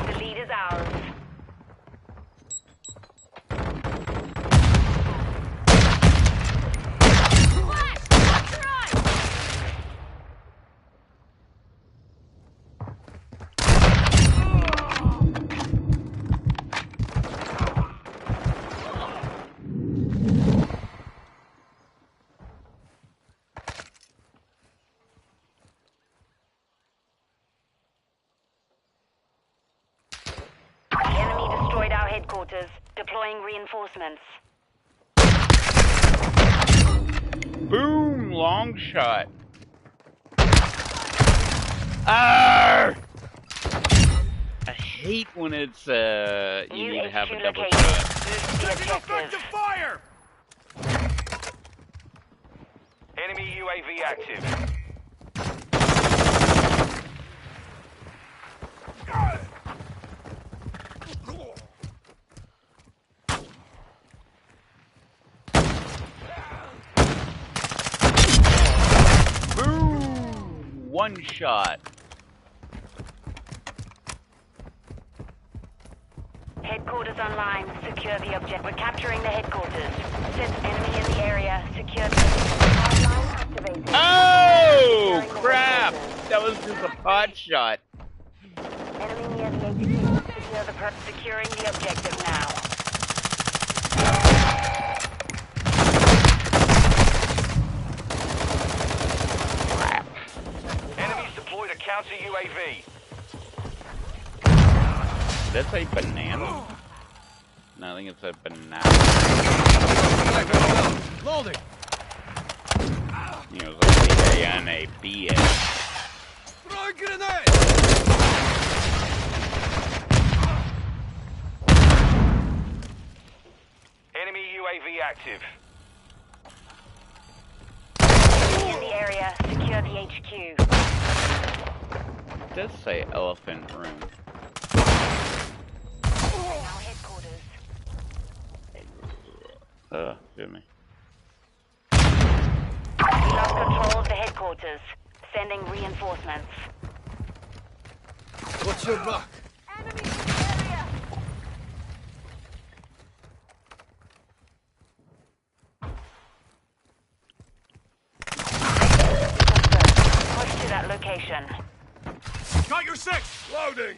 Speaker 2: The lead is ours. The enemy destroyed our headquarters. Deploying reinforcements.
Speaker 1: Boom! Long shot. Arr! I hate when it's, you
Speaker 2: New
Speaker 1: need to have
Speaker 2: HQ
Speaker 1: a double
Speaker 2: located.
Speaker 1: shot.
Speaker 2: Boost the objective.
Speaker 5: fire!
Speaker 3: Enemy UAV active.
Speaker 1: Boom! One shot.
Speaker 2: Headquarters online. Secure the objective. We're capturing the headquarters. Since enemy in the area. Secure the online activated.
Speaker 1: Oh,
Speaker 2: Securing the
Speaker 1: crap!
Speaker 2: headquarters.
Speaker 1: That was just a pot shot.
Speaker 2: Enemy near the HQ. Secure the securing the objective now.
Speaker 3: Enemies deployed a counter UAV.
Speaker 1: Did that say banana? No, I think it's a banana.
Speaker 5: Loading!
Speaker 1: You know, it's like B-A-N-A-B-A.
Speaker 5: Throw a grenade!
Speaker 3: Enemy UAV active.
Speaker 2: In the area. Secure the HQ.
Speaker 1: It does say elephant room.
Speaker 2: Our headquarters.
Speaker 1: Excuse me.
Speaker 2: We lost control of the headquarters. Sending reinforcements.
Speaker 5: What's your back?
Speaker 2: Enemy in the area. Push to that location.
Speaker 5: Got your six! Loading!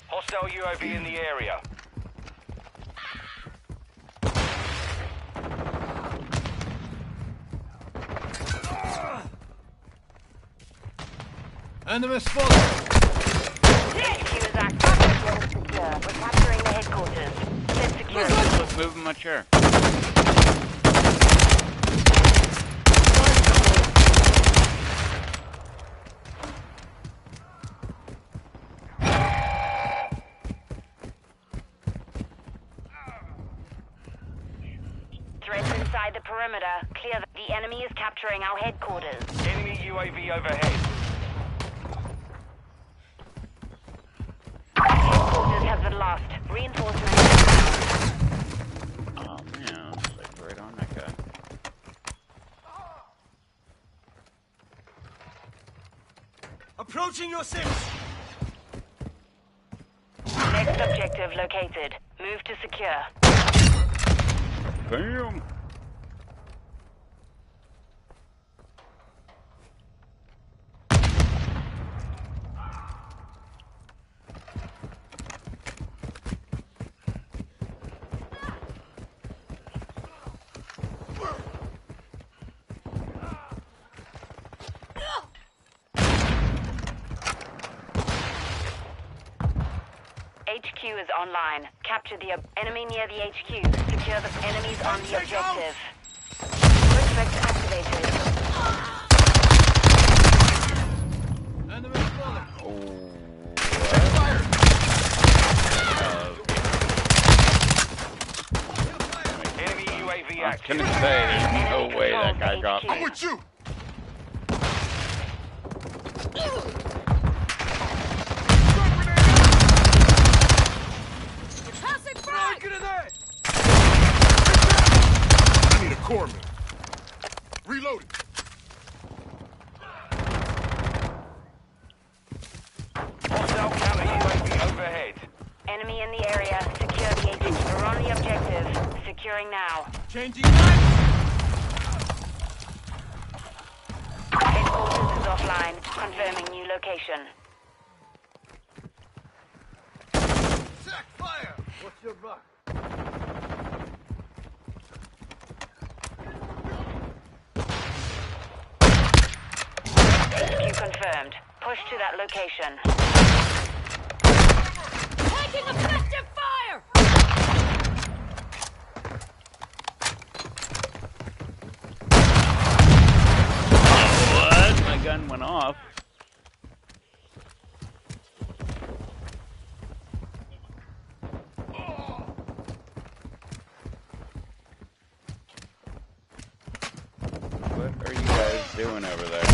Speaker 3: Hostile UAV in the area.
Speaker 5: Enemy spotted!
Speaker 2: HQ is active. Secure. We're capturing the headquarters. Set secure.
Speaker 1: Let's move in my chair.
Speaker 2: Threats inside the perimeter. Clear. The enemy is capturing our headquarters.
Speaker 3: Enemy UAV overhead.
Speaker 2: haven't lost. Reinforcements.
Speaker 1: Oh man, it's like right on that guy.
Speaker 5: Approaching your six.
Speaker 2: Next objective located. Move to secure.
Speaker 1: Bam!
Speaker 2: HQ is online. Capture the enemy near the HQ. Secure the enemies on the objective. Restrict activated.
Speaker 5: Enemy spotted.
Speaker 1: Oh,
Speaker 5: Fire.
Speaker 3: Enemy UAV
Speaker 1: I was
Speaker 3: active.
Speaker 1: gonna say, there's no way that guy got me.
Speaker 8: I'm with you.
Speaker 9: Tossing frag!
Speaker 5: Grenade.
Speaker 8: I need a corpsman. Reloading.
Speaker 3: Hostile counter UAV overhead.
Speaker 2: Enemy in the area. Secure the HQ. We're on the objective. Securing now.
Speaker 5: Changing light.
Speaker 2: Headquarters is offline. Confirming new location.
Speaker 5: Sack fire. What's your buck?
Speaker 2: HQ confirmed. Push to that location.
Speaker 9: Taking effective fire!
Speaker 1: What? My gun went off. What are you guys doing over there?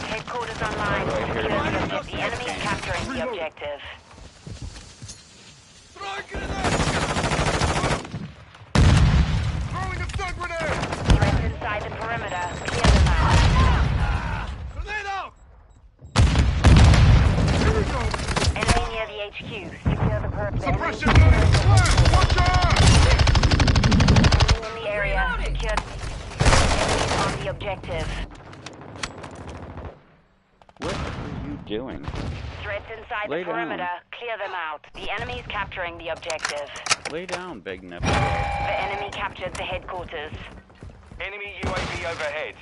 Speaker 2: Headquarters online.
Speaker 1: Right here.
Speaker 2: Secure the objective. The enemy is capturing the objective.
Speaker 5: Throwing grenade.
Speaker 8: Throwing a stun grenade.
Speaker 2: Threats inside the perimeter. Clear them out.
Speaker 5: Grenade out.
Speaker 8: Here we go.
Speaker 2: Enemy near the HQ. Secure the perimeter.
Speaker 8: Suppression grenade. Flash. Watch out.
Speaker 2: Enemy in the area. Secure enemies on the objective.
Speaker 1: What are you doing?
Speaker 2: Threats inside
Speaker 1: Lay
Speaker 2: the
Speaker 1: down.
Speaker 2: perimeter. Clear them out. The enemy is capturing the objective.
Speaker 1: Lay down, big nipple.
Speaker 2: The enemy captured the headquarters.
Speaker 3: Enemy UAV overhead.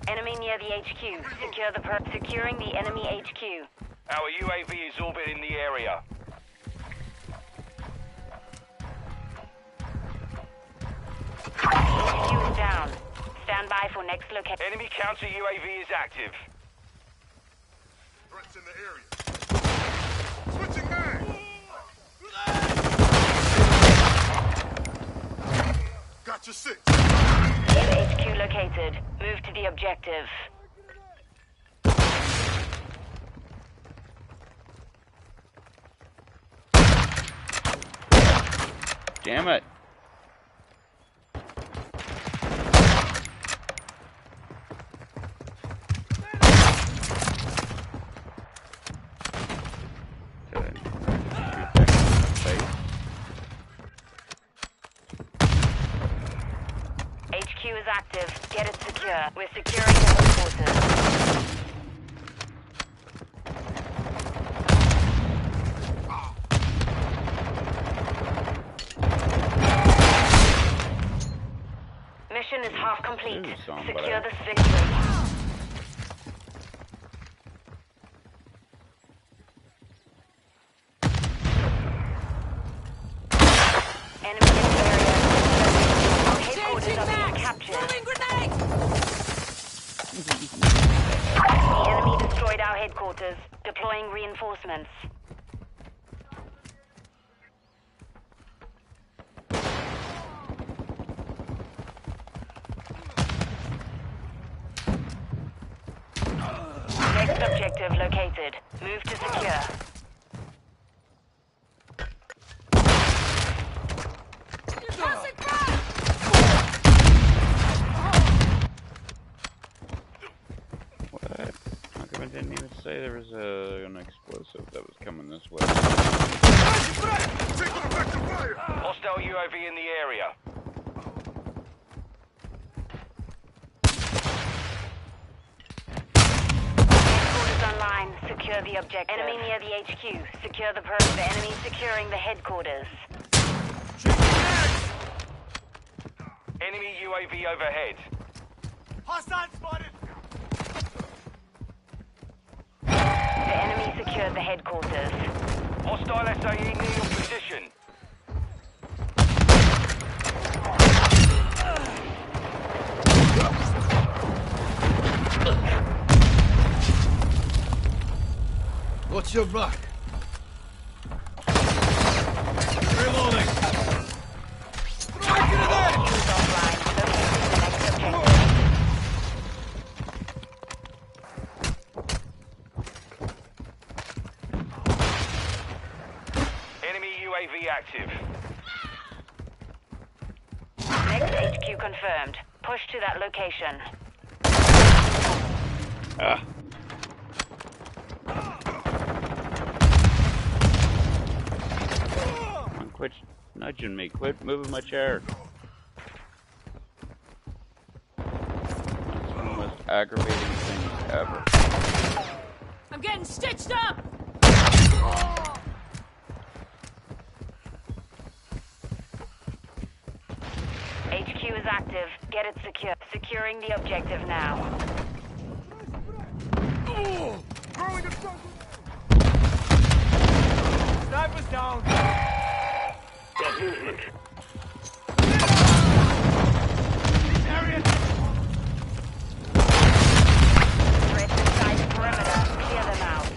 Speaker 2: Enemy near the HQ. Securing the enemy HQ.
Speaker 3: Our UAV is orbiting the area.
Speaker 2: HQ is down. Stand by for next location.
Speaker 3: Enemy counter UAV is active.
Speaker 8: Threats in the area. Switching mag. Got your six.
Speaker 2: New HQ located. Move to the objective.
Speaker 1: Damn it. Good. Shoot that guy in the face.
Speaker 2: HQ is active. Get it secure. We're securing the headquarters. Mission is half complete.
Speaker 1: Ooh, somebody.
Speaker 2: Secure this victory. Enemy in the area. Our headquarters are being captured.
Speaker 9: Throwing grenade!
Speaker 2: The enemy destroyed our headquarters. Deploying reinforcements. Next objective located. Move to secure.
Speaker 9: Tossing frag!
Speaker 1: What? How come it didn't even say there was an explosive that was coming this way?
Speaker 3: Hostile UAV in the area.
Speaker 2: Headquarters online. Secure the objective. Enemy near the HQ. Secure the perimeter. Enemy securing the headquarters.
Speaker 3: Enemy UAV overhead.
Speaker 5: Hostile spotted.
Speaker 2: The enemy secured the headquarters.
Speaker 3: Hostile SAE near your position.
Speaker 5: What's your back? Reloading.
Speaker 2: Headquarters online. Locating the next objective.
Speaker 3: Enemy UAV active.
Speaker 2: Next HQ confirmed. Push to that location.
Speaker 1: Ah. Come on, quit nudging me. Quit moving my chair. That's one of the most aggravating things ever.
Speaker 9: I'm getting stitched up!
Speaker 2: HQ is active. Get it secure. Securing the objective now.
Speaker 5: Sniper's down.
Speaker 2: Threats inside the perimeter. Clear them out.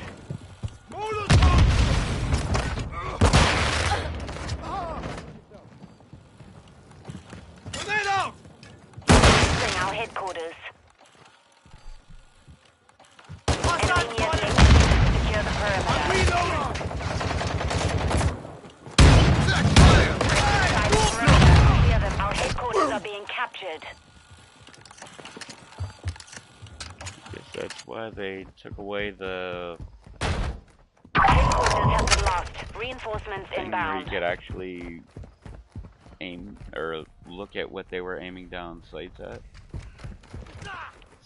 Speaker 5: Grenade out.
Speaker 2: Bring our headquarters.
Speaker 5: Hostile
Speaker 2: Enemy near
Speaker 5: spotted.
Speaker 2: the HQ. Secure the perimeter.
Speaker 5: Reloading.
Speaker 2: Inside the perimeter. Clear them. Our headquarters are being captured.
Speaker 1: Guess that's why they took away the
Speaker 2: Headquarters has been lost. Reinforcements
Speaker 1: thing where you
Speaker 2: inbound.
Speaker 1: could actually aim or look at what they were aiming down sights at.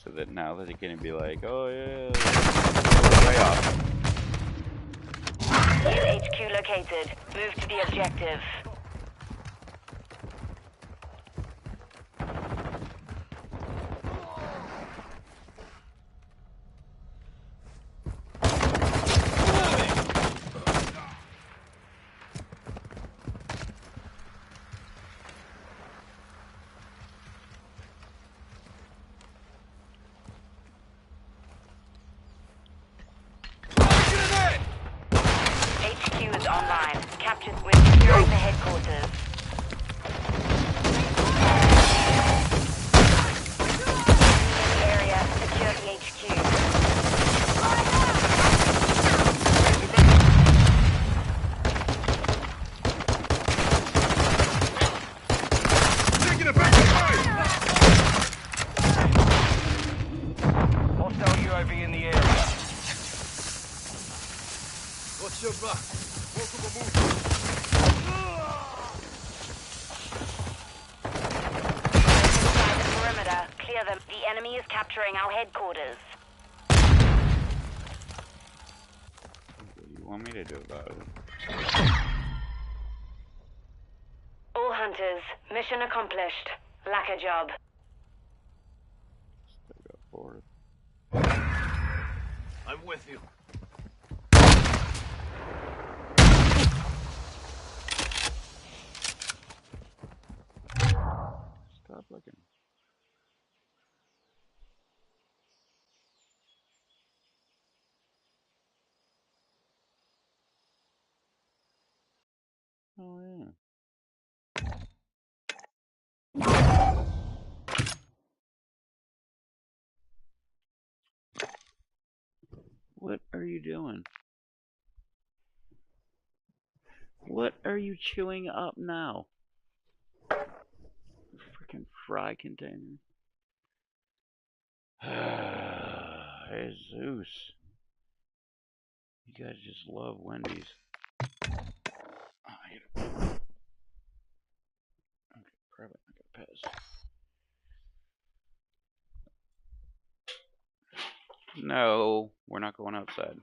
Speaker 1: So that now they're gonna be like, oh yeah, way off.
Speaker 2: New HQ located. Move to the objective. HQ is online. Captured with securing the headquarters. In the area, secure the HQ.
Speaker 5: Taking effective fire.
Speaker 3: Hostile UAV in the area.
Speaker 5: What's your back? Multiple moves.
Speaker 2: Inside the perimeter. Clear them. The enemy is capturing our headquarters.
Speaker 1: What do you want me to do about it?
Speaker 2: All hunters, mission accomplished. Lack a job.
Speaker 1: Still go forward.
Speaker 5: I'm with you.
Speaker 1: Stop looking. Oh yeah. What are you doing? What are you chewing up now? Freaking fry container. Jesus. You guys just love Wendy's. Oh, okay, probably not gonna pass. No, we're not going outside.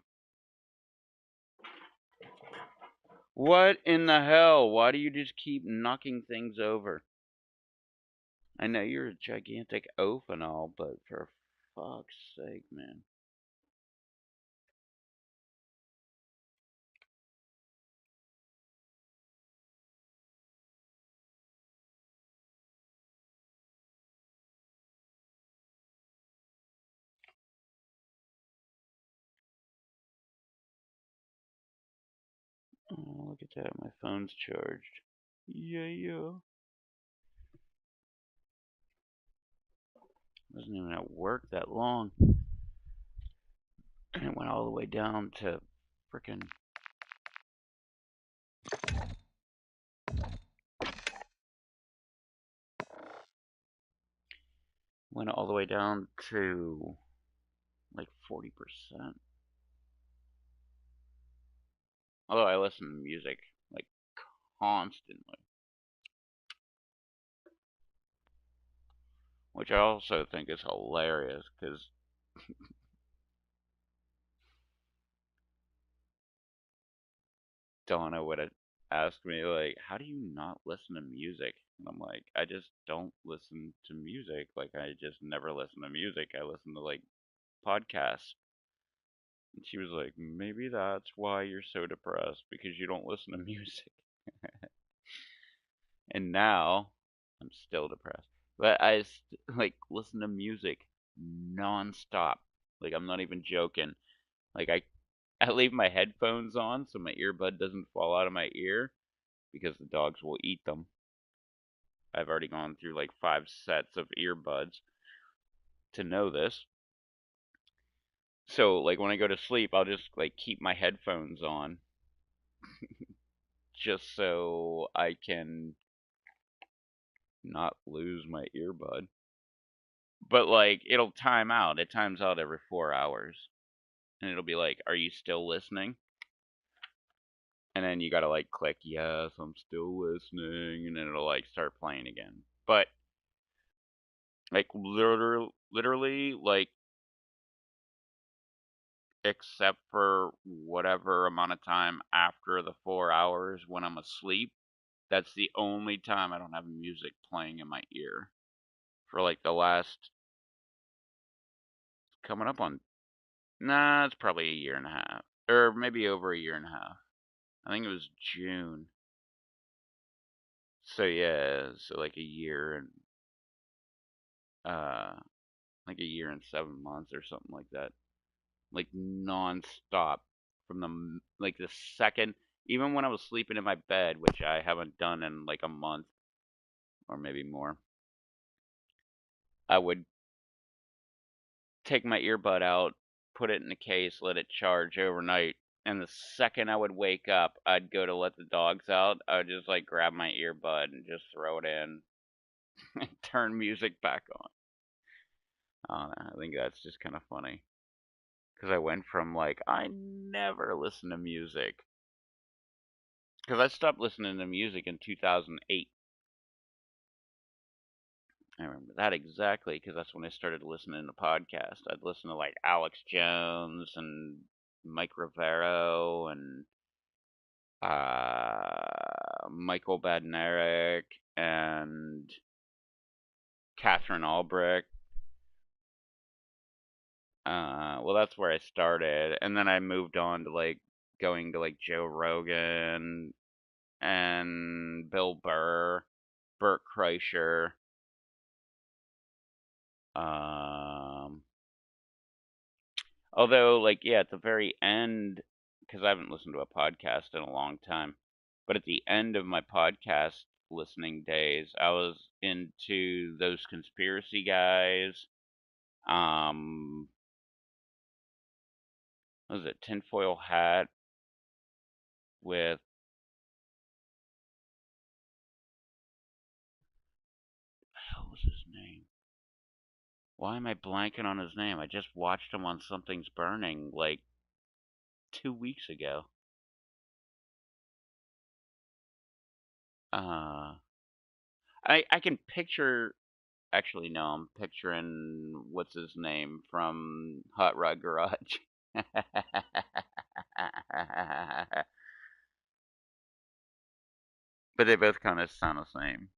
Speaker 1: What in the hell? Why do you just keep knocking things over? I know you're a gigantic oaf and all, but for fuck's sake, man. Oh, look at that. My phone's charged. Yeah. Wasn't even at work that long. And it went all the way down to frickin' went all the way down to like 40%. Although I listen to music like constantly. Which I also think is hilarious because Donna would have asked me, like, how do you not listen to music? And I'm like, I just don't listen to music. Like, I just never listen to music. I listen to, like, podcasts. And she was like, maybe that's why you're so depressed, because you don't listen to music. And now, I'm still depressed. But I, like, listen to music nonstop. Like, I'm not even joking. Like, I leave my headphones on so my earbud doesn't fall out of my ear because the dogs will eat them. I've already gone through like 5 sets of earbuds to know this. So like when I go to sleep, I'll just like keep my headphones on just so I can not lose my earbud. But like it'll time out. It times out every 4 hours. And it'll be like, "Are you still listening?" And then you got to like click, "Yes, I'm still listening." And then it'll like start playing again. But like literally like except for whatever amount of time after the 4 hours when I'm asleep, that's the only time I don't have music playing in my ear for like the last coming up on it's probably a year and a half or maybe over a year and a half. I think it was June. So yeah, so like a year and uh like a year and 7 months or something like that. Like non-stop from the second, even when I was sleeping in my bed, which I haven't done in like a month or maybe more. I would take my earbud out, put it in a case, let it charge overnight, and the second I would wake up, I'd go to let the dogs out. I would just like grab my earbud and just throw it in and turn music back on. I think that's just kind of funny. Because I went from like, I never listen to music. Because I stopped listening to music in 2008. I remember that exactly because that's when I started listening to podcasts. I'd listen to like Alex Jones and Mike Rivero and Michael Badnarik and Catherine Albrecht. Well, that's where I started, and then I moved on to like going to like Joe Rogan and Bill Burr, Bert Kreischer. Um, Although, like, yeah, at the very end, because I haven't listened to a podcast in a long time, but at the end of my podcast listening days, I was into those conspiracy guys, um, what was it, tinfoil hat with what was his name? Why am I blanking on his name? I just watched him on Something's Burning like 2 weeks ago. I can picture. Actually, no, I'm picturing what's his name from Hot Rod Garage. But they both kind of sound the same.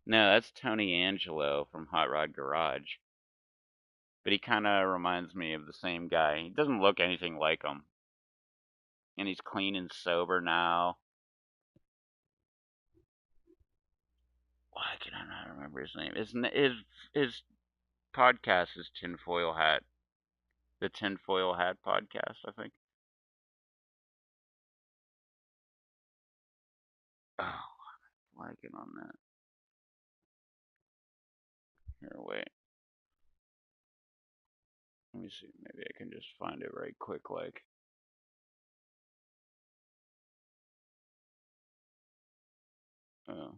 Speaker 1: No, that's Tony Angelo from Hot Rod Garage. But he kind of reminds me of the same guy. He doesn't look anything like him. And he's clean and sober now. Why can I not remember his name? His podcast is Tinfoil Hat. The Tinfoil Hat podcast, I think. Oh, I'm blanking on that. Here, wait. Let me see. Maybe I can just find it right quick, like. Oh.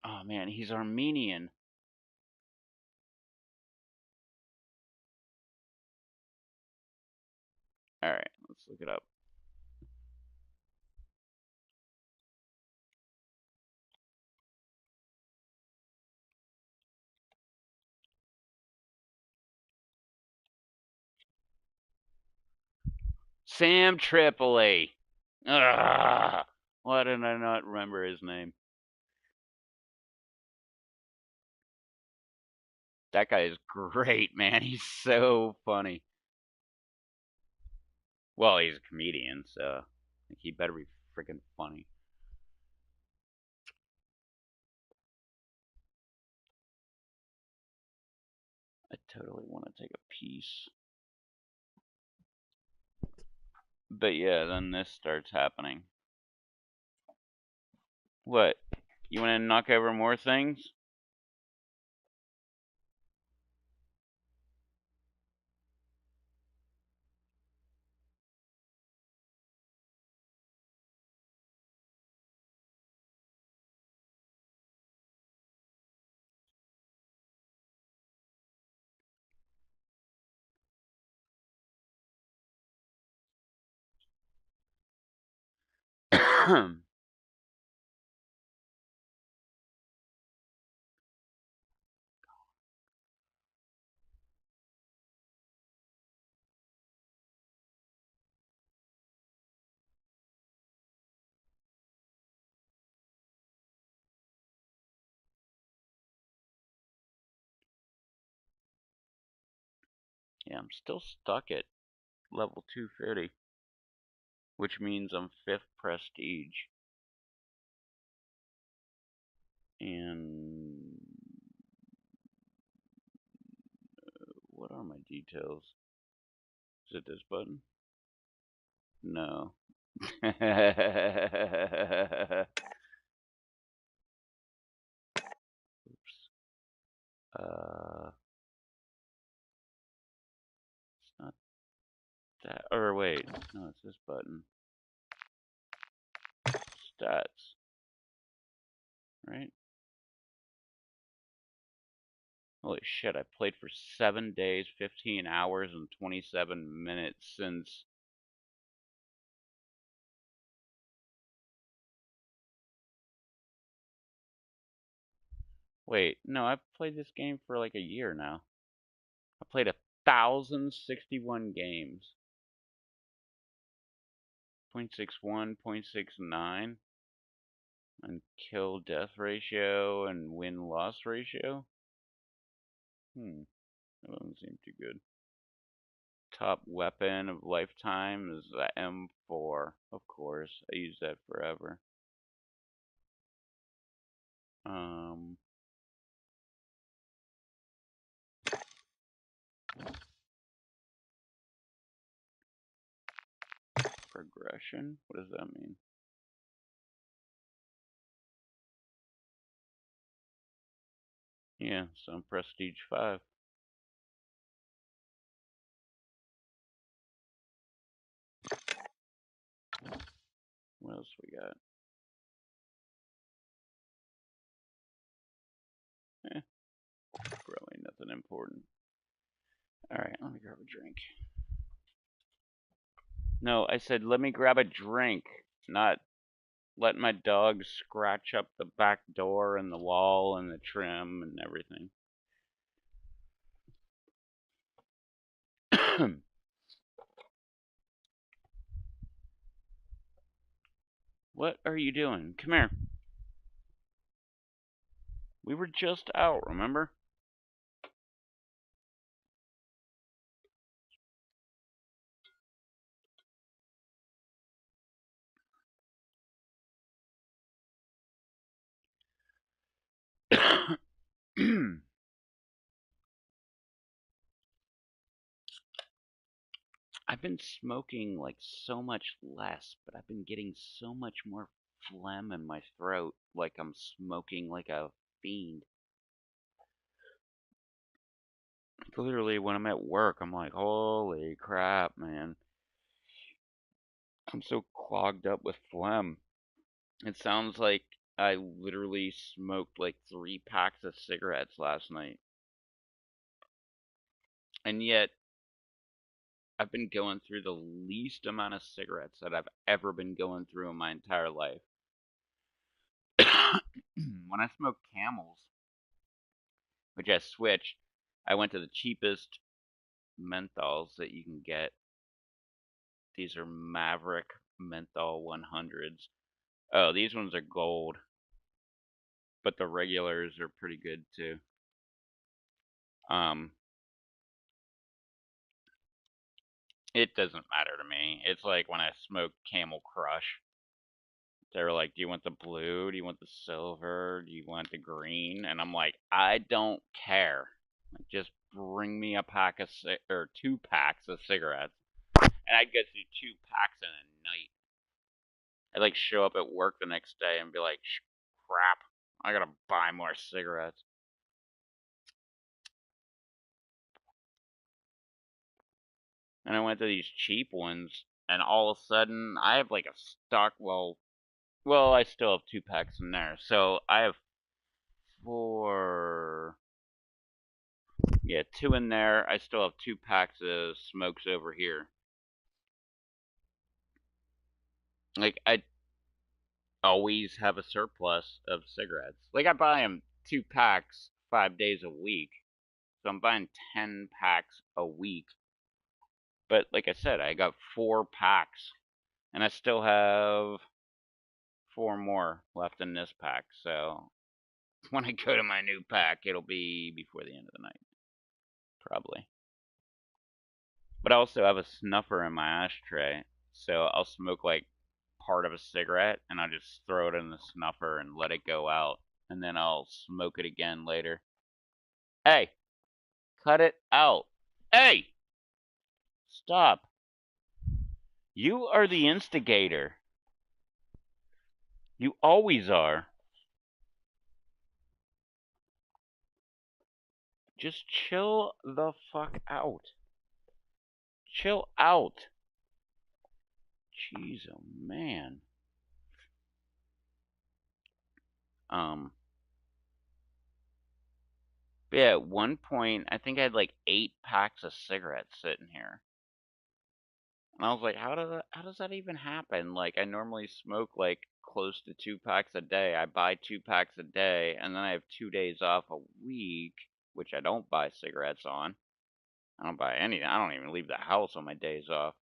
Speaker 1: Oh man, he's Armenian. Alright, let's look it up. Sam Tripoli. Ugh. Why did I not remember his name? That guy is great, man. He's so funny. Well, he's a comedian, so he better be freaking funny. I totally want to take a piece. But yeah, then this starts happening. What? You want to knock over more things? Yeah, I'm still stuck at level 250, which means I'm 5th prestige. And what are my details? Is it this button? No. Oops. It's not that. Or wait, no, it's this button. Stats. Right? Holy shit, I played for 7 days, 15 hours, and 27 minutes since. Wait, no, I've played this game for like a year now. I played 1,061 games. 0.61, 0.69, and kill death ratio and win loss ratio. That doesn't seem too good. top weapon of lifetime is the M4. Of course, I use that forever. Progression? What does that mean? Yeah, so I'm Prestige 5. What else we got? Probably nothing important. Alright, let me grab a drink. No, I said let me grab a drink, not let my dog scratch up the back door and the wall and the trim and everything. What are you doing? Come here. We were just out, remember? I've been smoking like so much less, but I've been getting so much more phlegm in my throat, like I'm smoking like a fiend. Literally, when I'm at work, I'm like, holy crap, man. I'm so clogged up with phlegm. It sounds like I literally smoked like 3 packs of cigarettes last night. And yet, I've been going through the least amount of cigarettes that I've ever been going through in my entire life. When I smoked Camels, which I switched, I went to the cheapest menthols that you can get. These are Maverick Menthol 100s. Oh, these ones are gold. But the regulars are pretty good too. It doesn't matter to me. It's like when I smoked Camel Crush. They were like, do you want the blue? Do you want the silver? Do you want the green? And I'm like, I don't care. Like, just bring me a pack of or 2 packs of cigarettes. And I'd go through 2 packs in a night. I'd like show up at work the next day and be like, crap, I gotta buy more cigarettes. And I went to these cheap ones, and all of a sudden, I have like a stock, well, I still have 2 packs in there. So I have 4, yeah, 2 in there. I still have 2 packs of smokes over here. Like, I always have a surplus of cigarettes. Like, I buy them 2 packs 5 days a week. So I'm buying 10 packs a week. But like I said, I got 4 packs. And I still have 4 more left in this pack. So when I go to my new pack, it'll be before the end of the night. Probably. But I also have a snuffer in my ashtray. So I'll smoke like part of a cigarette and I'll just throw it in the snuffer and let it go out. And then I'll smoke it again later. Hey! Cut it out. Hey! Stop. You are the instigator. You always are. Just chill the fuck out. Chill out. Jeez, oh man. But yeah, at one point, I think I had like 8 packs of cigarettes sitting here. And I was like, how does that even happen? Like, I normally smoke like close to 2 packs a day. I buy 2 packs a day, and then I have 2 days off a week, which I don't buy cigarettes on. I don't buy anything. I don't even leave the house on my days off.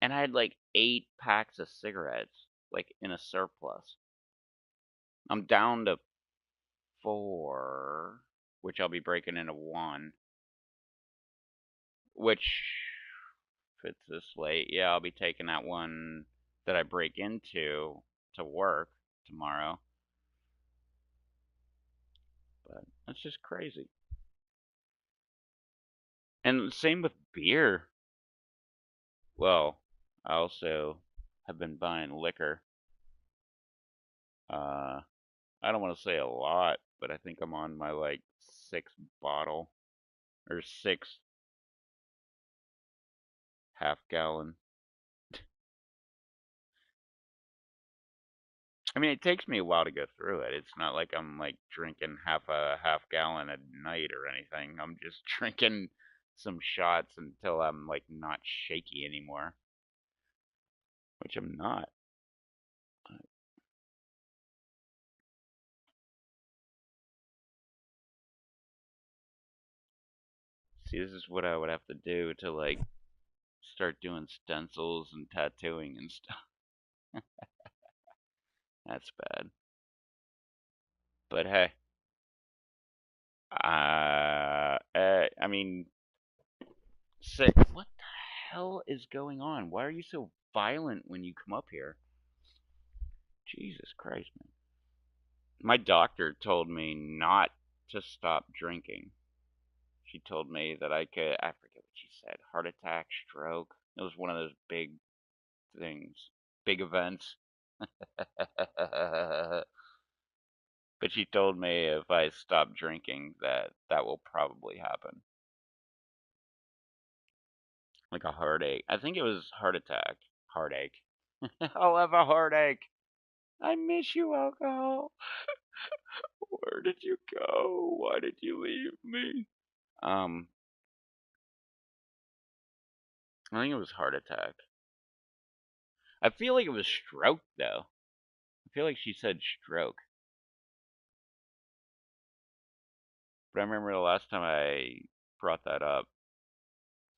Speaker 1: And I had like 8 packs of cigarettes, like in a surplus. I'm down to 4, which I'll be breaking into 1. which, if it's this late, yeah, I'll be taking that one that I break into to work tomorrow. But that's just crazy. And same with beer. Well, I also have been buying liquor. I don't want to say a lot, but I think I'm on my like 6th bottle or 6th half-gallon. I mean, it takes me a while to go through it. It's not like I'm like drinking half a half-gallon a night or anything. I'm just drinking some shots until I'm like not shaky anymore, which I'm not. See, this is what I would have to do to like start doing stencils and tattooing and stuff. That's bad. But hey, I mean, say, what the hell is going on? Why are you so violent when you come up here? Jesus Christ, man. My doctor told me not to stop drinking. She told me that I could, I forget what she said, heart attack, stroke. It was one of those big things, big events. But she told me if I stop drinking that will probably happen. Like a heartache. I think it was heart attack. Heartache. I'll have a heartache. I miss you, alcohol. Where did you go? Why did you leave me? Um, I think it was heart attack. I feel like it was stroke though. I feel like she said stroke. But I remember the last time I brought that up,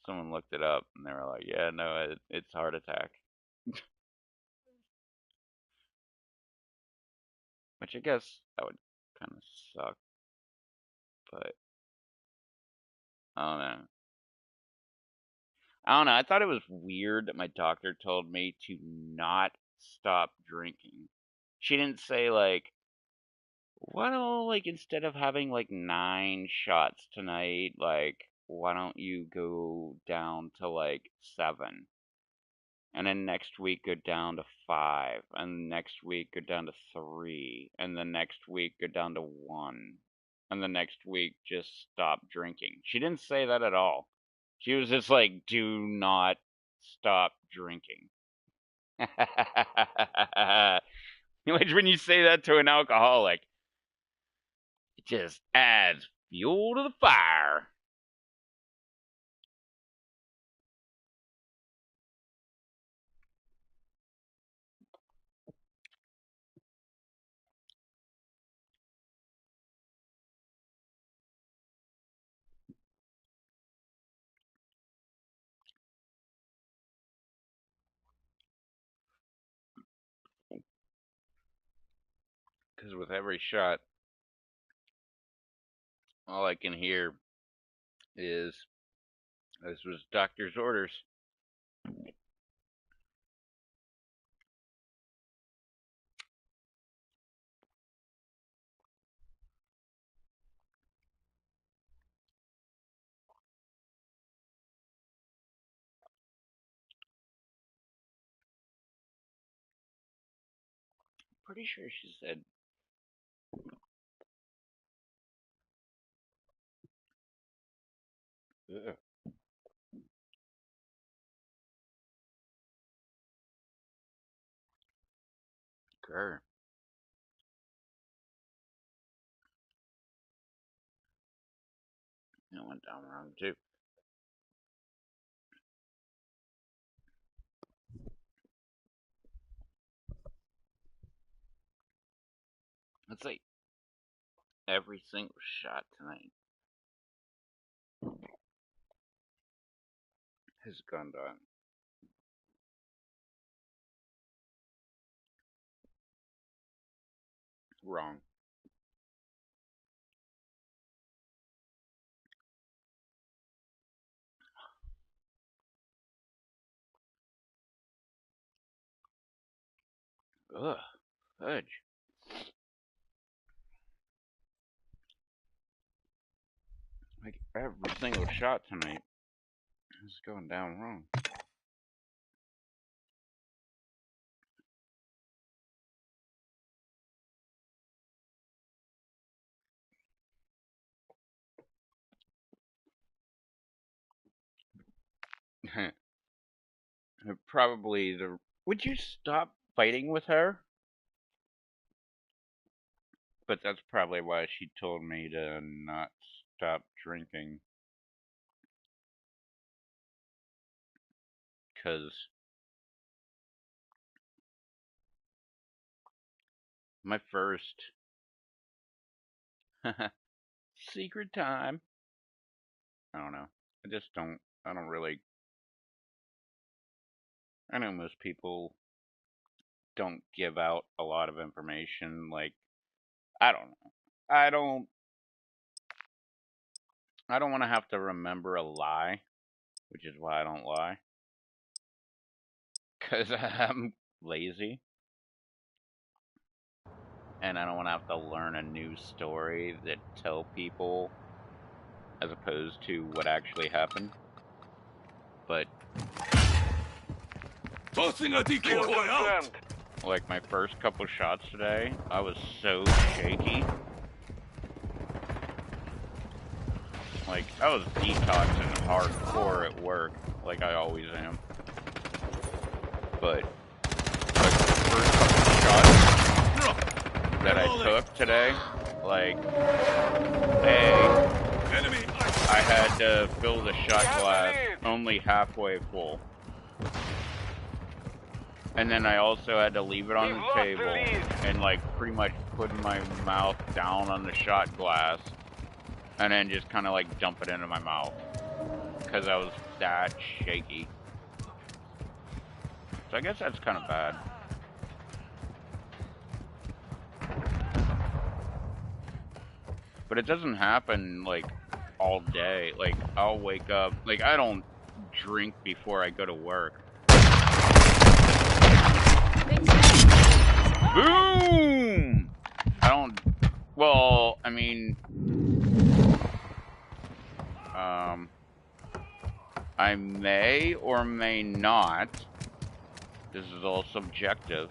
Speaker 1: someone looked it up and they were like, "Yeah, no, it's heart attack." Which I guess that would kind of suck, but I don't know. I don't know. I thought it was weird that my doctor told me to not stop drinking. She didn't say like, why don't like instead of having like 9 shots tonight, like why don't you go down to like 7? And then next week go down to 5, and next week go down to 3, and the next week go down to 1, and the next week just stop drinking. She didn't say that at all. She was just like, do not stop drinking. Which when you say that to an alcoholic, it just adds fuel to the fire. Because with every shot, all I can hear is, this was doctor's orders. Pretty sure she said, ugh, grr. That went down wrong too. It's like every single shot tonight has gone down wrong. Ugh, fudge. Like every single shot tonight is going down wrong. Probably the. Would you stop fighting with her? But that's probably why she told me to not stop drinking. 'Cause my first secret time. I don't know. I just don't. I don't really. I know most people don't give out a lot of information. Like, I don't know. I don't. I don't want to have to remember a lie, which is why I don't lie. 'Cause I'm lazy. And I don't want to have to learn a new story that tell people as opposed to what actually happened. But
Speaker 5: Tossing a decoy out.
Speaker 1: like my first couple shots today, I was so shaky. Like I was detoxing hardcore at work, like I always am. But like the first couple shots that I took today, like, I had to fill the shot glass only halfway full. And then I also had to leave it on the table and like pretty much put my mouth down on the shot glass and then just kind of like dump it into my mouth because I was that shaky. So I guess that's kind of bad. But it doesn't happen like all day. Like I'll wake up, like I don't drink before I go to work. Boom! I don't, well, I mean, I may or may not, this is all subjective,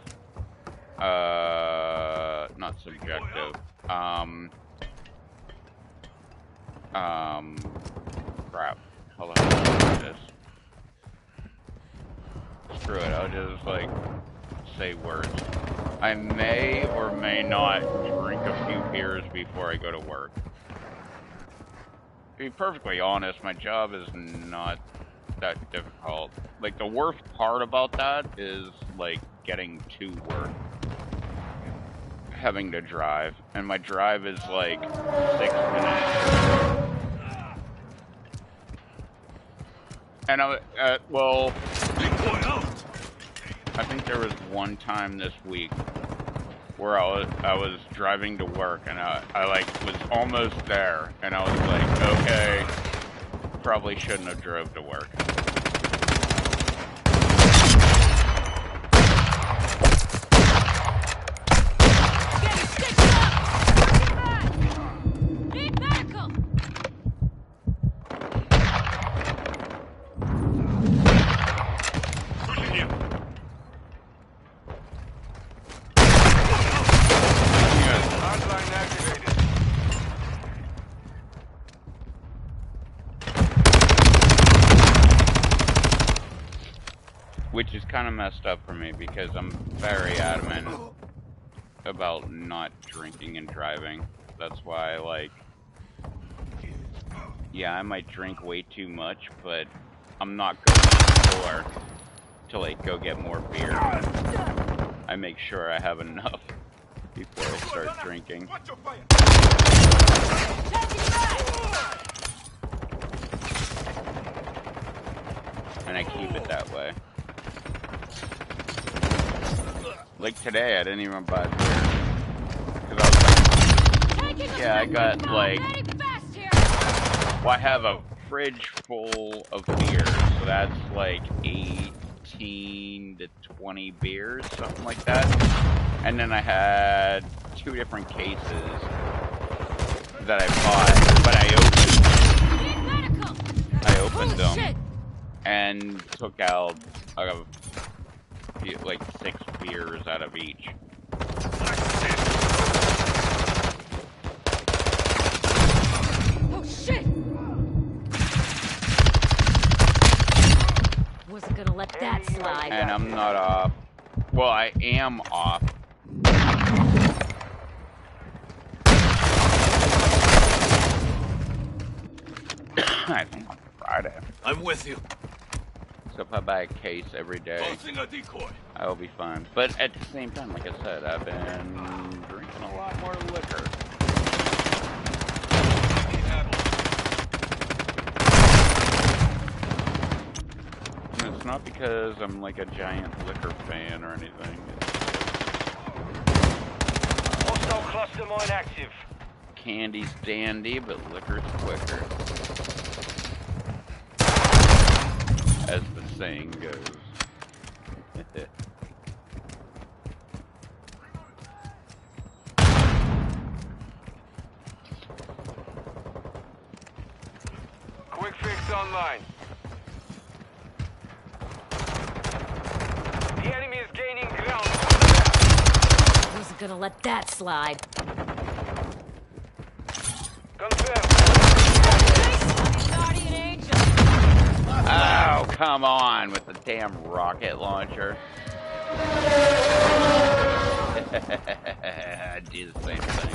Speaker 1: not subjective, crap, hold on, this. Screw it, I'll just, like, say words. I may or may not drink a few beers before I go to work. To be perfectly honest, my job is not that difficult. Like, the worst part about that is, like, getting to work. Having to drive. And my drive is, like, 6 minutes. And well, I think there was one time this week where I was driving to work and I like was almost there and I was like, okay, probably shouldn't have drove to work.
Speaker 9: Need medical!
Speaker 1: Which is kind of messed up for me because I'm very adamant about not drinking and driving. That's why, like, yeah, I might drink way too much, but I'm not going to the store to, like, go get more beer. I make sure I have enough before I start drinking. And I keep it that way. Like today, I didn't even buy beer. Cause I was like, yeah, I got like, well, I have a fridge full of beer, so that's like 8 15 to 20 beers, something like that. And then I had 2 different cases that I bought, but I opened them
Speaker 9: shit.
Speaker 1: and took out like 6 beers out of each.
Speaker 9: Oh shit! Wasn't gonna let that slide.
Speaker 1: And I'm not off. Well, I am off. I think on Friday.
Speaker 5: I'm with you.
Speaker 1: So if I buy a case every day,
Speaker 5: Tossing a decoy.
Speaker 1: I will be fine. But at the same time, like I said, I've been drinking a lot more liquor. And it's not because I'm like a giant liquor fan or anything.
Speaker 3: Hostile cluster mine active.
Speaker 1: Candy's dandy, but liquor's quicker. As the saying goes.
Speaker 3: Quick fix online. The enemy is gaining ground.
Speaker 9: Wasn't gonna let that slide.
Speaker 3: Confirmed.
Speaker 9: Guardian angel.
Speaker 1: Oh, come on with the damn rocket launcher. I do the same thing.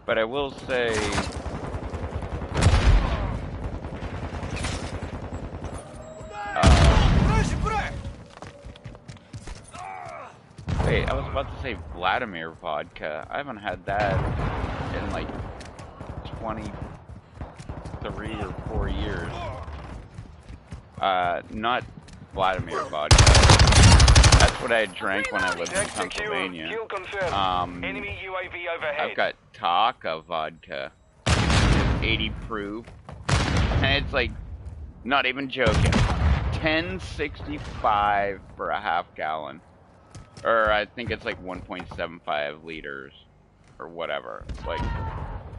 Speaker 1: But I will say, wait, I was about to say Vladimir vodka. I haven't had that in like 23 or 4 years. Not Vladimir vodka. That's what I drank when I lived in Pennsylvania.
Speaker 3: Kill confirmed. Enemy UAV overhead.
Speaker 1: I've got Taka vodka, 80 proof, and it's like, not even joking, $10.65 for a half gallon, or I think it's like 1.75 liters, or whatever, like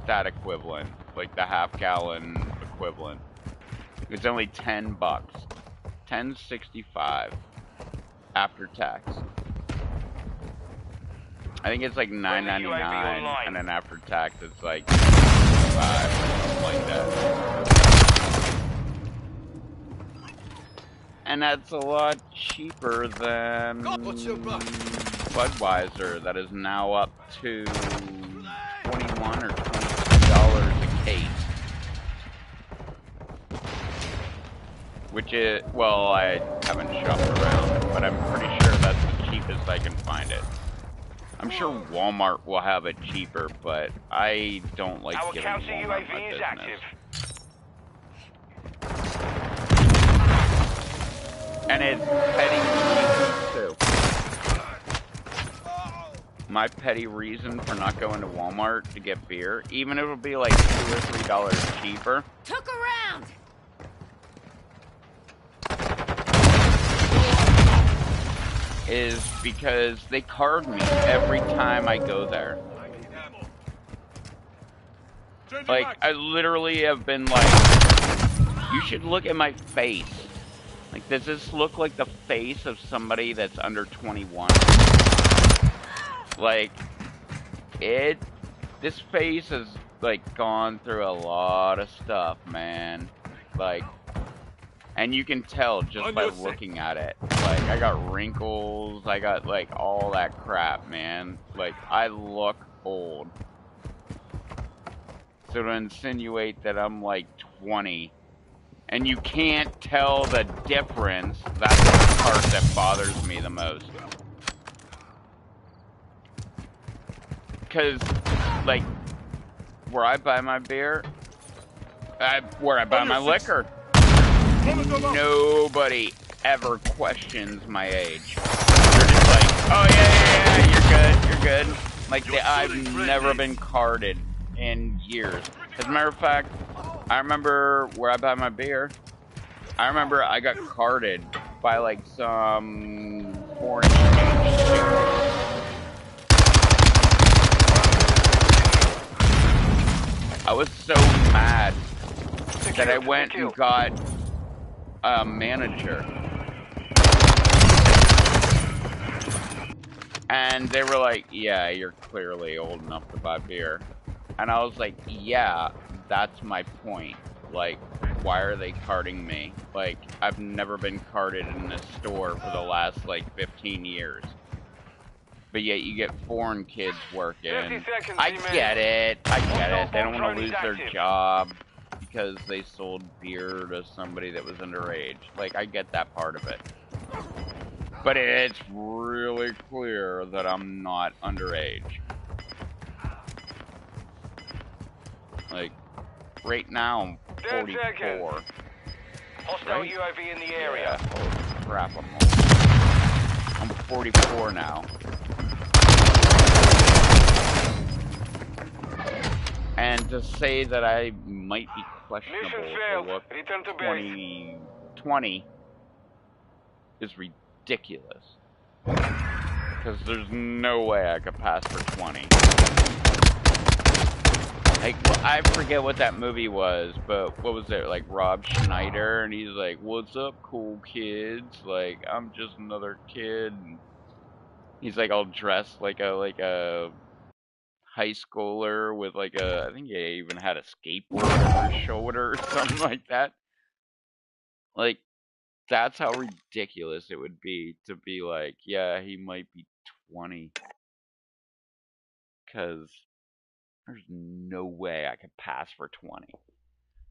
Speaker 1: that equivalent, like the half gallon equivalent. It's only $10, $10.65 after tax. I think it's like $9.99, and then after tax it's like $5, something like that. And that's a lot cheaper than Budweiser, that is now up to $21 or $22 a case. Which is, well, I haven't shopped around, but I'm pretty sure that's the cheapest I can find it. I'm sure Walmart will have it cheaper, but I don't like giving Walmart my business. And it's petty reasons too. My petty reason for not going to Walmart to get beer, even if it'll be like $2 or $3 cheaper.
Speaker 9: Took around.
Speaker 1: Is because they card me every time I go there. Like, I literally have been like, you should look at my face. Like, does this look like the face of somebody that's under 21? Like, this face has, like, gone through a lot of stuff, man. Like, and you can tell just by looking at it. Like, I got wrinkles, I got, like, all that crap, man. Like, I look old. So to insinuate that I'm, like, 20, and you can't tell the difference, that's the part that bothers me the most. Because, like, where I buy my beer, where I buy my liquor, nobody ever questions my age. They're just like, oh yeah, you're good. Like, I've never been carded in years. As a matter of fact, I remember where I buy my beer, I remember I got carded by like some foreign exchange student. I was so mad that I went and got a manager. And they were like, yeah, you're clearly old enough to buy beer. And I was like, yeah, that's my point. Like, why are they carding me? Like, I've never been carded in this store for the last, like, 15 years. But yet you get foreign kids working. I get it. They don't want to lose their job because they sold beer to somebody that was underage. Like, I get that part of it. But it's really clear that I'm not underage. Like, right now I'm 44.
Speaker 3: Hostile UAV in the area.
Speaker 1: Yeah, holy crap, I'm 44 now. And to say that I might be questionable to look 20 is ridiculous. Because there's no way I could pass for 20. Like, I forget what that movie was, but what was it? Like, Rob Schneider, and he's like, what's up, cool kids? Like, I'm just another kid. And he's like all dressed like a high schooler with like I think he even had a skateboard over his shoulder or something like that. Like, that's how ridiculous it would be to be like, yeah, he might be 20. Because there's no way I could pass for 20.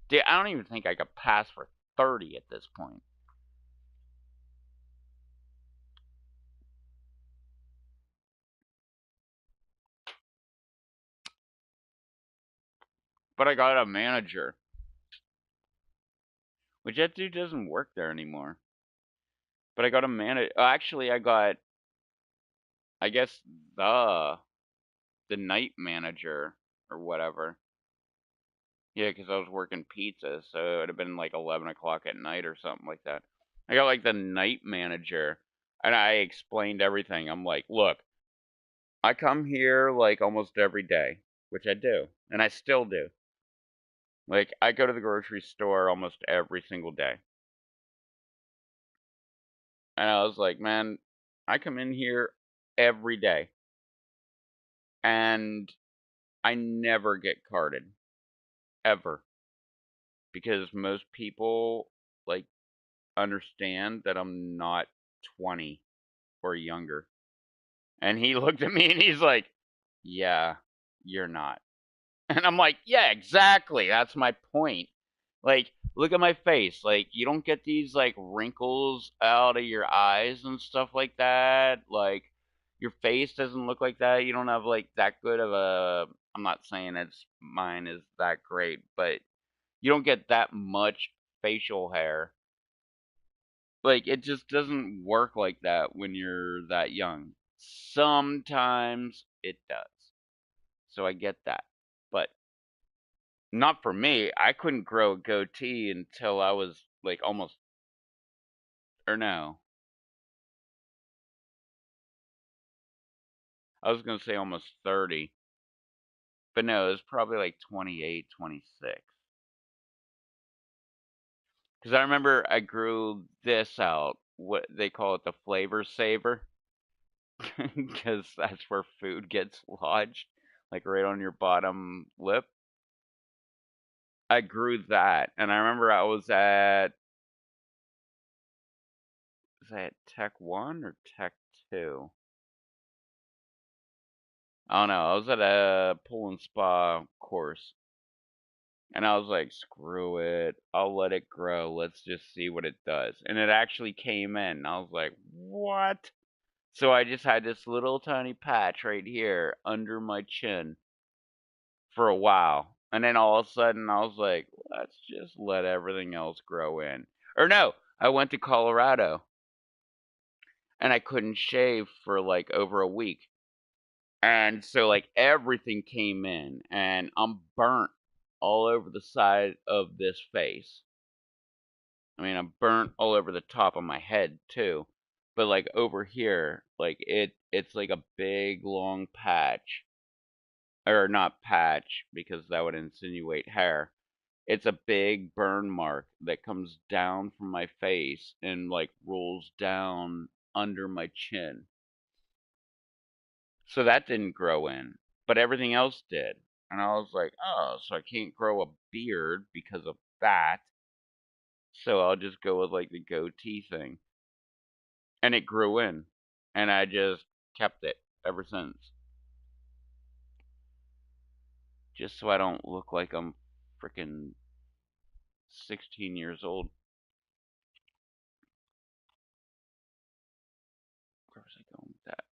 Speaker 1: Dude, I don't even think I could pass for 30 at this point. But I got a manager. Which that dude doesn't work there anymore. But I got a manager. Actually, I got, I guess, the night manager or whatever. Yeah, because I was working pizza, so it would have been like 11 o'clock at night or something like that. I got like the night manager, and I explained everything. I'm like, look, I come here like almost every day, which I do, and I still do. Like, I go to the grocery store almost every single day. And I was like, man, I come in here every day, and I never get carded. Ever. Because most people, like, understand that I'm not 20 or younger. And he looked at me and he's like, yeah, you're not. And I'm like, yeah, exactly. That's my point. Like, look at my face. Like, you don't get these, like, wrinkles out of your eyes and stuff like that. Like, your face doesn't look like that. You don't have, like, that good of a. I'm not saying mine is that great, but you don't get that much facial hair. Like, it just doesn't work like that when you're that young. Sometimes it does. So I get that. But not for me. I couldn't grow a goatee until I was like almost, or no. I was going to say almost 30. But no, it was probably like 28, 26. Because I remember I grew this out. What they call it, the flavor saver. Because that's where food gets lodged. Like right on your bottom lip. I grew that. And I remember I was at Tech 1 or Tech 2? I don't know. I was at a pool and spa course. And I was like, screw it. I'll let it grow. Let's just see what it does. And it actually came in. And I was like, what? So I just had this little tiny patch right here under my chin. for a while. And then all of a sudden I was like, let's just let everything else grow in. Or no, I went to Colorado and I couldn't shave for like over a week. And so like everything came in and I'm burnt all over the side of this face. I mean, I'm burnt all over the top of my head too. But like over here, like it's like a big long patch. Or not patch because that would insinuate hair. It's a big burn mark that comes down from my face and like rolls down under my chin. So that didn't grow in, but everything else did. And I was like, oh, so I can't grow a beard because of that. So I'll just go with like the goatee thing. And it grew in. And I just kept it ever since. Just so I don't look like I'm freaking 16 years old. Where was I going with that?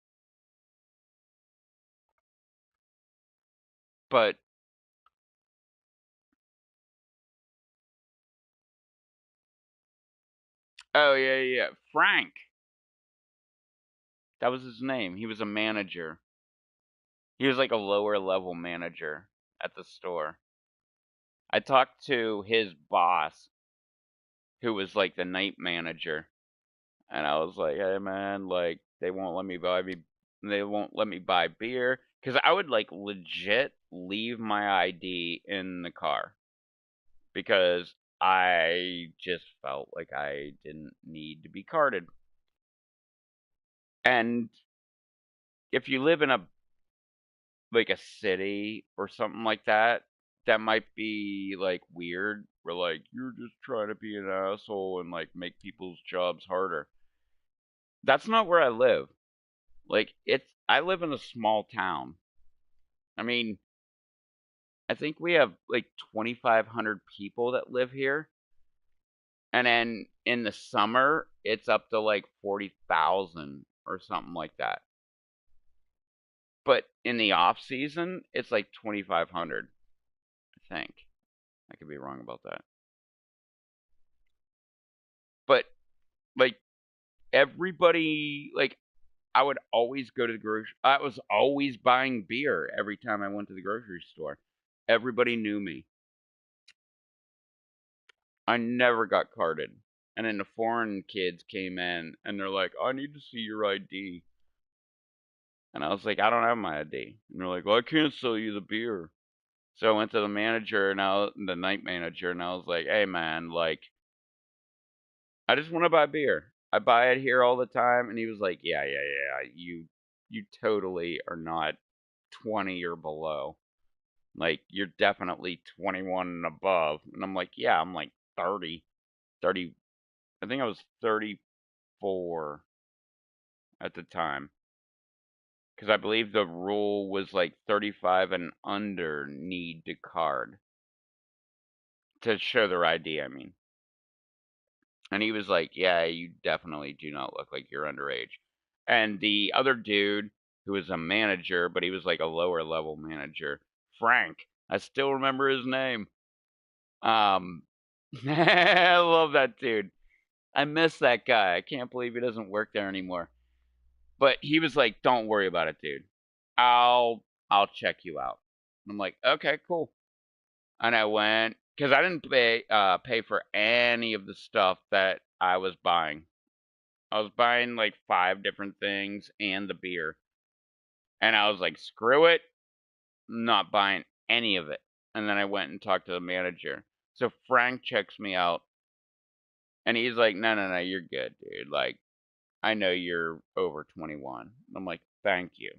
Speaker 1: But oh yeah. Frank. That was his name. He was a manager. He was like a lower level manager at the store. I talked to his boss, who was like the night manager, and I was like, "Hey man, like they won't let me buy beer because I would like legit leave my ID in the car because I just felt like I didn't need to be carded." And if you live in a like a city or something like that, that might be like weird. Where like you're just trying to be an asshole and like make people's jobs harder. That's not where I live. Like I live in a small town. I mean, I think we have like 2,500 people that live here. And then in the summer, it's up to like 40,000 or something like that. But in the off season, it's like 2,500, I think. I could be wrong about that. But like everybody, like I would always go to the grocery. I was always buying beer every time I went to the grocery store. Everybody knew me. I never got carded. And then the foreign kids came in and they're like, "I need to see your ID." And I was like, "I don't have my ID." And they're like, "Well, I can't sell you the beer." So I went to the manager and the night manager, and I was like, "Hey man, like I just want to buy beer. I buy it here all the time." And he was like, "Yeah. You totally are not 20 or below. Like you're definitely 21 and above." And I'm like, "Yeah, I'm like 30. 30 I think I was 34 at the time cuz I believe the rule was like 35 and under need to card to show their ID, I mean. And he was like, "Yeah, you definitely do not look like you're underage." And the other dude, who was a manager, but he was like a lower level manager, Frank. I still remember his name. I love that dude. I miss that guy. I can't believe he doesn't work there anymore. But he was like, "Don't worry about it, dude. I'll check you out." I'm like, "Okay, cool." And I went because I didn't pay for any of the stuff that I was buying. I was buying like 5 different things and the beer. And I was like, screw it. I'm not buying any of it. And then I went and talked to the manager. So Frank checks me out and he's like, no, you're good, dude. Like, I know you're over 21. I'm like, thank you.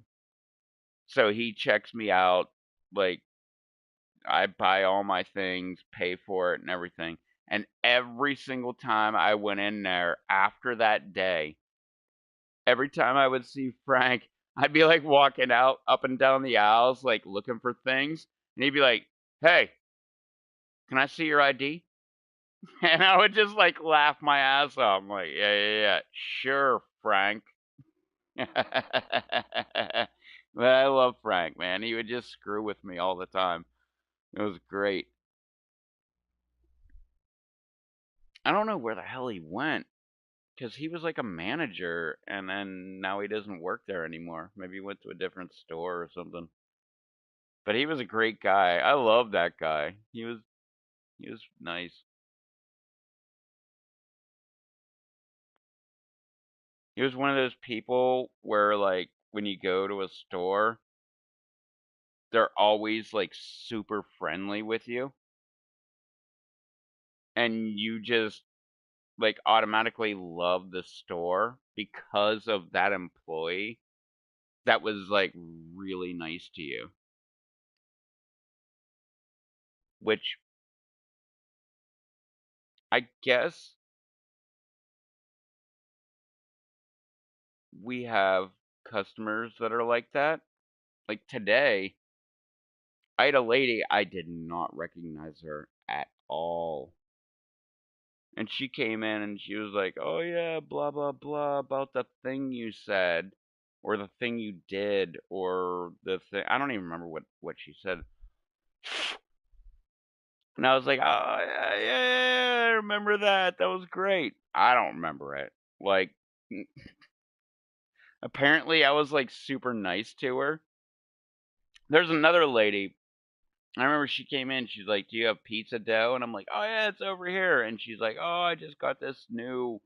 Speaker 1: So he checks me out. Like, I buy all my things, pay for it and everything. And every single time I went in there after that day, every time I would see Frank, I'd be like walking out up and down the aisles, like looking for things. And he'd be like, "Hey, can I see your ID?" And I would just like laugh my ass off. I'm like, yeah. Sure, Frank. But I love Frank, man. He would just screw with me all the time. It was great. I don't know where the hell he went. Because he was like a manager, and then now he doesn't work there anymore. Maybe he went to a different store or something. But he was a great guy. I love that guy. He was nice. He was one of those people where like when you go to a store, they're always like super friendly with you, and you just like automatically love the store because of that employee that was like really nice to you. Which I guess we have customers that are like that. Like today, I had a lady, I did not recognize her at all. And she came in and she was like, "Oh yeah, blah blah blah about the thing you said or the thing you did or the thing I don't even remember what she said." And I was like, "Oh yeah, I remember that. That was great." I don't remember it. Like apparently I was like super nice to her. There's another lady. I remember she came in. She's like, "Do you have pizza dough?" And I'm like, "Oh yeah, it's over here." And she's like, "Oh, I just got this new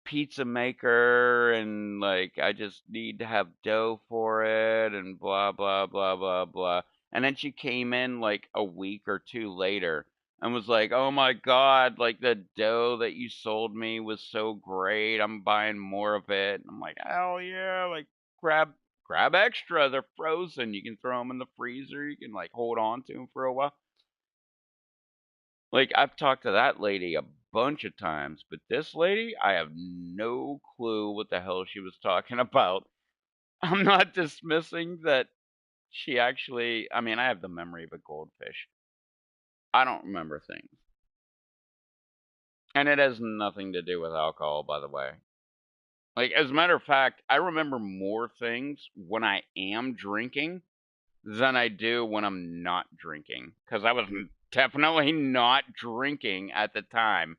Speaker 1: pizza maker and like I just need to have dough for it and blah blah blah blah blah." And then she came in like a week or two later and was like, "Oh my god, like the dough that you sold me was so great. I'm buying more of it." And I'm like, "Hell yeah, like grab extra. They're frozen. You can throw them in the freezer. You can like hold on to them for a while." Like, I've talked to that lady a bunch of times, but this lady, I have no clue what the hell she was talking about. I'm not dismissing that she actually, I mean, I have the memory of a goldfish. I don't remember things. And it has nothing to do with alcohol, by the way. Like, as a matter of fact, I remember more things when I am drinking than I do when I'm not drinking. Because I was definitely not drinking at the time.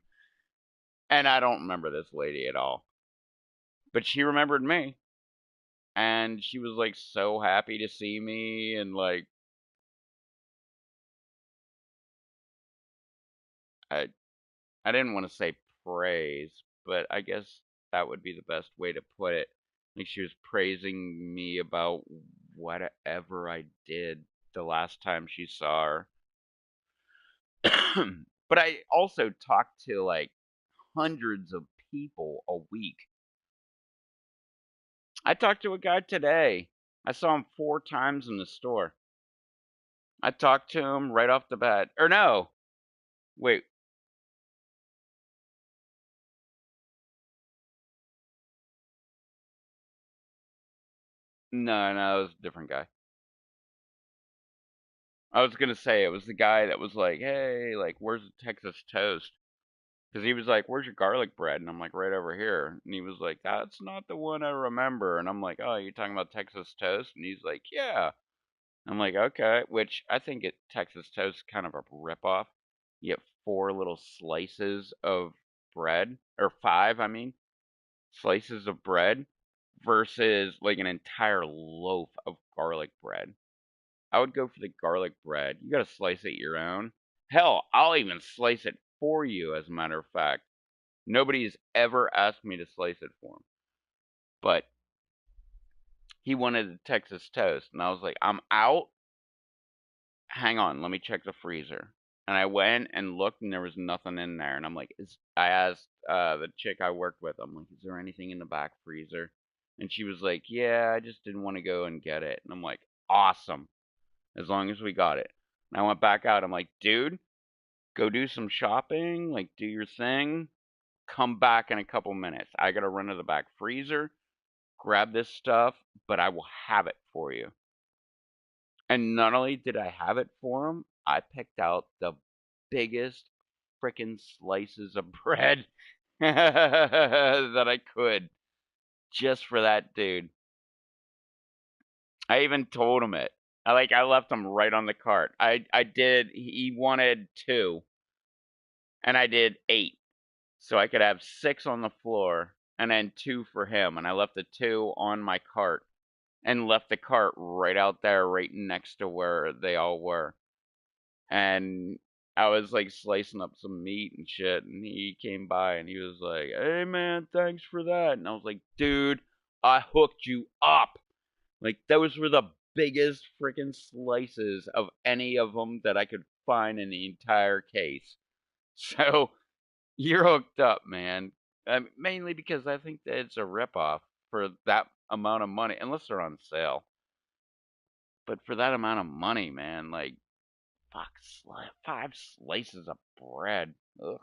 Speaker 1: And I don't remember this lady at all. But she remembered me. And she was like so happy to see me and like I I didn't want to say praise, but I guess that would be the best way to put it. Like she was praising me about whatever I did the last time she saw her. But I also talked to like hundreds of people a week. I talked to a guy today. I saw him 4 times in the store. I talked to him right off the bat. Or no, wait. No, it was a different guy. I was gonna say it was the guy that was like, "Hey, like, where's the Texas toast?" Because he was like, "Where's your garlic bread?" And I'm like, "Right over here." And he was like, "That's not the one I remember." And I'm like, "Oh, you're talking about Texas toast?" And he's like, "Yeah." I'm like, "Okay," which I think Texas toast is kind of a ripoff. You get 4 little slices of bread, or 5, I mean, slices of bread versus like an entire loaf of garlic bread. I would go for the garlic bread. You gotta slice it your own. Hell, I'll even slice it for you, as a matter of fact. Nobody's ever asked me to slice it for him. But he wanted a Texas toast, and I was like, "I'm out. Hang on, let me check the freezer." And I went and looked, and there was nothing in there. And I'm like, I asked the chick I worked with, I'm like, "Is there anything in the back freezer?" And she was like, "Yeah, I just didn't want to go and get it." And I'm like, "Awesome, as long as we got it." And I went back out. I'm like, "Dude, go do some shopping, like do your thing. Come back in a couple minutes. I gotta run to the back freezer, grab this stuff, but I will have it for you." And not only did I have it for him, I picked out the biggest frickin' slices of bread that I could just for that dude. I even told him it. I left him right on the cart. I did. He wanted 2, and I did 8, so I could have 6 on the floor and then 2 for him. And I left the 2 on my cart and left the cart right out there, right next to where they all were. And I was like slicing up some meat and shit, and he came by and he was like, "Hey man, thanks for that." And I was like, "Dude, I hooked you up." Like those were the biggest freaking slices of any of them that I could find in the entire case. So you're hooked up, man. Mainly because I think that it's a ripoff for that amount of money, unless they're on sale. But for that amount of money, man, like, fuck, 5 slices of bread. Ugh.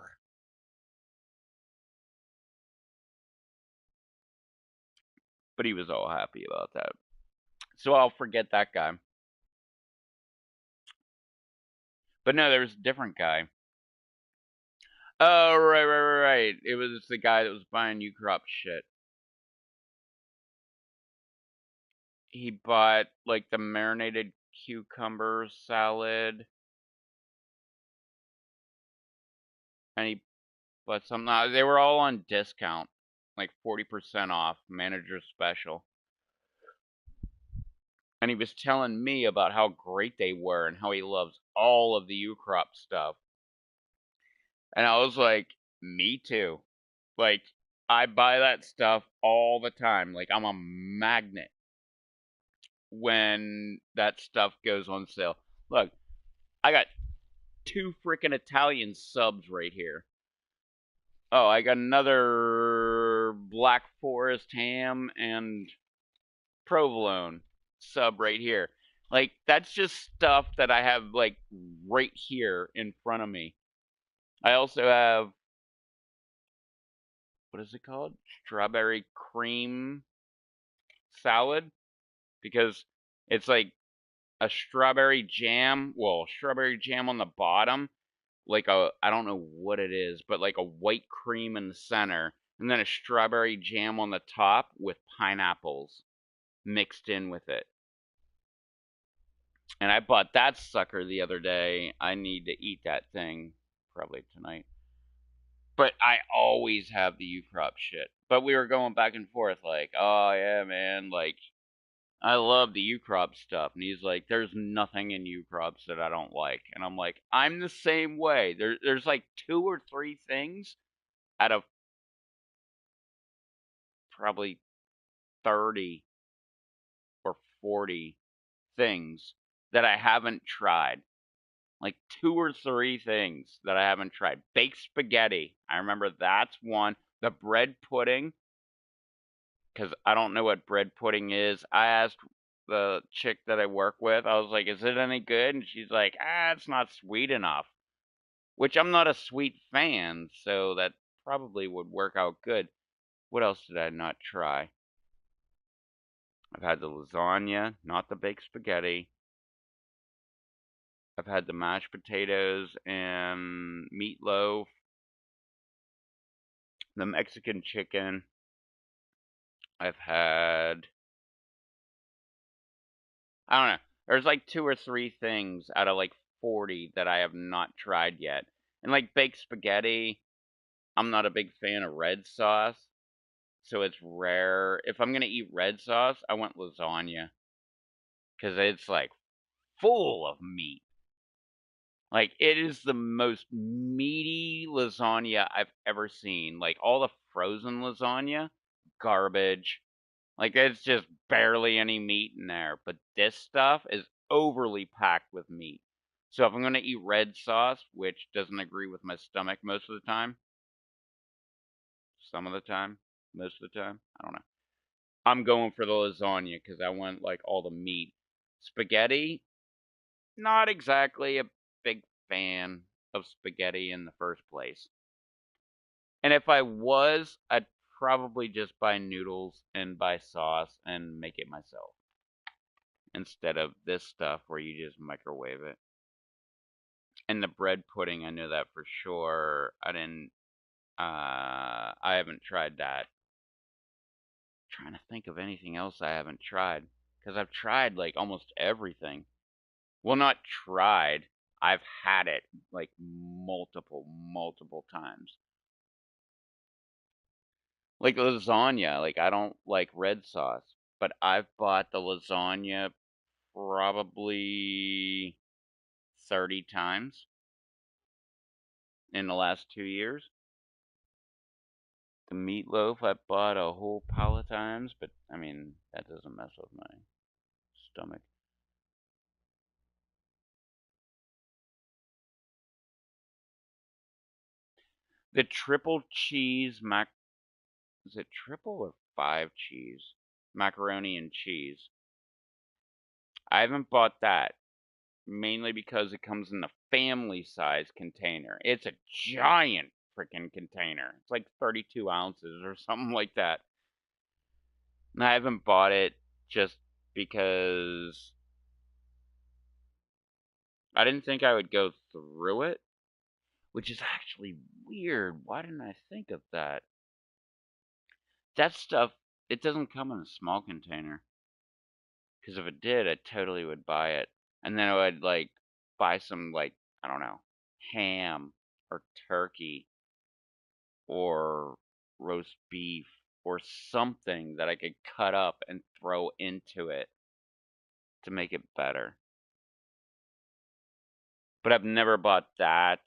Speaker 1: But he was all happy about that. So I'll forget that guy. But no, there was a different guy. Oh, right. It was the guy that was buying Ucrop shit. He bought, like, the marinated cucumber salad. And he bought some. They were all on discount. Like 40% off, manager special. And he was telling me about how great they were and how he loves all of the Ucrop stuff. And I was like, me too. Like, I buy that stuff all the time. Like, I'm a magnet when that stuff goes on sale. Look, I got 2 freaking Italian subs right here. Oh, I got another Black Forest ham and provolone sub right here. Like, that's just stuff that I have, like, right here in front of me. I also have, what is it called? Strawberry cream salad. Because it's like a strawberry jam. Well, strawberry jam on the bottom. Like I don't know what it is, but like a white cream in the center. And then a strawberry jam on the top with pineapples mixed in with it. And I bought that sucker the other day. I need to eat that thing probably tonight. But I always have the Ucrop shit. But we were going back and forth like, oh yeah, man, like I love the Ucrop stuff. And he's like, there's nothing in Ucrops that I don't like. And I'm like, I'm the same way. There's like 2 or 3 things out of probably 30 or 40 things that I haven't tried. Like 2 or 3 things that I haven't tried. Baked spaghetti. I remember that's one. The bread pudding. Because I don't know what bread pudding is. I asked the chick that I work with, I was like, is it any good? And she's like, it's not sweet enough. Which I'm not a sweet fan, so that probably would work out good. What else did I not try? I've had the lasagna, not the baked spaghetti. I've had the mashed potatoes and meatloaf, the Mexican chicken. I've had, I don't know. There's like 2 or 3 things out of like 40 that I have not tried yet. And like baked spaghetti, I'm not a big fan of red sauce, so it's rare. If I'm gonna eat red sauce, I want lasagna. Because it's like full of meat. Like, it is the most meaty lasagna I've ever seen. Like, all the frozen lasagna, garbage. Like, there's just barely any meat in there. But this stuff is overly packed with meat. So if I'm going to eat red sauce, which doesn't agree with my stomach most of the time, some of the time, most of the time, I don't know. I'm going for the lasagna because I want, like, all the meat. Spaghetti, not exactly a big fan of spaghetti in the first place. And if I was, I'd probably just buy noodles and buy sauce and make it myself. Instead of this stuff where you just microwave it. And the bread pudding, I know that for sure. I haven't tried that. I'm trying to think of anything else I haven't tried. because I've tried like almost everything. Well, not tried. I've had it like multiple times. Like lasagna, like I don't like red sauce, but I've bought the lasagna probably 30 times in the last 2 years. The meatloaf I bought a whole pile of times, but I mean, that doesn't mess with my stomach. The triple cheese is it triple or 5 cheese? Macaroni and cheese. I haven't bought that, mainly because it comes in the family size container. It's a giant freaking container. It's like 32 ounces or something like that. And I haven't bought it just because I didn't think I would go through it, which is actually weird. Why didn't I think of that? That stuff, it doesn't come in a small container. Because if it did, I totally would buy it. And then I would, like, buy some, like, I don't know, ham or turkey or roast beef or something that I could cut up and throw into it to make it better. But I've never bought that.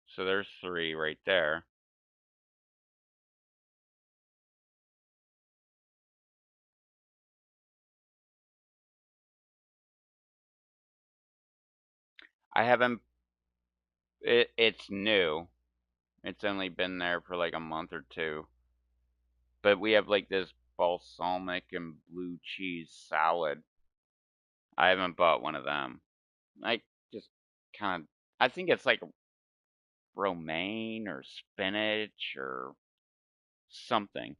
Speaker 1: So there's 3 right there. I haven't, it's new. It's only been there for like a month or 2. But we have like this balsamic and blue cheese salad. I haven't bought one of them. I just kind of, I think it's like romaine or spinach or something.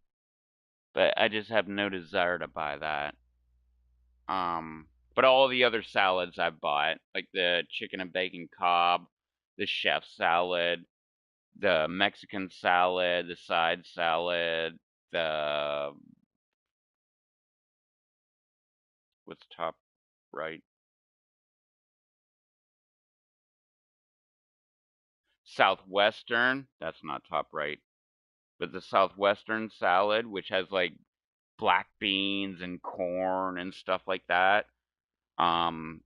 Speaker 1: But I just have no desire to buy that. But all the other salads I've bought, like the chicken and bacon Cobb, the chef salad, the Mexican salad, the side salad, the what's top right? Southwestern, that's not top right, but the Southwestern salad, which has like black beans and corn and stuff like that. Um,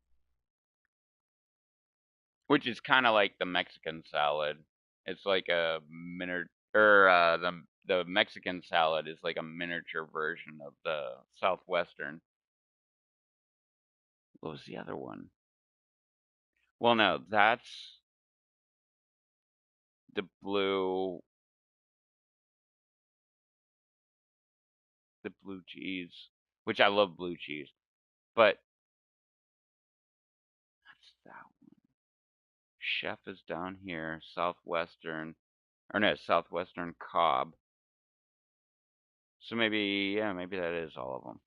Speaker 1: which is kind of like the Mexican salad. It's like a miniature, or the Mexican salad is like a miniature version of the Southwestern. What was the other one? Well, no, that's the blue cheese, which I love blue cheese, but that's that one. Chef is down here, Southwestern, or no, Southwestern Cobb. So maybe, yeah, maybe that is all of them.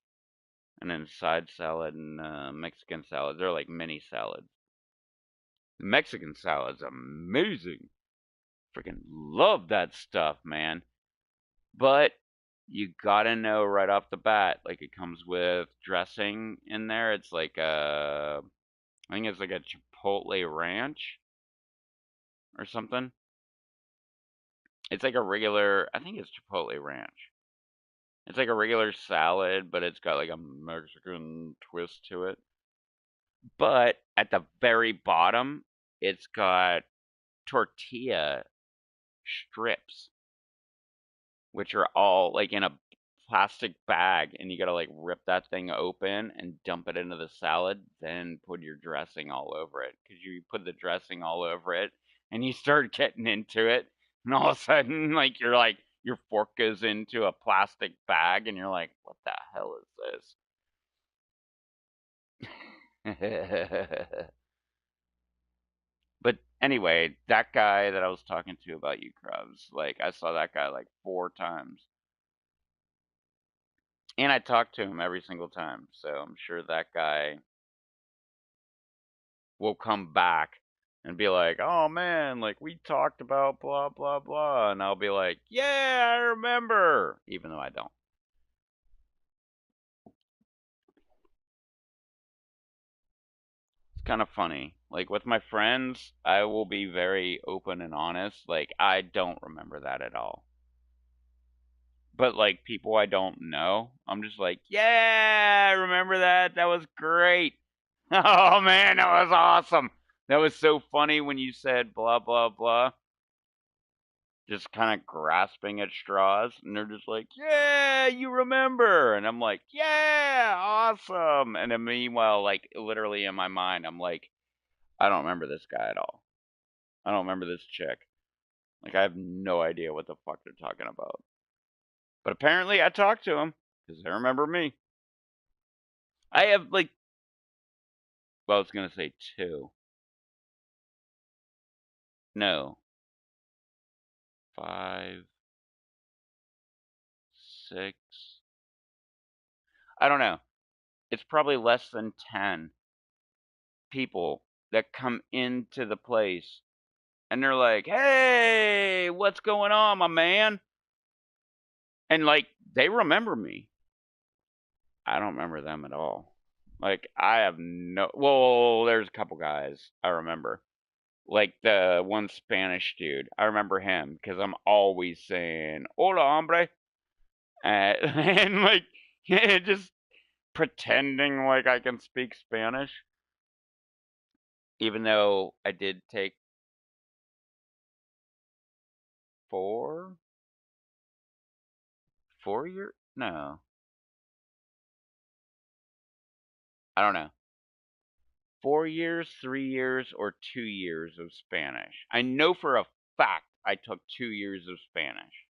Speaker 1: And then side salad and Mexican salad. They're like mini salads. The Mexican salad's amazing. Freaking love that stuff, man. But you gotta know right off the bat, like it comes with dressing in there. It's like I think it's like a Chipotle ranch or something. It's like a regular, I think it's Chipotle ranch. It's like a regular salad, but it's got like a Mexican twist to it. But at the very bottom, it's got tortilla strips, which are all like in a plastic bag, and you gotta like rip that thing open and dump it into the salad, then put your dressing all over it. Because you put the dressing all over it, and you start getting into it, and all of a sudden, like your fork goes into a plastic bag, and you're like, what the hell is this? But anyway, that guy that I was talking to about you, Krubs, like I saw that guy like 4 times. And I talked to him every single time, so I'm sure that guy will come back and be like, "Oh man, like we talked about blah blah blah," and I'll be like, "Yeah, I remember," even though I don't. It's kind of funny. Like with my friends, I will be very open and honest. Like I don't remember that at all. But like people I don't know, I'm just like, yeah, I remember that. That was great. Oh man, that was awesome. That was so funny when you said blah blah blah. Just kind of grasping at straws, and they're just like, yeah, you remember. And I'm like, yeah, awesome. And then meanwhile, like literally in my mind, I'm like, I don't remember this guy at all. I don't remember this chick. Like I have no idea what the fuck they're talking about. But apparently I talked to him because they remember me. I have like, well, I was gonna say two. No, 5, 6. I don't know. It's probably less than 10 people that come into the place and they're like, "Hey, what's going on, my man?" And like they remember me. I don't remember them at all. Like I have no. Well, there's a couple guys I remember. Like the one Spanish dude, I remember him because I'm always saying "Hola, hombre," and like just pretending like I can speak Spanish, even though I did take 4, 4 years. No, I don't know. 4 years, 3 years, or 2 years of Spanish. I know for a fact I took 2 years of Spanish.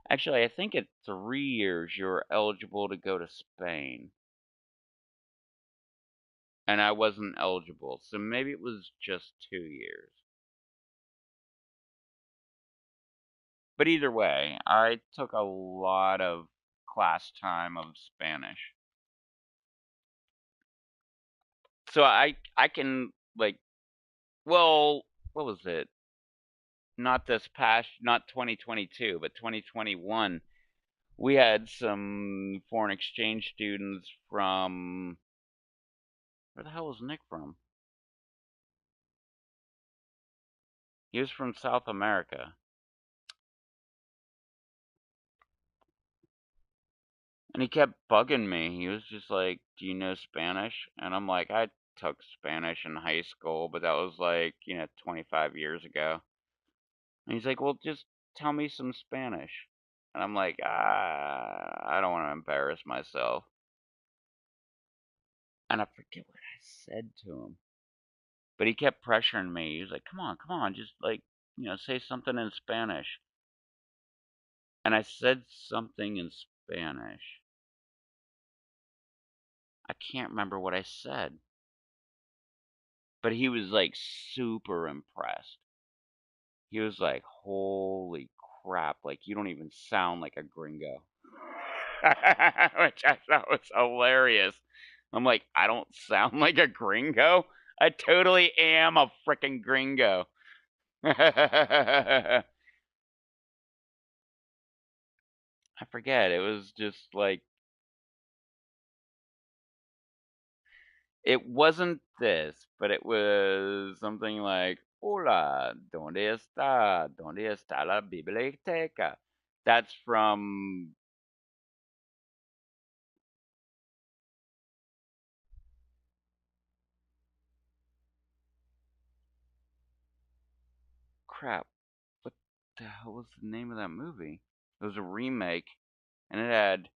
Speaker 1: Actually, I think at 3 years you're eligible to go to Spain. And I wasn't eligible, so maybe it was just 2 years. But either way, I took a lot of class time of Spanish. So I can like, well, what was it? Not this past, not 2022, but 2021. We had some foreign exchange students from, where the hell was Nick from? He was from South America. And he kept bugging me. He was just like, "Do you know Spanish?" And I'm like, "I took Spanish in high school, but that was like, 25 years ago." And he's like, "Well, just tell me some Spanish." And I'm like, I don't want to embarrass myself. And I forget what I said to him. But he kept pressuring me. He was like, come on, just like, say something in Spanish." And I said something in Spanish. I can't remember what I said. But he was like super impressed. He was like, "Holy crap, like you don't even sound like a gringo." Which I thought was hilarious. I'm like, "I don't sound like a gringo? I totally am a freaking gringo." I forget. It was just like, it wasn't this, but it was something like, "Hola, ¿dónde está? ¿Dónde está la biblioteca?" That's from, crap. What the hell was the name of that movie? It was a remake, and it had,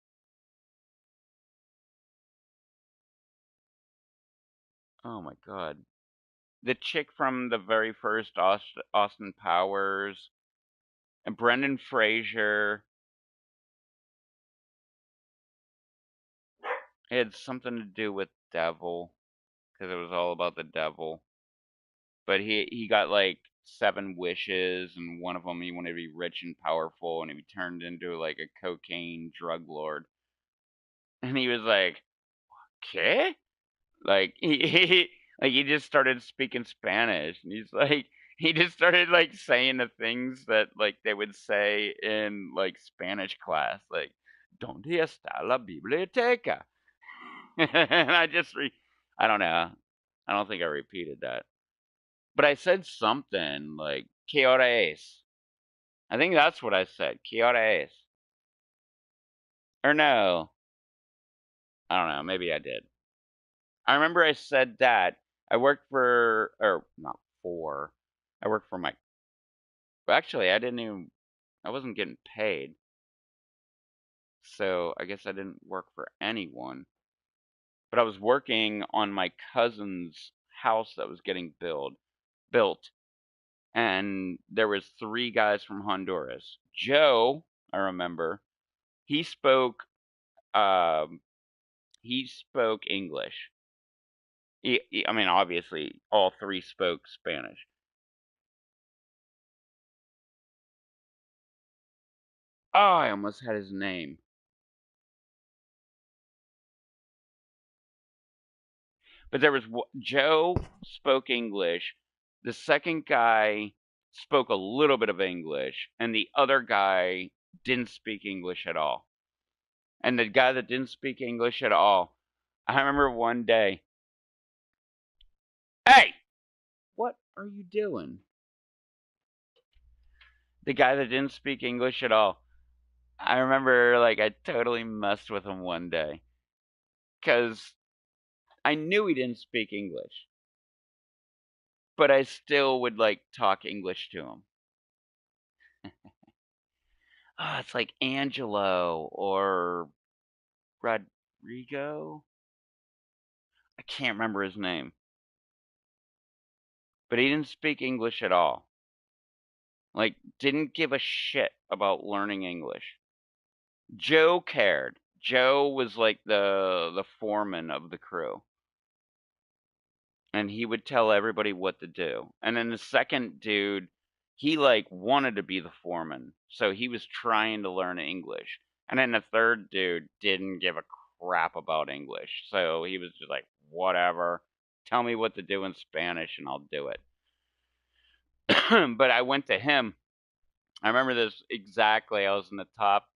Speaker 1: oh my god, the chick from the very first Austin Powers, and Brendan Fraser. It had something to do with devil, because it was all about the devil. But he got like 7 wishes, and one of them he wanted to be rich and powerful, and he turned into like a cocaine drug lord. And he was like, "Okay." Like he just started speaking Spanish, and he's like he just started like saying the things that like they would say in like Spanish class, like "¿Dónde está la biblioteca?" And I don't know. I don't think I repeated that. But I said something like, "Que hora es?" I think that's what I said. "Que hora es?" Or no. I don't know. Maybe I did. I remember I said that. I worked for, or not for, I worked for my, actually, I wasn't getting paid. So I guess I didn't work for anyone. But I was working on my cousin's house that was getting built. And there was 3 guys from Honduras. Joe, I remember, he spoke, um, he spoke English. I mean, obviously, all 3 spoke Spanish. Oh, I almost had his name. But there was Joe spoke English. The second guy spoke a little bit of English, and the other guy didn't speak English at all. And the guy that didn't speak English at all, I remember one day, "Hey, what are you doing?" The guy that didn't speak English at all. I remember, like, I totally messed with him one day. Because I knew he didn't speak English. But I still would, like, talk English to him. Oh, it's like Angelo or Rodrigo. I can't remember his name. But he didn't speak English at all. Like, didn't give a shit about learning English. Joe cared. Joe was like the foreman of the crew. And he would tell everybody what to do. And then the second dude, he like wanted to be the foreman. So he was trying to learn English. And then the third dude didn't give a crap about English. So he was just like, whatever. Tell me what to do in Spanish and I'll do it. But I went to him. I remember this exactly. I was in the top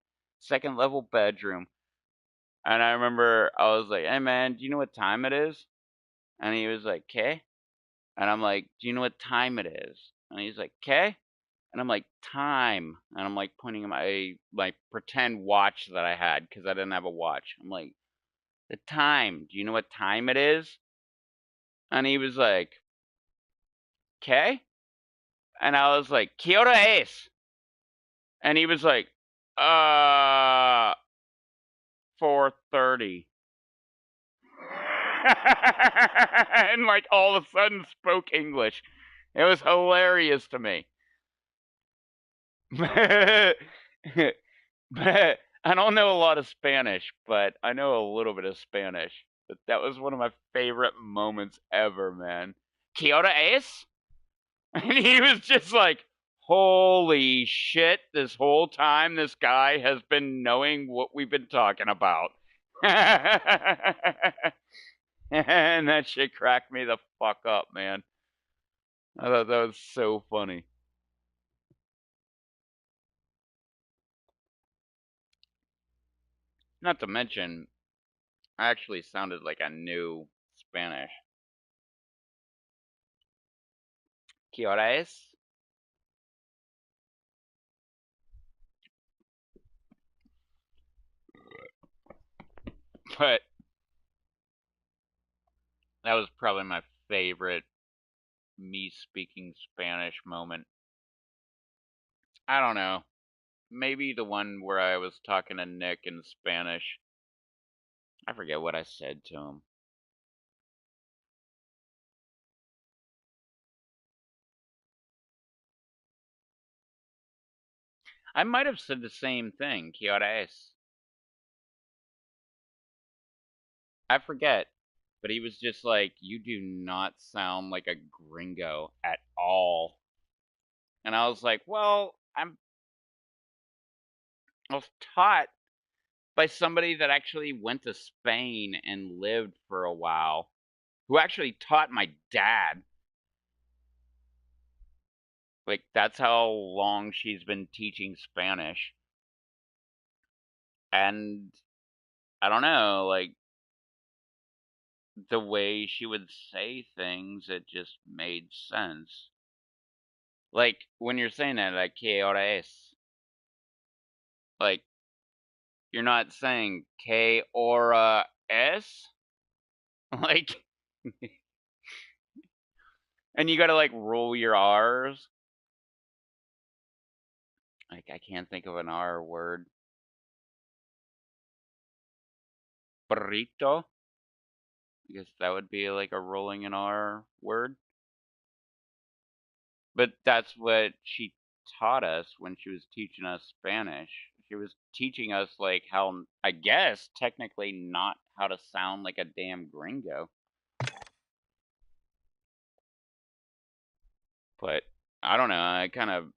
Speaker 1: 2nd level bedroom. And I remember I was like, "Hey man, do you know what time it is?" And he was like, "'Kay?" And I'm like, "Do you know what time it is?" And he's like, "'Kay?" And I'm like, "Time." And I'm like pointing at my pretend watch that I had because I didn't have a watch. I'm like, "The time. Do you know what time it is?" And he was like, "'Kay?" And I was like, "'Que hora es?" And he was like, 4:30." And like all of a sudden spoke English. It was hilarious to me. But I don't know a lot of Spanish, but I know a little bit of Spanish. But that was one of my favorite moments ever, man. "Que hora es?" And he was just like, "Holy shit, this whole time this guy has been knowing what we've been talking about." And that shit cracked me the fuck up, man. I thought that was so funny. Not to mention, I actually sounded like I knew Spanish. ¿Qué hora es? But that was probably my favorite me speaking Spanish moment. I don't know. Maybe the one where I was talking to Nick in Spanish. I forget what I said to him. I might have said the same thing. ¿Qué hora es? I forget. But he was just like, "You do not sound like a gringo at all." And I was like, "Well, I was taught by somebody that actually went to Spain and lived for a while, who actually taught my dad. Like, that's how long she's been teaching Spanish. And I don't know, like, the way she would say things, it just made sense. Like, when you're saying that, like, que hora es? Like, you're not saying que hora es? Like, and you gotta, like, roll your R's. Like, I can't think of an R word. Burrito? I guess that would be like a rolling an R word. But that's what she taught us when she was teaching us Spanish. She was teaching us, like, how, I guess, technically not how to sound like a damn gringo. But, I don't know, I kind of,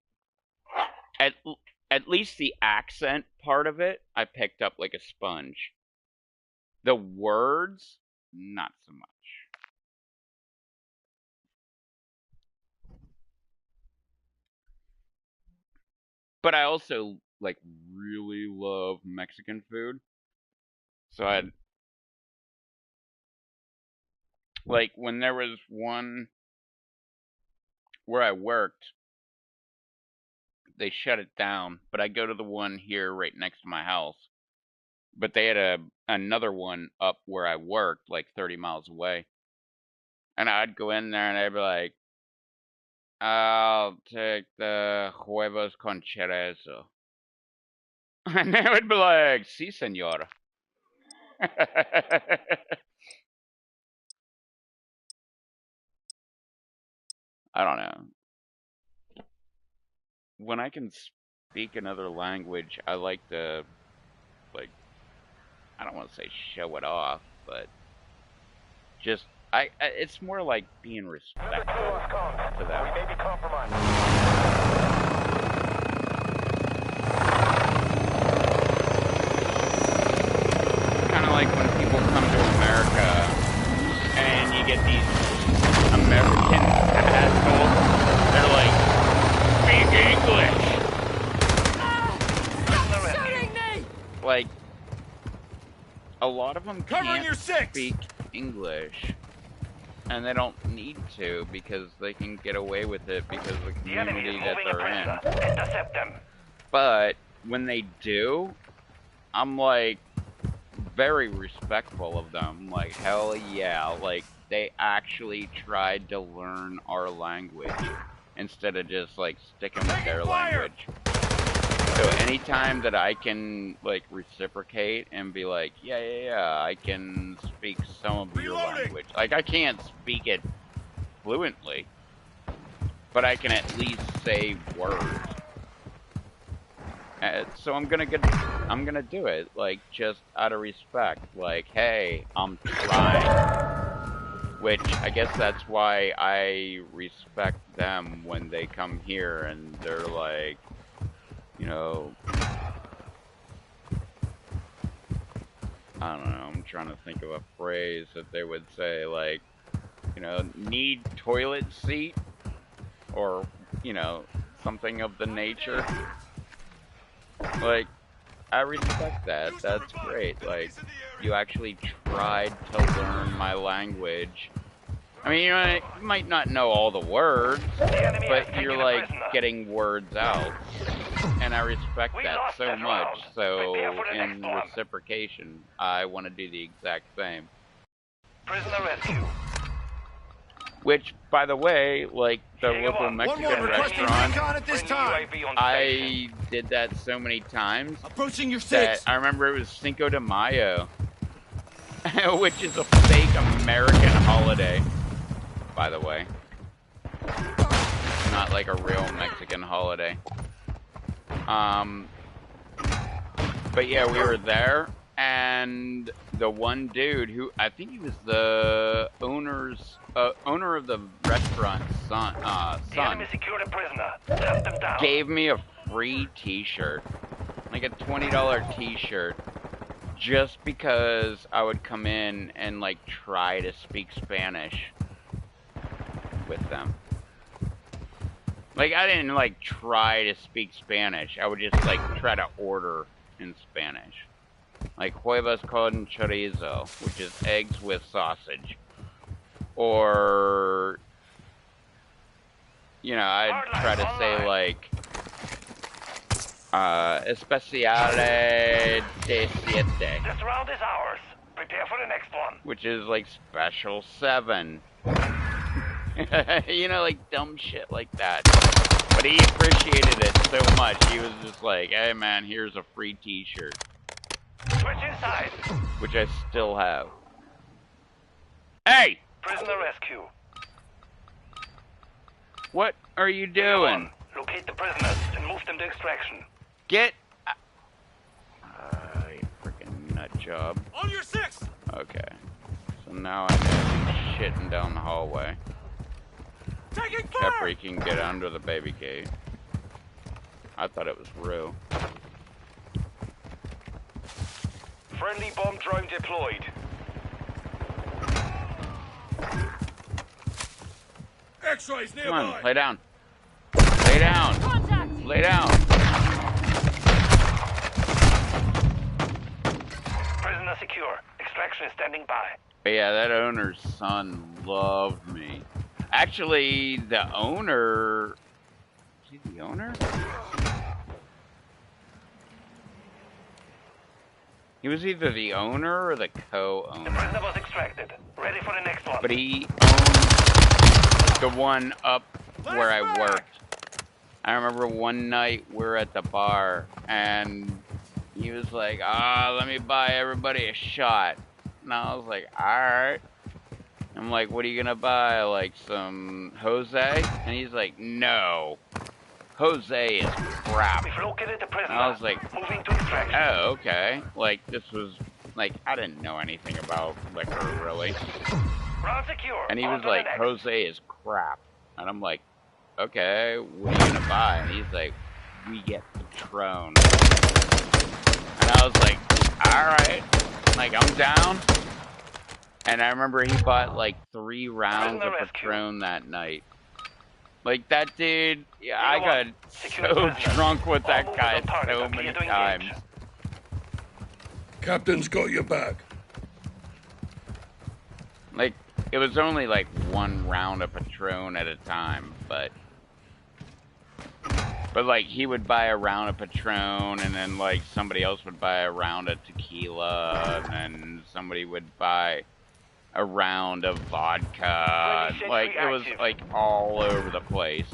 Speaker 1: at least the accent part of it, I picked up like a sponge. The words, not so much. But I also, like, really love Mexican food. So I'd, like, when there was one where I worked, they shut it down, but I go to the one here right next to my house. But they had another one up where I worked, like 30 miles away. And I'd go in there and I'd be like, I'll take the huevos con chorizo. And they would be like, sí, señor. I don't know. When I can speak another language, I like to, like, I don't want to say show it off, but just, it's more like being respectful to them.
Speaker 3: We may be compromised.
Speaker 1: Kind of like when people come to America and you get these American assholes. They're like, speak English.
Speaker 9: Shooting me!
Speaker 1: Like, a lot of them
Speaker 5: Covering your
Speaker 1: can't
Speaker 5: six.
Speaker 1: speak English. And they don't need to because they can get away with it because of the community that they're in.
Speaker 3: Intercept them.
Speaker 1: But when they do, I'm like very respectful of them. Like, hell yeah. Like, they actually tried to learn our language instead of just like sticking with their language. So anytime that I can, like, reciprocate and be like, yeah, I can speak some of your language. Like, I can't speak it fluently, but I can at least say words. So I'm gonna do it, like, just out of respect. Like, hey, I'm trying. Which, I guess that's why I respect them when they come here and they're like, you know, I don't know, I'm trying to think of a phrase that they would say, like, you know, need toilet seat, or, you know, something of the nature. Like, I respect that, that's great, like, you actually tried to learn my language. I mean, you might not know all the words, but you're, like, getting words out. And I respect that so much, so in reciprocation, I want to do the exact same.
Speaker 3: Prisoner rescue.
Speaker 1: Which, by the way, like the local Mexican restaurant,
Speaker 5: at this time.
Speaker 1: I did that so many times
Speaker 5: Approaching your
Speaker 1: that
Speaker 5: six.
Speaker 1: I remember it was Cinco de Mayo, which is a fake American holiday, by the way. Not like a real Mexican holiday. But yeah, we were there, and the one dude who, I think he was the owner of the restaurant's son, gave me a free t-shirt, like a $20 t-shirt, just because I would come in and, like, try to speak Spanish with them. Like, I didn't, like, try to speak Spanish. I would just, like, try to order in Spanish. like huevos con chorizo, which is eggs with sausage, or you know, I'd try to say like especiale de siete.
Speaker 3: This round is ours. Prepare for the next one.
Speaker 1: Which is like special 7. You know, like dumb shit like that. But he appreciated it so much, he was just like, hey man, here's a free t-shirt.
Speaker 3: Switch inside.
Speaker 1: Which I still have. Hey!
Speaker 3: Prisoner rescue.
Speaker 1: What are you doing?
Speaker 3: Locate the prisoners and move them to extraction.
Speaker 1: Get... you freaking nut job.
Speaker 5: On your 6!
Speaker 1: Okay. So now I know he's shitting down the hallway.
Speaker 5: Taking fire!
Speaker 1: Kepri can get under the baby gate. I thought it was Rue.
Speaker 3: Friendly bomb drone deployed.
Speaker 5: X-rays nearby!
Speaker 1: Come on, lay down. Lay down.
Speaker 9: Contact!
Speaker 1: Lay down.
Speaker 3: Prisoner secure. Extraction is standing by.
Speaker 1: But yeah, that owner's son loved me. Actually, the owner... Is he the owner? He was either the owner or the
Speaker 3: The
Speaker 1: co-owner.
Speaker 3: prisoner was extracted. Ready for the next one.
Speaker 1: But he owned the one up where I worked. I remember one night we were at the bar and he was like, let me buy everybody a shot. And I was like, alright. I'm like, what are you gonna buy? Like some Jose? And he's like, no. Jose is crap.
Speaker 3: We've located the prisoner.
Speaker 1: And I was like,
Speaker 3: moving to extraction.
Speaker 1: oh, okay. Like, this was, like, I didn't know anything about liquor, really.
Speaker 3: Round secure.
Speaker 1: And he
Speaker 3: On
Speaker 1: was
Speaker 3: to the
Speaker 1: like,
Speaker 3: next.
Speaker 1: Jose is crap. And I'm like, okay, what are you gonna buy? And he's like, we get Patron. And I was like, alright. Like, I'm down. And I remember he bought like 3 rounds of Patron that night. Like, that dude, yeah, I got so drunk with that guy so many times.
Speaker 5: Captain's got your back.
Speaker 1: Like, it was only like 1 round of Patron at a time, but like, he would buy a round of Patron, and then like somebody else would buy a round of tequila, and then somebody would buy a round of vodka. Like, it was like all over the place.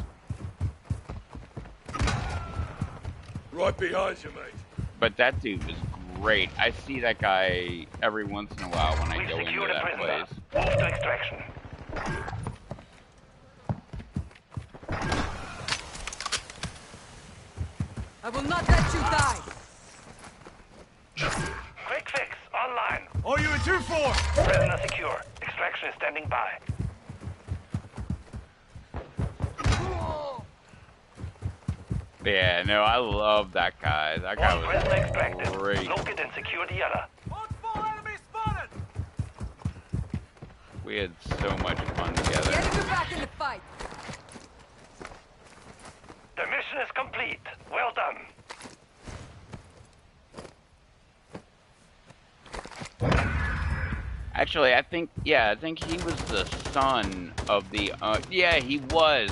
Speaker 5: Right behind you, mate.
Speaker 1: But that dude was great. I see that guy every once in a while when I go into that place.
Speaker 3: Move to extraction.
Speaker 9: I will not let you die!
Speaker 3: Quick fix. Online.
Speaker 5: Are you in 2-4?
Speaker 3: Prisoner secure. Extraction is standing by.
Speaker 1: Yeah, no, I love that guy. That guy
Speaker 3: One prisoner
Speaker 1: was
Speaker 3: extracted.
Speaker 1: great.
Speaker 3: Locate and secure the other.
Speaker 5: Multiple enemy spotted!
Speaker 1: We had so much fun together.
Speaker 9: Getting you back in the fight!
Speaker 3: The mission is complete. Well done.
Speaker 1: Actually, I think he was the son of the, yeah, he was.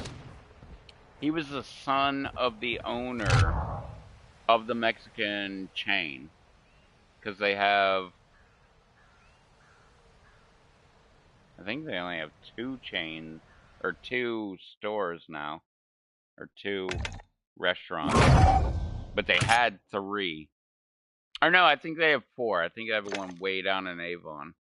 Speaker 1: He was the son of the owner of the Mexican chain. Because they have, I think they only have 2 chains, or 2 stores now. Or 2 restaurants. But they had 3. Or no, I think they have 4. I think they have one way down in Avon.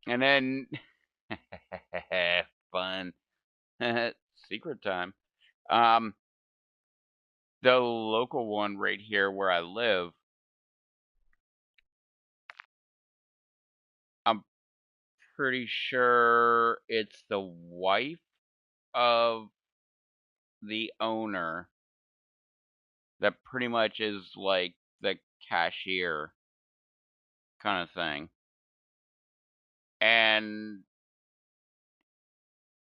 Speaker 1: And then, fun, secret time. The local one right here where I live, I'm pretty sure it's the wife of the owner that pretty much is like the cashier kind of thing. And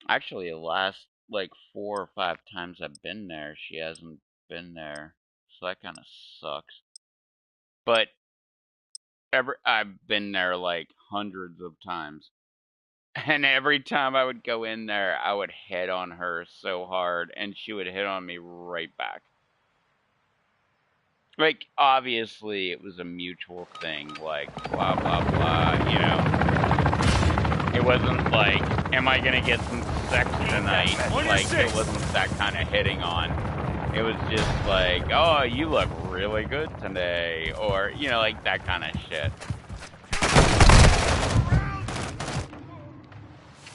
Speaker 1: actually, the last like 4 or 5 times I've been there, she hasn't been there. So that kind of sucks. But I've been there like hundreds of times. And every time I would go in there, I would hit on her so hard, and she would hit on me right back. Like, obviously, it was a mutual thing, like, blah, blah, blah, you know. It wasn't like, am I gonna get some sex tonight? Like, it wasn't that kind of hitting on. It was just like, oh, you look really good today, or, you know, like, that kind of shit.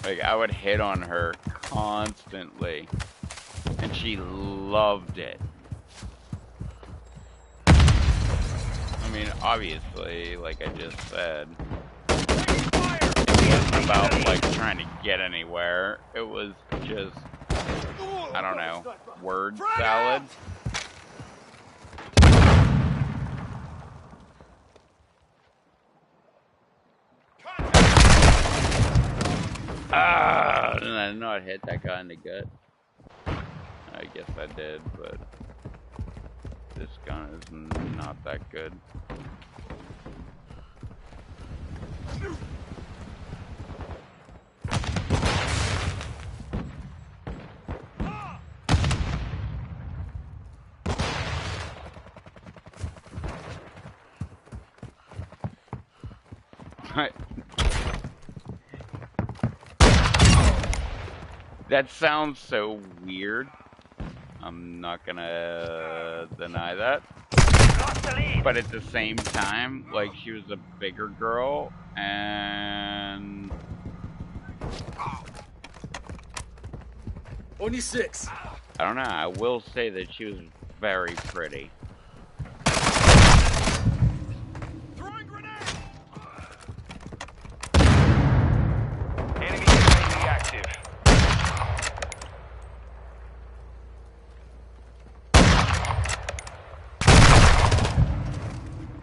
Speaker 1: Like, I would hit on her constantly, and she loved it. I mean, obviously, like I just said, it wasn't about, like, trying to get anywhere. It was just, I don't know, word salad. Ah, did I not hit that guy in the gut? I guess I did, but this gun is not that good. That sounds so weird. I'm not gonna deny that. But at the same time, like, she was a bigger girl, and...
Speaker 5: Only 6.
Speaker 1: I don't know, I will say that she was very pretty.
Speaker 3: Throwing grenade! Enemy UAV active.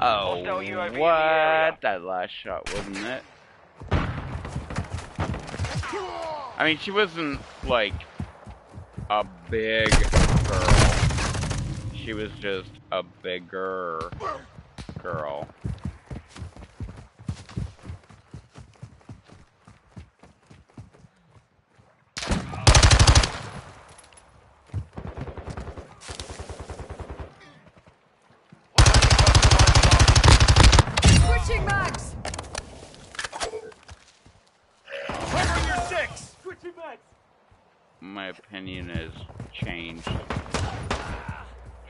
Speaker 1: Oh, what? That last shot, wasn't it? I mean, she wasn't, like, a big girl. She was just a bigger girl.
Speaker 9: Switching mags!
Speaker 5: Cover your 6. Switching mags.
Speaker 1: My opinion has changed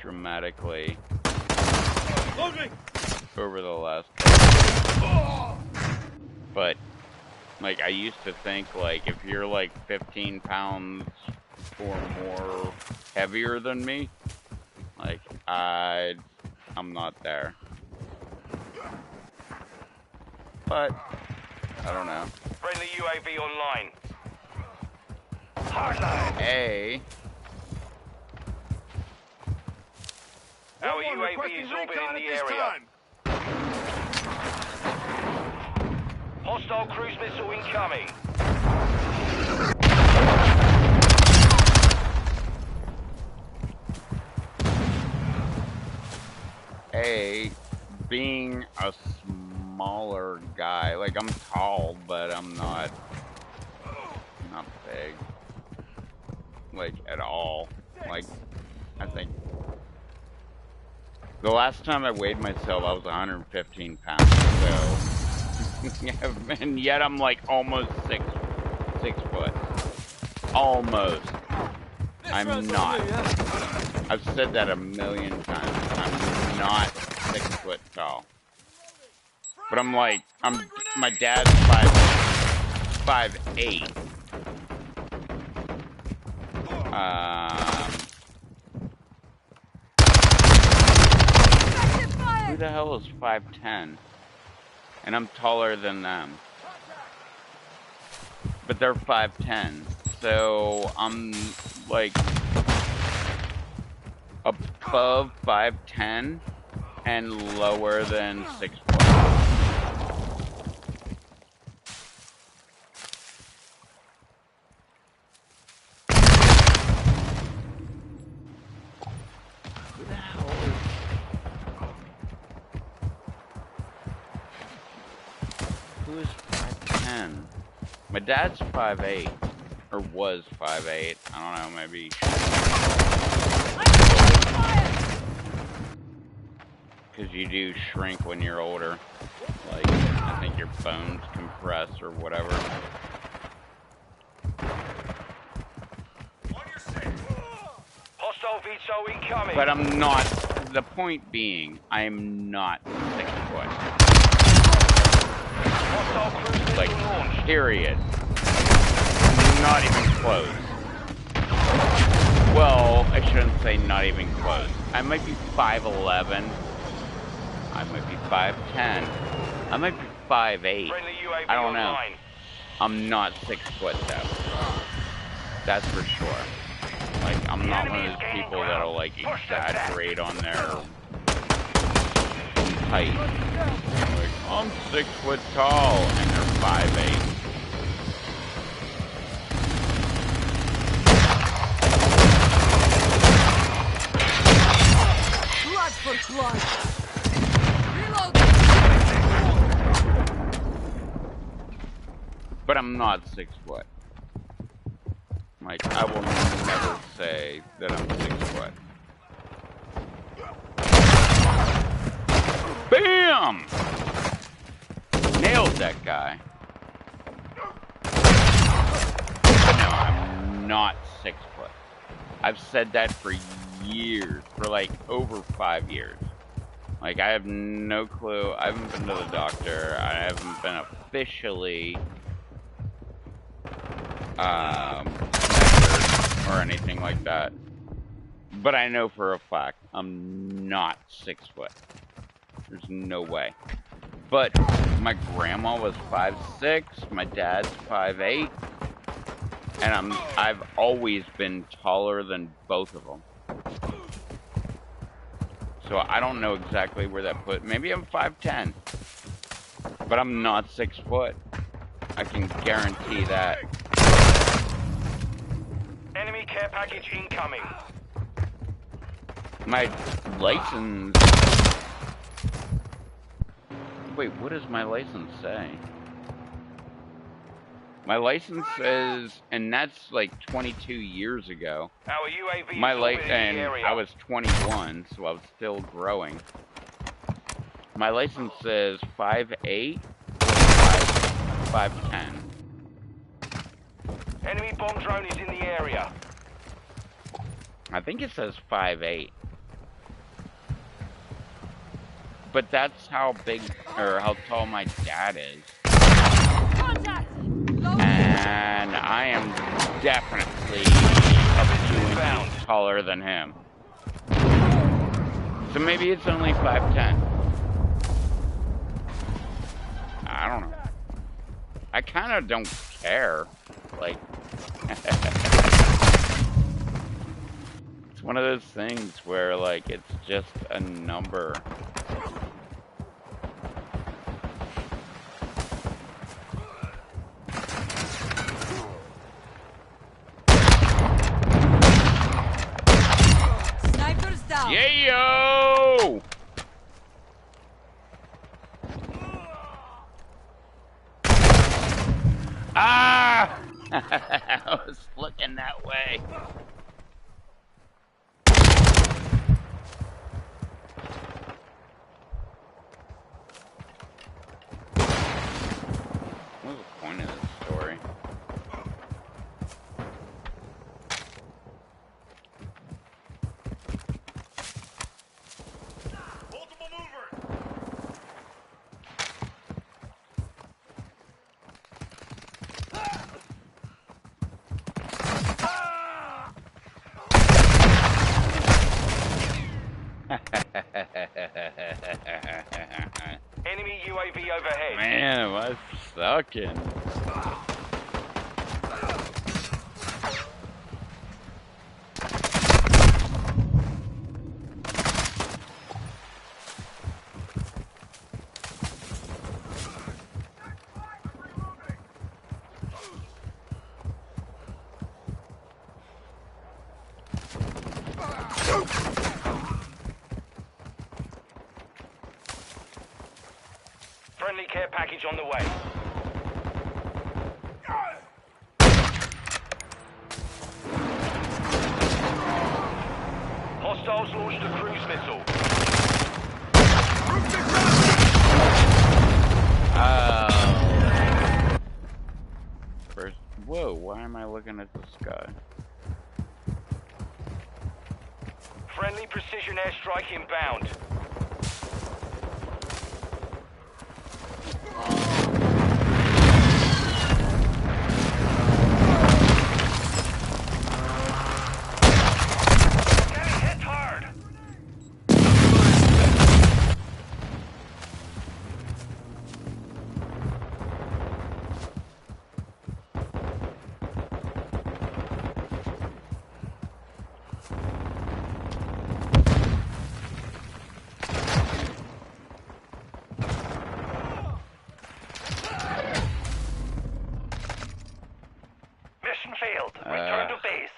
Speaker 1: dramatically
Speaker 5: Loading.
Speaker 1: over the last couple. But, like, I used to think, like, if you're, like, 15 pounds or more heavier than me, like, I'm not there. But, I don't know.
Speaker 3: Friendly UAV online. Hardline.
Speaker 1: A.
Speaker 3: Our UAV is orbiting the area. Hostile cruise missile incoming.
Speaker 1: A, being a smaller guy, like, I'm tall, but I'm not big, like, at all. Like, I think the last time I weighed myself, I was 115 pounds, so, and yet I'm, like, almost six foot. Almost. I'm not. I've said that a million times. I'm not 6 foot tall. But I'm like, my dad's 5'8". Who the hell is 5'10"? And I'm taller than them. But they're 5'10". So I'm like above 5'10" and lower than 6 foot. Who is 5'10"? My dad's 5'8", or was 5'8". I don't know, maybe. Because you do shrink when you're older. Like, I think your bones compress or whatever.
Speaker 3: Hostile VTOL incoming.
Speaker 1: But I'm not, the point being, I am not 6 foot.
Speaker 3: Hostile cruise missile
Speaker 1: Like,
Speaker 3: launched.
Speaker 1: period. Not even close. Well, I shouldn't say not even close. I might be 5'11". I might be 5'10". I might be 5'8".
Speaker 3: Friendly UAV
Speaker 1: I don't know.
Speaker 3: online.
Speaker 1: I'm not 6 foot though. That's for sure. Like, I'm not one of those people that'll like exaggerate on their height. Like, I'm 6 foot tall and they're 5'8".
Speaker 9: Blood for blood. Reload.
Speaker 1: But I'm not 6 foot. Like, I will never say that I'm 6 foot. BAM! Nailed that guy. But no, I'm not 6 foot. I've said that for years, for like over 5 years. Like, I have no clue. I haven't been to the doctor. I haven't been officially measured or anything like that. But I know for a fact I'm not 6 foot. There's no way. But my grandma was 5'6", my dad's 5'8", and I've always been taller than both of them. So I don't know exactly where that put. Maybe I'm 5'10", but I'm not 6 foot. I can guarantee that.
Speaker 3: Enemy care package incoming.
Speaker 1: My license. Wait, what does my license say? My license says, and that's like 22 years ago.
Speaker 3: Our UAV
Speaker 1: My
Speaker 3: is
Speaker 1: license,
Speaker 3: orbiting the
Speaker 1: and
Speaker 3: area.
Speaker 1: I was 21, so I was still growing. My license says 5'8", 5'10".
Speaker 3: Enemy bomb drone is in the area.
Speaker 1: I think it says 5'8". But that's how big, or how tall my dad is.
Speaker 9: Contact. Load.
Speaker 1: And I am definitely a few inches taller than him. So maybe it's only 5'10". I don't know. I kind of don't care. Like, it's one of those things where, like, it's just a number.
Speaker 9: Snipers down.
Speaker 1: Yeah, yo! Ah! I was looking that way. What was the point of this story?
Speaker 3: Multiple movers. Enemy UAV overhead.
Speaker 1: Man, am I sucking.
Speaker 3: Friendly care package on the way. Launched a cruise missile.
Speaker 1: First, whoa, why am I looking at the sky?
Speaker 3: Friendly precision airstrike inbound. Getting hit hard. Mission failed. Return to base.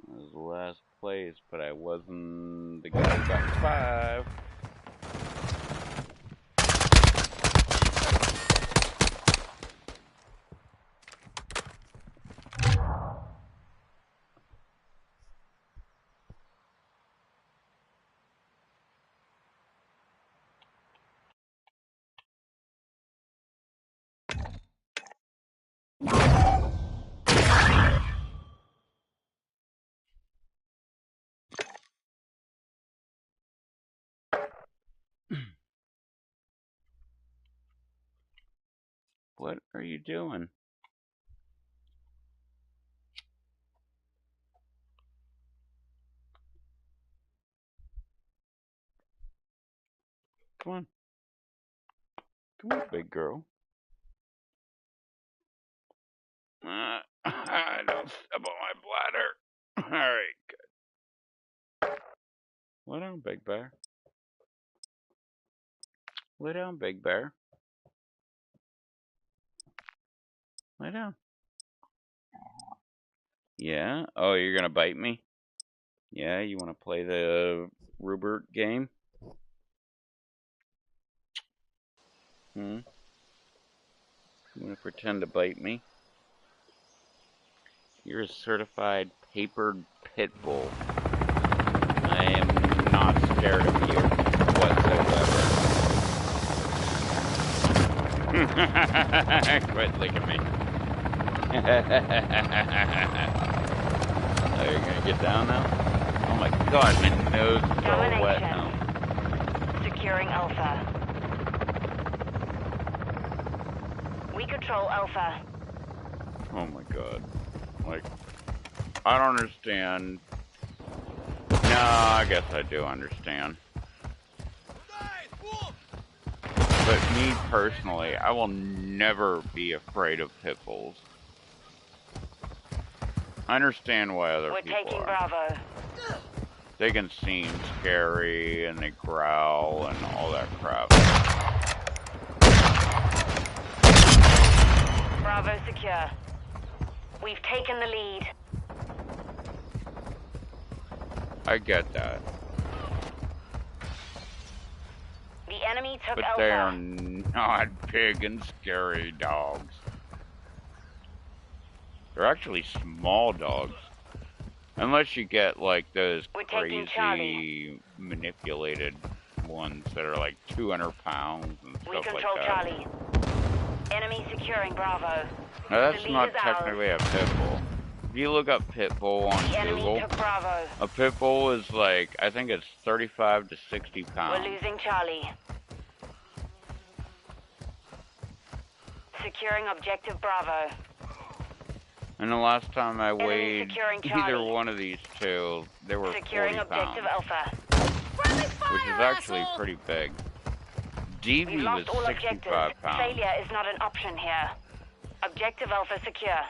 Speaker 1: That was the last place, but I wasn't the guy who got 5. What are you doing? Come on. Come on, big girl. Don't step on my bladder. Alright, good. Lay down, big bear. Lay down, big bear. Lay down. Yeah? Oh, you're gonna bite me? Yeah, you wanna play the Rupert game? You wanna pretend to bite me? You're a certified papered pit bull. I am not scared of you whatsoever. Quit licking me. Oh, you're gonna get down now? Oh my god, my nose is all wet now.
Speaker 2: Securing Alpha. We control Alpha.
Speaker 1: Oh my god. Like, I don't understand. No, I guess I do understand. But me personally, I will never be afraid of pit bulls. I understand why other people
Speaker 2: We're taking
Speaker 1: are.
Speaker 2: Bravo.
Speaker 1: They can seem scary and they growl and all that crap.
Speaker 2: Bravo secure. We've taken the lead.
Speaker 1: I get that.
Speaker 2: The enemy took
Speaker 1: But
Speaker 2: Alpha.
Speaker 1: they are not big and scary dogs. They're actually small dogs. Unless you get like those crazy manipulated ones that are like 200 pounds and stuff like that.
Speaker 2: We control Charlie. Enemy securing Bravo.
Speaker 1: Now that's not technically a pit bull. If you look up pit bull on Google, a pit bull is like, I think it's 35 to 60 pounds.
Speaker 2: We're losing Charlie. Securing objective Bravo.
Speaker 1: And the last time I weighed either one of these two, they were 40 pounds.
Speaker 2: Alpha.
Speaker 1: Which is actually pretty big. DV was 65 pounds.
Speaker 2: Failure is not an option here. Objective Alpha secure.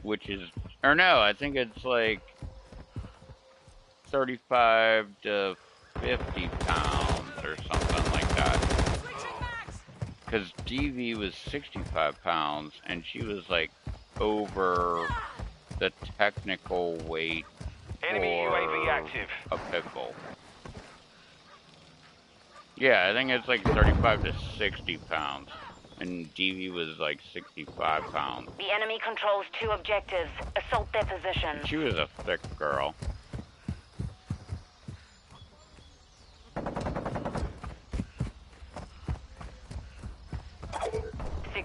Speaker 1: Which is, or no, I think it's like 35 to 50 pounds or something like that. Because DV was 65 pounds and she was like over the technical weight
Speaker 3: Enemy UAV active.
Speaker 1: A pit bull. Yeah, I think it's like 35 to 60 pounds. And DV was like 65 pounds.
Speaker 2: The enemy controls 2 objectives. Assault their position.
Speaker 1: She was a thick girl.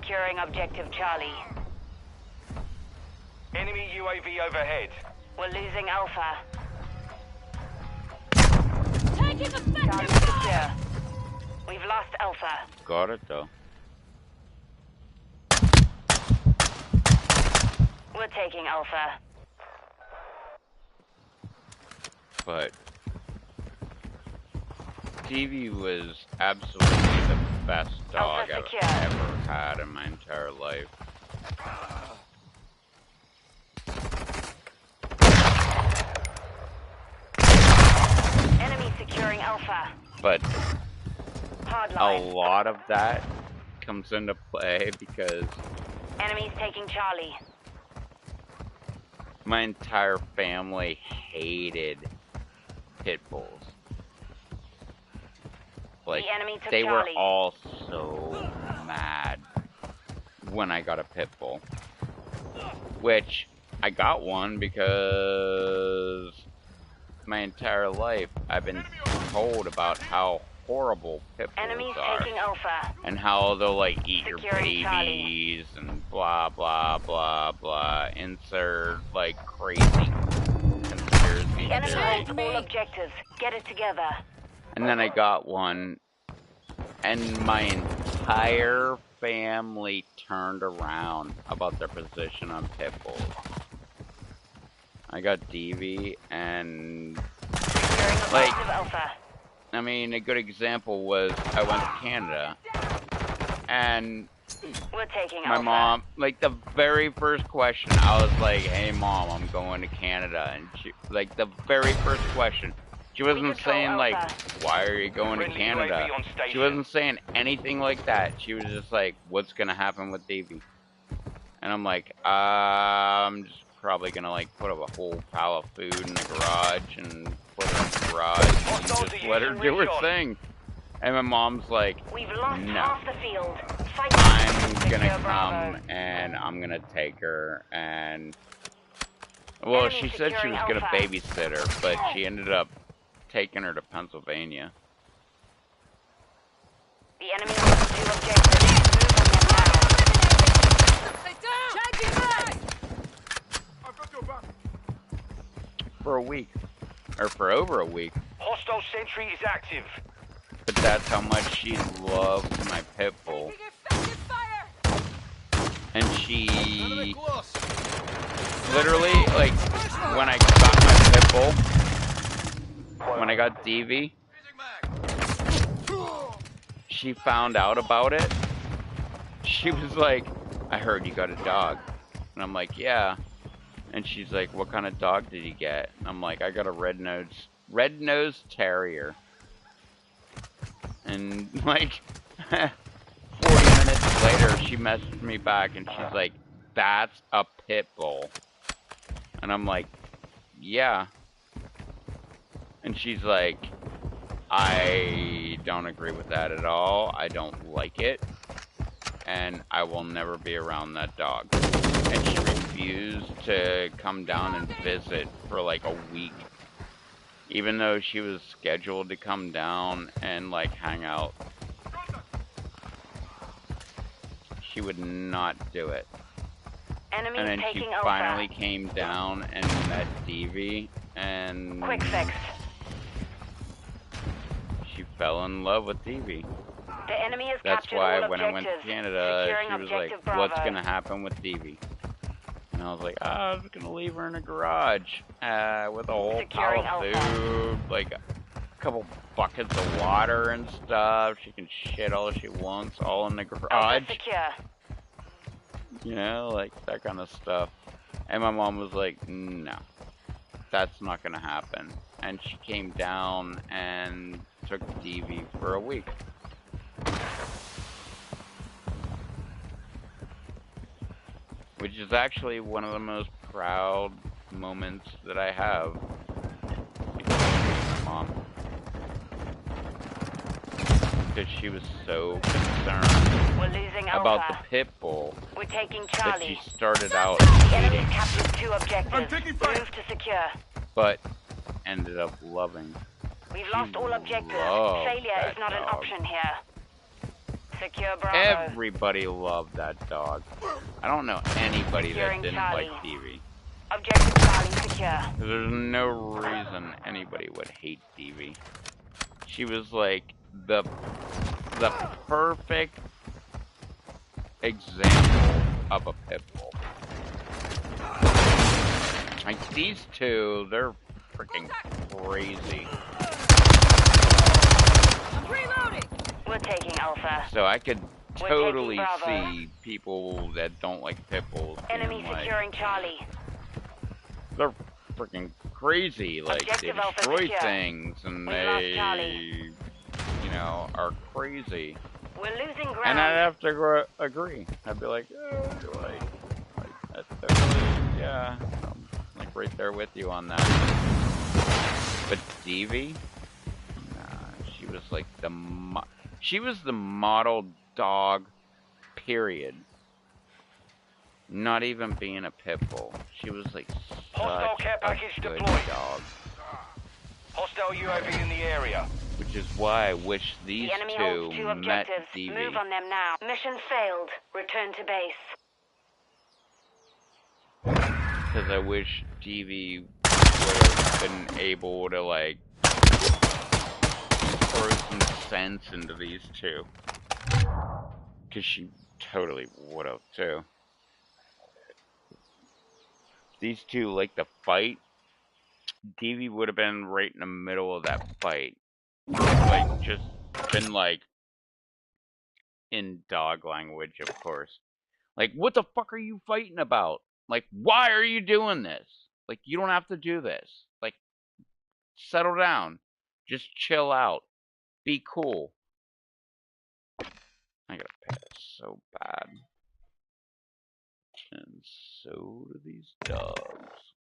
Speaker 2: Securing objective Charlie.
Speaker 3: Enemy UAV overhead.
Speaker 2: We're losing Alpha.
Speaker 9: Taking effective
Speaker 2: Charlie
Speaker 9: fire!
Speaker 2: secure. We've lost Alpha.
Speaker 1: Got it though.
Speaker 2: We're taking Alpha.
Speaker 1: But Stevie was absolutely the best dog
Speaker 2: Alpha
Speaker 1: I've
Speaker 2: secure.
Speaker 1: ever had in my entire life.
Speaker 2: Enemy securing Alpha.
Speaker 1: But a
Speaker 2: Hardline.
Speaker 1: lot of that comes into play because
Speaker 2: Enemies taking Charlie.
Speaker 1: my entire family hated pit bulls. Like,
Speaker 2: The enemy took
Speaker 1: they were
Speaker 2: Charlie.
Speaker 1: all so mad when I got a pit bull. Which, I got one because my entire life I've been told about how horrible pit bulls
Speaker 2: Enemies
Speaker 1: are.
Speaker 2: taking Alpha.
Speaker 1: And how they'll, like, eat your
Speaker 2: Securing Charlie.
Speaker 1: babies and blah, blah, blah, blah. Insert, like, crazy conspiracy
Speaker 2: The enemy
Speaker 1: theories.
Speaker 2: holds all objectives. Get it together.
Speaker 1: And then I got one, and my entire family turned around about their position on pit bulls. I got DV, and
Speaker 2: Securing
Speaker 1: like,
Speaker 2: objective Alpha.
Speaker 1: I mean, a good example was I went to Canada, and
Speaker 2: We're taking
Speaker 1: my
Speaker 2: Alpha.
Speaker 1: mom, like, the very first question, I was like, hey mom, I'm going to Canada, and she, like, the very first question, she wasn't
Speaker 2: control
Speaker 1: saying, like,
Speaker 2: Alpha.
Speaker 1: why are you going to
Speaker 3: Friendly
Speaker 1: Canada?
Speaker 3: UAV on station.
Speaker 1: She wasn't saying anything like that. She was just like, what's gonna happen with Davey? And I'm like, I'm just probably gonna, like, put up a whole pile of food in the garage and put her in the garage and just let her do her thing. And my mom's like,
Speaker 2: We've lost
Speaker 1: no.
Speaker 2: half the field. Fight.
Speaker 1: I'm
Speaker 2: Secure
Speaker 1: gonna
Speaker 2: Bravo.
Speaker 1: come and I'm gonna take her, and well,
Speaker 2: Enemy
Speaker 1: she said she
Speaker 2: securing
Speaker 1: was gonna
Speaker 2: Alpha.
Speaker 1: babysit her, but she ended up taking her to Pennsylvania.
Speaker 2: The enemy holds 2 objectives. Move on them now.
Speaker 9: Changing back!
Speaker 5: I've got your back.
Speaker 1: For a week, or for over a week.
Speaker 3: Hostile sentry is active.
Speaker 1: But that's how much she loved my pit bull,
Speaker 9: Taking effective fire!
Speaker 1: and she literally, like, when I got my pit bull, when I got DV, she found out about it. She was like, I heard you got a dog. And I'm like, yeah. And she's like, what kind of dog did you get? And I'm like, I got a red-nosed terrier. And like 40 minutes later, she messaged me back and she's like, that's a pit bull. And I'm like, yeah. And she's like, I don't agree with that at all. I don't like it. And I will never be around that dog. And she refused to come down and visit for like a week. Even though she was scheduled to come down and like hang out. She would not do it.
Speaker 2: Enemies
Speaker 1: And then she
Speaker 2: taking Alpha.
Speaker 1: finally came down and met Stevie, and
Speaker 2: Quick fix.
Speaker 1: she fell in love with Stevie.
Speaker 2: The enemy has
Speaker 1: That's
Speaker 2: captured
Speaker 1: why
Speaker 2: all
Speaker 1: when I went to
Speaker 2: objectives.
Speaker 1: Canada,
Speaker 2: Securing
Speaker 1: she was like,
Speaker 2: objective Bravo.
Speaker 1: what's gonna happen with Stevie? And I was like, I was gonna leave her in a garage with a whole
Speaker 2: Securing
Speaker 1: pile of
Speaker 2: Alpha.
Speaker 1: food, like a couple buckets of water and stuff. She can shit all she wants, all in the garage.
Speaker 2: Alpha secure.
Speaker 1: You know, like that kind of stuff. And my mom was like, no, that's not gonna happen. And she came down and took DV for a week. Which is actually one of the most proud moments that I have. My mom. Because she was so concerned
Speaker 2: We're losing
Speaker 1: about
Speaker 2: Alpha.
Speaker 1: the pit bull
Speaker 2: We're taking
Speaker 1: that
Speaker 2: Charlie.
Speaker 1: she started out
Speaker 2: The enemy
Speaker 1: hating,
Speaker 2: captured 2 objectives.
Speaker 5: I'm taking fire.
Speaker 2: Move to secure.
Speaker 1: but ended up loving.
Speaker 2: We've lost all objectives.
Speaker 1: loved
Speaker 2: Failure
Speaker 1: that
Speaker 2: is not an
Speaker 1: dog.
Speaker 2: option here. Secure Bravo.
Speaker 1: Everybody loved that dog. I don't know anybody that
Speaker 2: Securing
Speaker 1: didn't
Speaker 2: Charlie.
Speaker 1: like Stevie.
Speaker 2: Objective Charlie secure.
Speaker 1: There's no reason anybody would hate Stevie. She was like the perfect example of a pit bull. Like these two, they're freaking crazy.
Speaker 9: I'm reloading.
Speaker 2: We're taking Alpha.
Speaker 1: So I could
Speaker 2: We're
Speaker 1: totally
Speaker 2: taking Bravo.
Speaker 1: see people that don't like pit bulls
Speaker 2: Enemy
Speaker 1: being like,
Speaker 2: securing Charlie.
Speaker 1: they're freaking crazy. Like
Speaker 2: Objective
Speaker 1: they
Speaker 2: Alpha
Speaker 1: destroy
Speaker 2: secure.
Speaker 1: things and
Speaker 2: We lost
Speaker 1: they,
Speaker 2: Charlie.
Speaker 1: you know, are crazy.
Speaker 2: We're losing ground.
Speaker 1: And I'd have to agree. I'd be like, that's totally, yeah, I'm like right there with you on that. But Stevie, nah, she was like she was the model dog, period. Not even being a pit bull. She was like
Speaker 3: Hostile
Speaker 1: such
Speaker 3: care
Speaker 1: a
Speaker 3: package
Speaker 1: good
Speaker 3: deployed.
Speaker 1: dog.
Speaker 3: Hostile UAV in the area.
Speaker 1: Which is why I wish these
Speaker 2: The enemy
Speaker 1: two
Speaker 2: holds 2
Speaker 1: met
Speaker 2: objectives.
Speaker 1: Stevie.
Speaker 2: Move on them now. Mission failed. Return to base.
Speaker 1: Because I wish Stevie would have been able to, like, throw some sense into these two. Because she totally would have, too. These two like to fight. Stevie would have been right in the middle of that fight. Like, just been, like, in dog language, of course. Like, what the fuck are you fighting about? Like, why are you doing this? Like, you don't have to do this. Like, settle down. Just chill out. Be cool. I gotta piss so bad. And so do these dogs.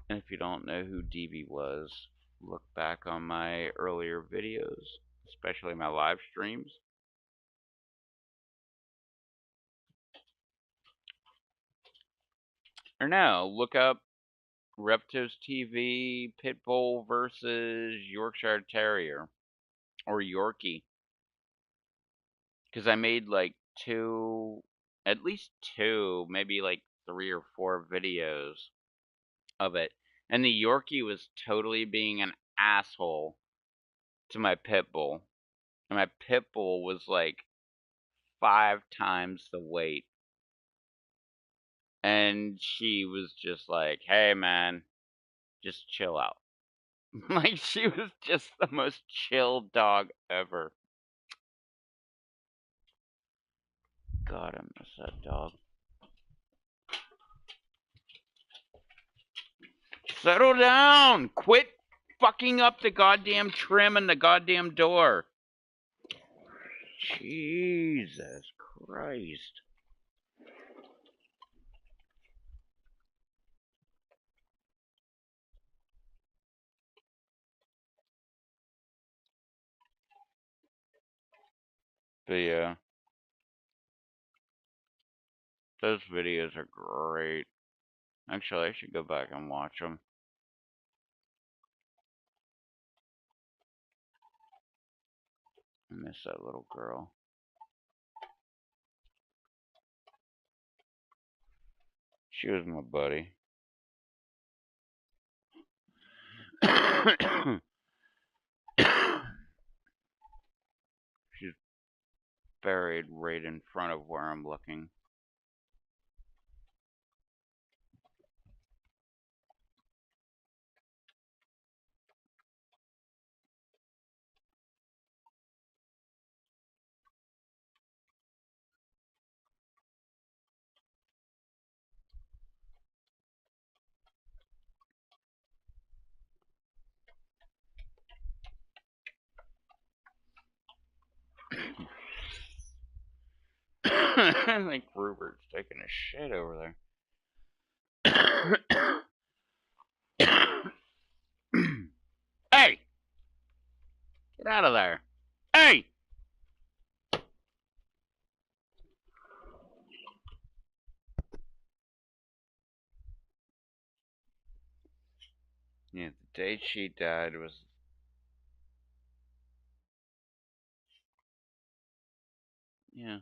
Speaker 1: And if you don't know who DB was, look back on my earlier videos, especially my live streams. Or no, look up Reptos TV Pitbull versus Yorkshire Terrier or Yorkie. Because I made like at least two, maybe like 3 or 4 videos of it. And the Yorkie was totally being an asshole to my Pitbull. And my Pitbull was like 5 times the weight. And she was just like, hey man, just chill out. Like, she was just the most chill dog ever. God, I miss that dog. Settle down! Quit fucking up the goddamn trim and the goddamn door. Jesus Christ. But yeah, those videos are great. Actually, I should go back and watch them. I miss that little girl. She was my buddy. She's buried right in front of where I'm looking. I think Rupert's taking a shit over there. Hey! Get out of there. Hey! Yeah, the day she died was Yeah.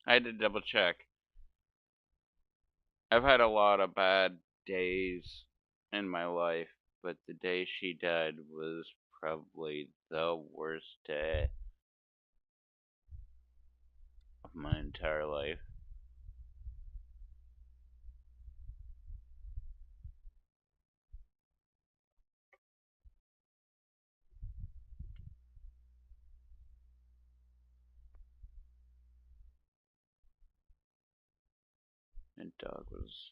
Speaker 1: I had to double check. I've had a lot of bad days in my life, but the day she died was probably the worst day of my entire life. And dog was,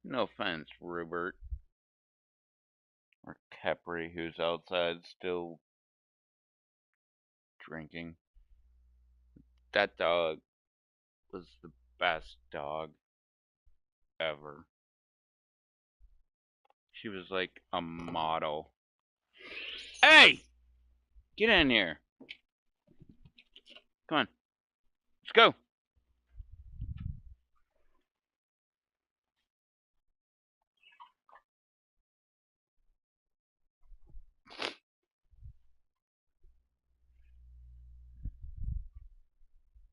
Speaker 1: no offense, Rupert or Capri, who's outside still drinking. That dog was the best dog ever. She was like a model. Hey! Get in here. Come on. Let's go.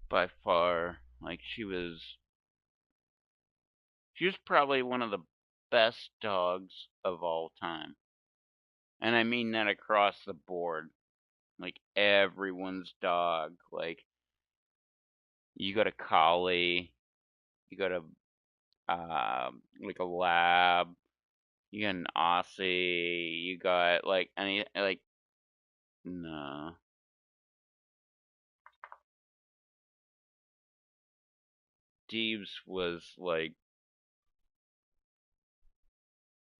Speaker 1: By far, like she was probably one of the best dogs of all time. And I mean that across the board. Like everyone's dog. Like you got a collie, you got a like a lab, you got an Aussie, you got like any like no. Deeves was like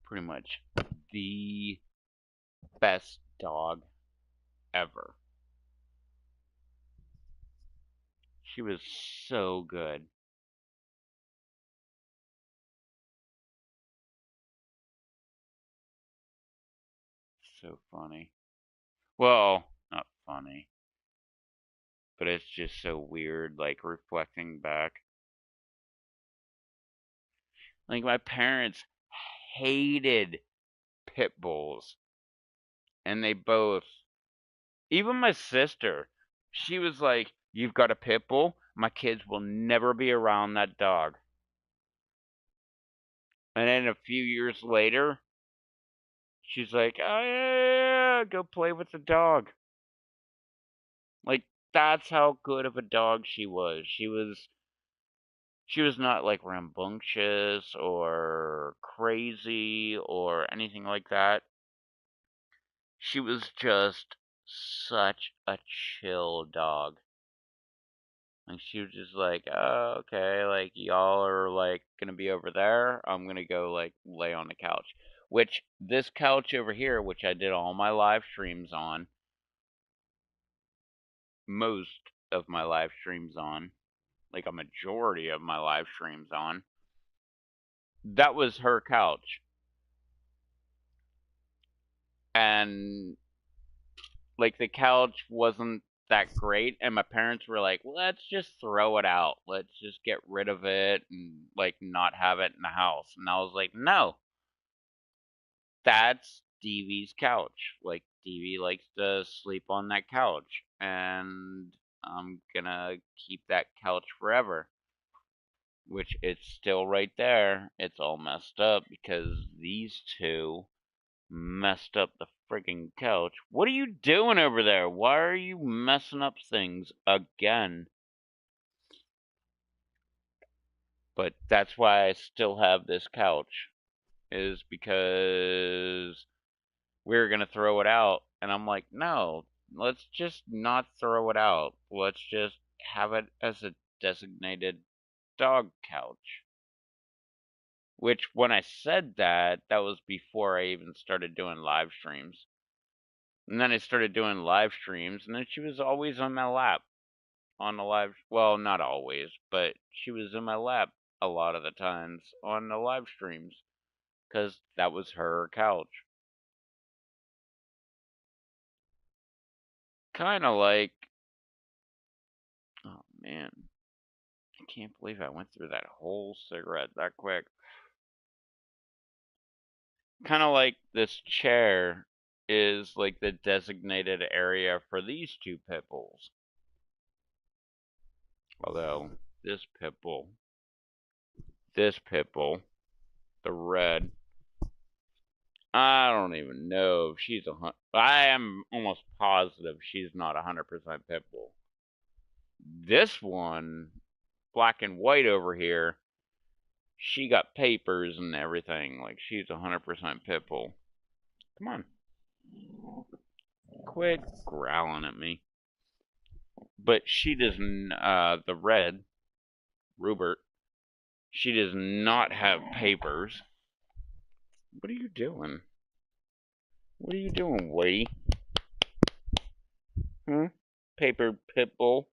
Speaker 1: pretty much the best dog ever. She was so good. So funny. Well, not funny, but it's just so weird, like reflecting back. Like my parents hated pit bulls, and they both, even my sister, she was like, "You've got a pit bull? My kids will never be around that dog." And then a few years later, she's like, "Oh yeah, go play with the dog." Like that's how good of a dog she was. She was not like rambunctious or crazy or anything like that. She was just such a chill dog. Like she was just like, oh, okay, like y'all are like gonna be over there. I'm gonna go like lay on the couch. Which this couch over here, which I did all my live streams on, most of my live streams on, like a majority of my live streams on, that was her couch. And like the couch wasn't that great, and my parents were like, let's just throw it out, let's just get rid of it and like not have it in the house. And I was like, no, that's DV's couch. Like DV likes to sleep on that couch, and I'm gonna keep that couch forever. Which it's still right there. It's all messed up because these two messed up the frigging couch. What are you doing over there? Why are you messing up things again? But that's why I still have this couch, is because we were gonna throw it out, and I'm like, no, let's just not throw it out. Let's just have it as a designated dog couch. Which, when I said that, that was before I even started doing live streams. And then I started doing live streams, and then she was always on my lap on the live. Well, not always, but she was in my lap a lot of the times on the live streams because that was her couch. Kind of like, oh man, I can't believe I went through that whole cigarette that quick. Kind of like this chair is like the designated area for these two pit bulls. Although, this pit bull, the red, I don't even know if she's I am almost positive she's not 100% pit bull. This one, black and white over here, she got papers and everything. Like, she's 100% pit bull. Come on. Quit growling at me. But she doesn't, the red, Rupert, she does not have papers. What are you doing? What are you doing, Whitey? Huh? Paper pit bull?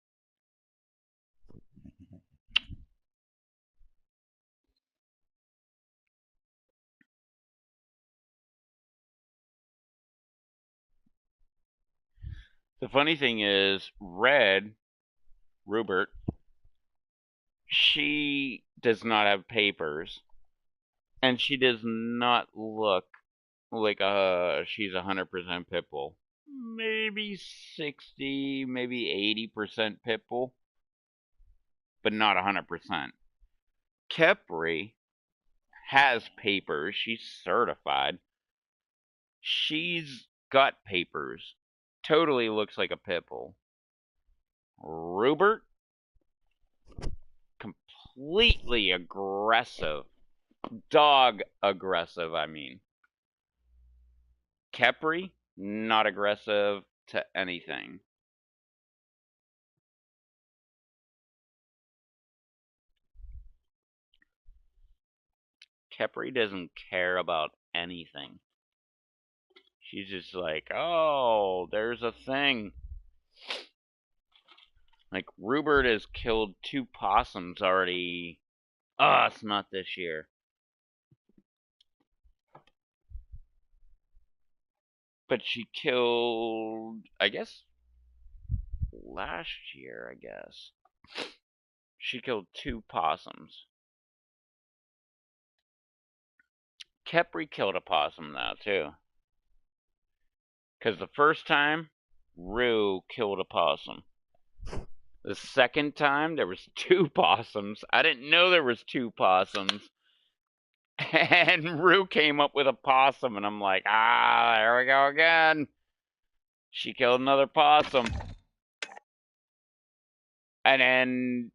Speaker 1: The funny thing is, red, Rupert, she does not have papers. And she does not look like she's 100% pit bull. Maybe 60, maybe 80% pit bull, but not 100%. Kepri has papers. She's certified. She's got papers. Totally looks like a pit bull. Rupert, completely aggressive. Dog aggressive, I mean. Kepri, not aggressive to anything. Kepri doesn't care about anything. She's just like, oh, there's a thing. Like, Rupert has killed 2 possums already. Oh, it's not this year. But she killed, I guess, last year, I guess. She killed 2 possums. Kepri killed a possum, though, too. Because the first time, Rue killed a possum. The second time, there was 2 possums. I didn't know there was 2 possums. And Rue came up with a possum, and I'm like, there we go again. She killed another possum. And then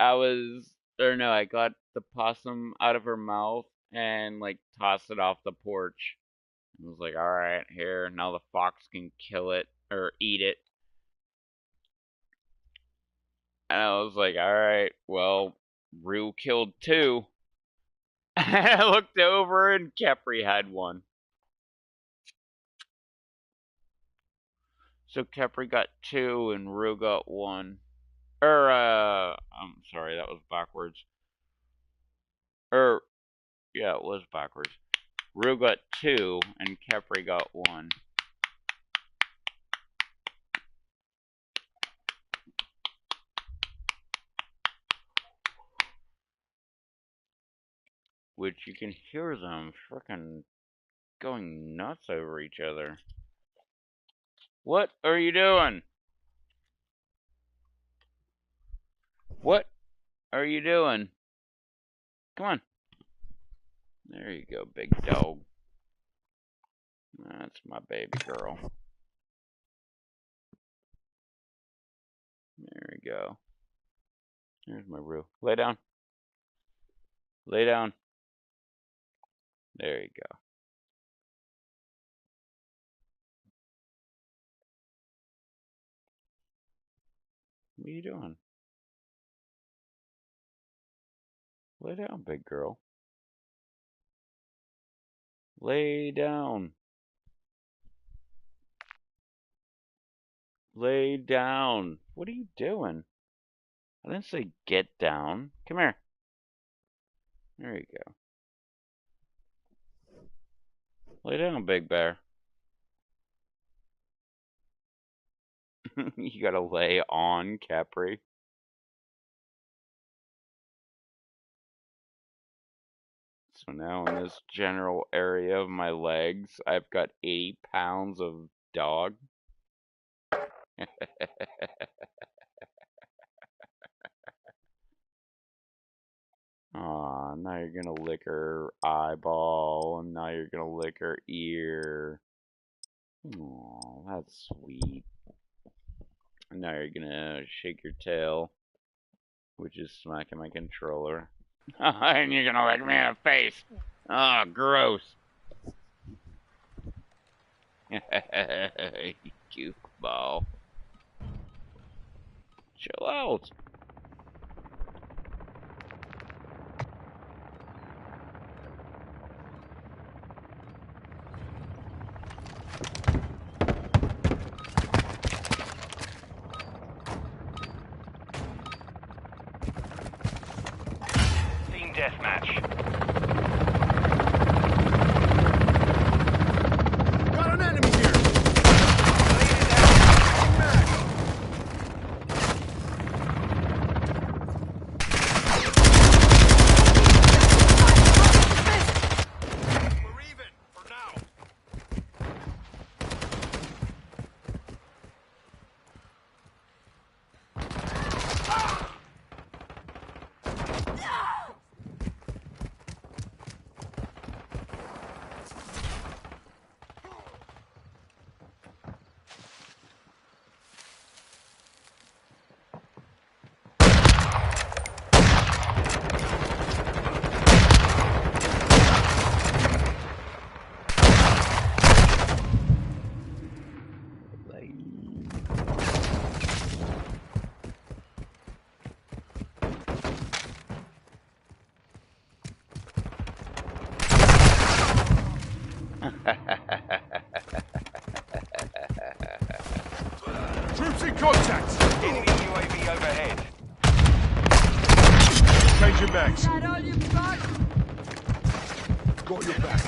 Speaker 1: I got the possum out of her mouth and, like, tossed it off the porch. I was like, alright, here, now the fox can kill it, or eat it. And I was like, alright, well, Rue killed 2. And I looked over and Kepri had 1. So Kepri got 2 and Rue got 1. I'm sorry, that was backwards. Yeah, it was backwards. Rue got 2 and Kepri got 1. Which you can hear them frickin' going nuts over each other. What are you doing? What are you doing? Come on. There you go, big dog. That's my baby girl. There we go. There's my Rue. Lay down. Lay down. There you go. What are you doing? Lay down, big girl. Lay down. Lay down. What are you doing? I didn't say get down. Come here. There you go. Lay down, big bear. You gotta lay on, Capri. So now in this general area of my legs, I've got 80 pounds of dog. Aw, now you're gonna lick her eyeball, and now you're gonna lick her ear. Aw, that's sweet. And now you're gonna shake your tail, which is smacking my controller. And you're gonna lick me in the face. Ah, gross. You goofball. Chill out.
Speaker 3: Team deathmatch.
Speaker 5: Got an enemy here! We're even, for now. Troops in contact!
Speaker 3: Enemy UAV overhead.
Speaker 5: Changing bags. Got your back.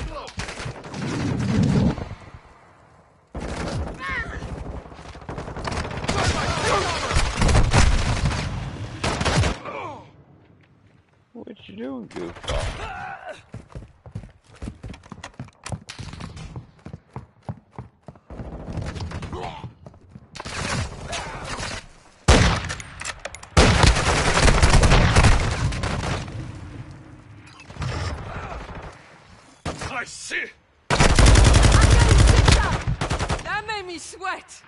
Speaker 1: What you doing, goofball?
Speaker 5: I see!
Speaker 7: That made me sweat!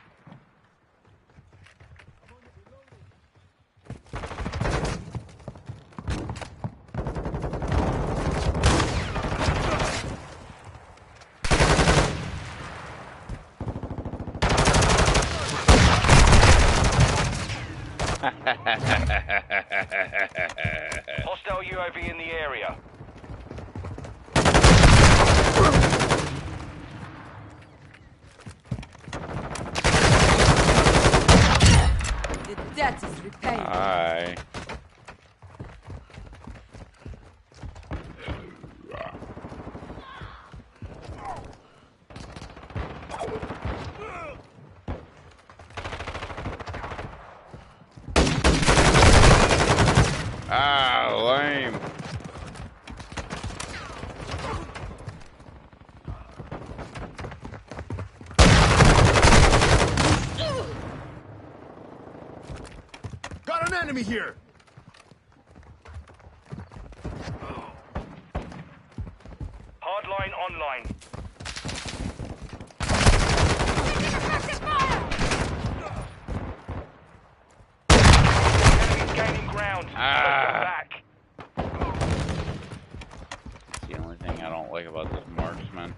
Speaker 3: Hostile UAV in the area.
Speaker 7: The debt is repaid.
Speaker 1: Hi. Ah, lame.
Speaker 5: Got an enemy here!
Speaker 3: Hardline online. Enemy's gaining ground. Back.
Speaker 1: It's the only thing I don't like about this marksman.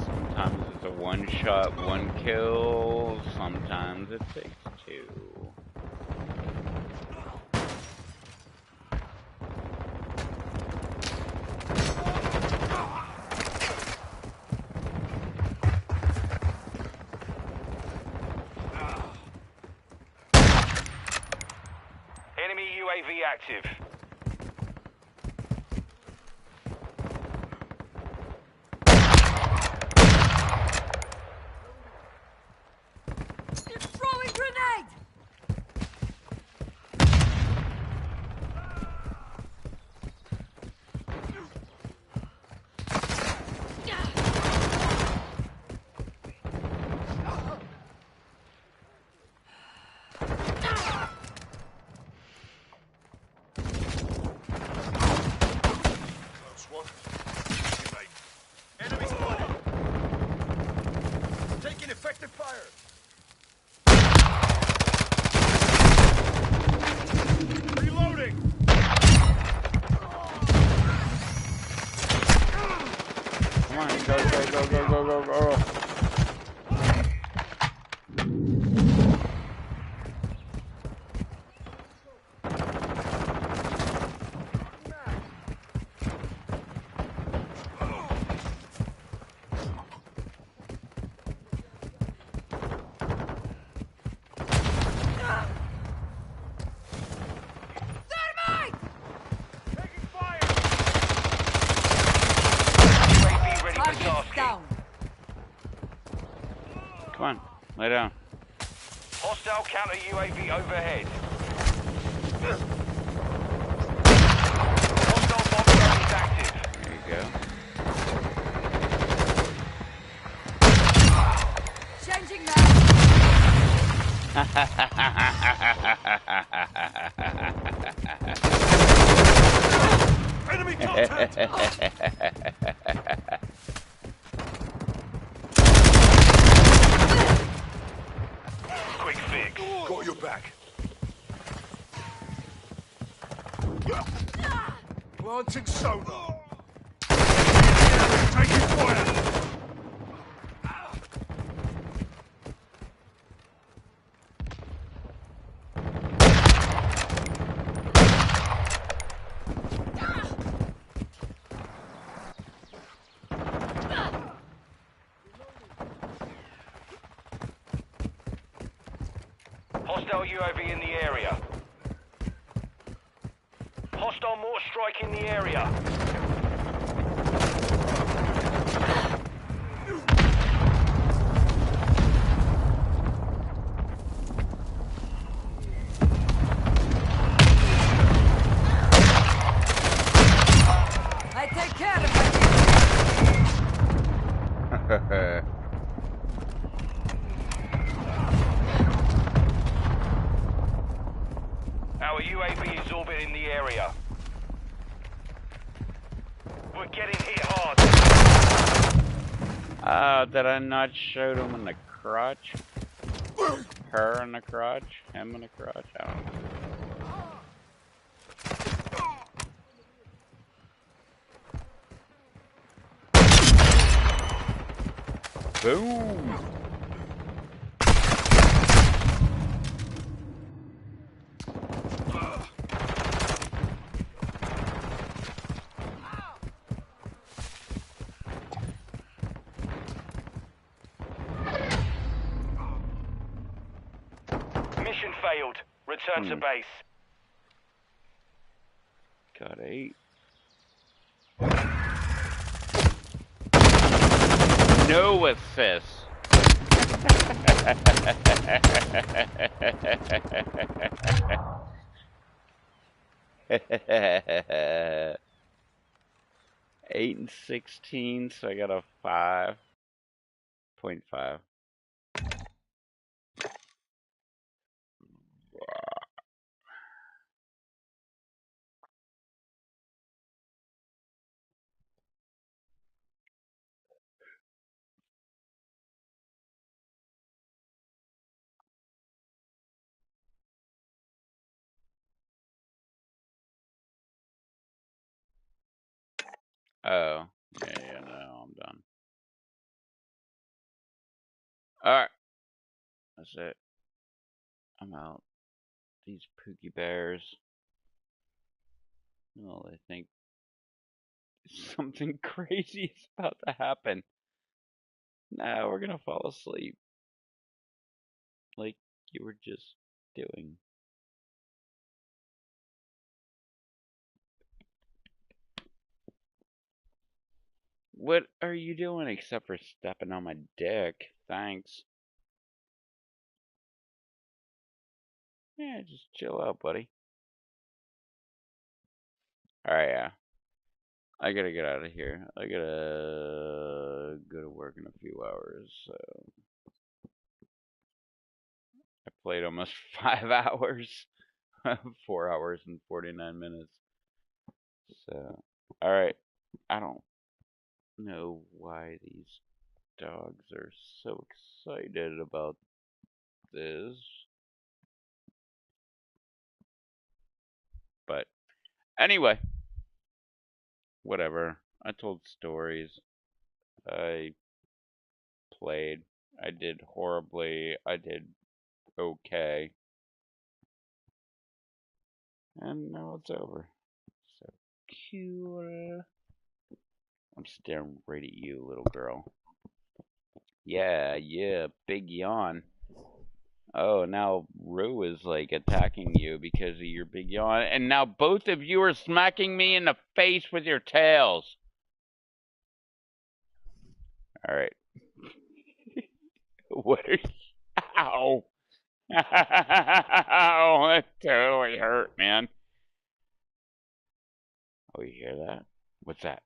Speaker 1: Sometimes it's a one shot, one kill. Sometimes it takes two.
Speaker 3: Enemy UAV active.
Speaker 7: They're throwing grenade!
Speaker 9: down.
Speaker 1: Come on, lay down.
Speaker 3: Hostile counter UAV overhead. Hostile bomb drone is active.
Speaker 1: There you go.
Speaker 9: Changing now.
Speaker 5: Enemy contact!
Speaker 3: Quick fix.
Speaker 5: Got your back. Planting sonar. Taking fire.
Speaker 3: Hostile UAV in the area. Hostile mortar strike in the area.
Speaker 9: I take care of my
Speaker 3: Our UAV is orbiting the area. We're getting hit hard.
Speaker 1: Did I not shoot him in the crotch? Her in the crotch? Him in the crotch? I don't know. Boom!
Speaker 3: Mission failed. Return to base.
Speaker 1: Got 8. No assist. 8 and 16, so I got a 5.5. Oh, yeah, no, I'm done. Alright. That's it. I'm out. These Pookie Bears. Well, I think something crazy is about to happen. Nah, we're gonna fall asleep. Like you were just doing. What are you doing except for stepping on my dick? Thanks. Yeah, just chill out, buddy. Alright, yeah. I gotta get out of here. I gotta go to work in a few hours, so. I played almost 5 hours. 4 hours and 49 minutes. So, alright. I don't know why these dogs are so excited about this. But anyway, whatever. I told stories. I played. I did horribly. I did okay. And now it's over. So cute. I'm staring right at you, little girl. Yeah, big yawn. Oh, now Rue is like attacking you because of your big yawn. And now both of you are smacking me in the face with your tails. All right. What are you? Ow! Oh, that totally hurt, man. Oh, you hear that? What's that?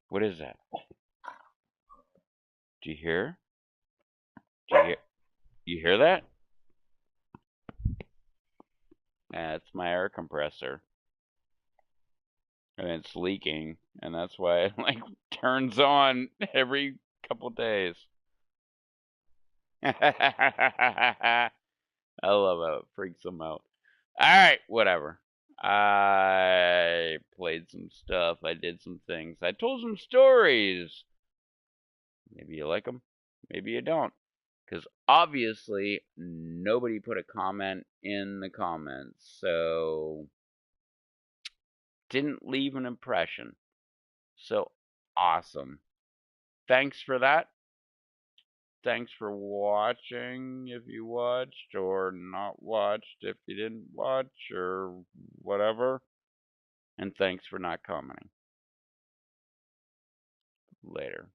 Speaker 1: What is that? Do you hear? You hear that? That's my air compressor. And it's leaking, and that's why it like turns on every couple days. I love how it freaks them out. Alright, whatever. I played some stuff. I did some things. I told some stories. Maybe you like them. Maybe you don't. Because obviously, nobody put a comment in the comments. So, didn't leave an impression. So, awesome. Thanks for that. Thanks for watching if you watched, or not watched if you didn't watch, or whatever. And thanks for not commenting. Later.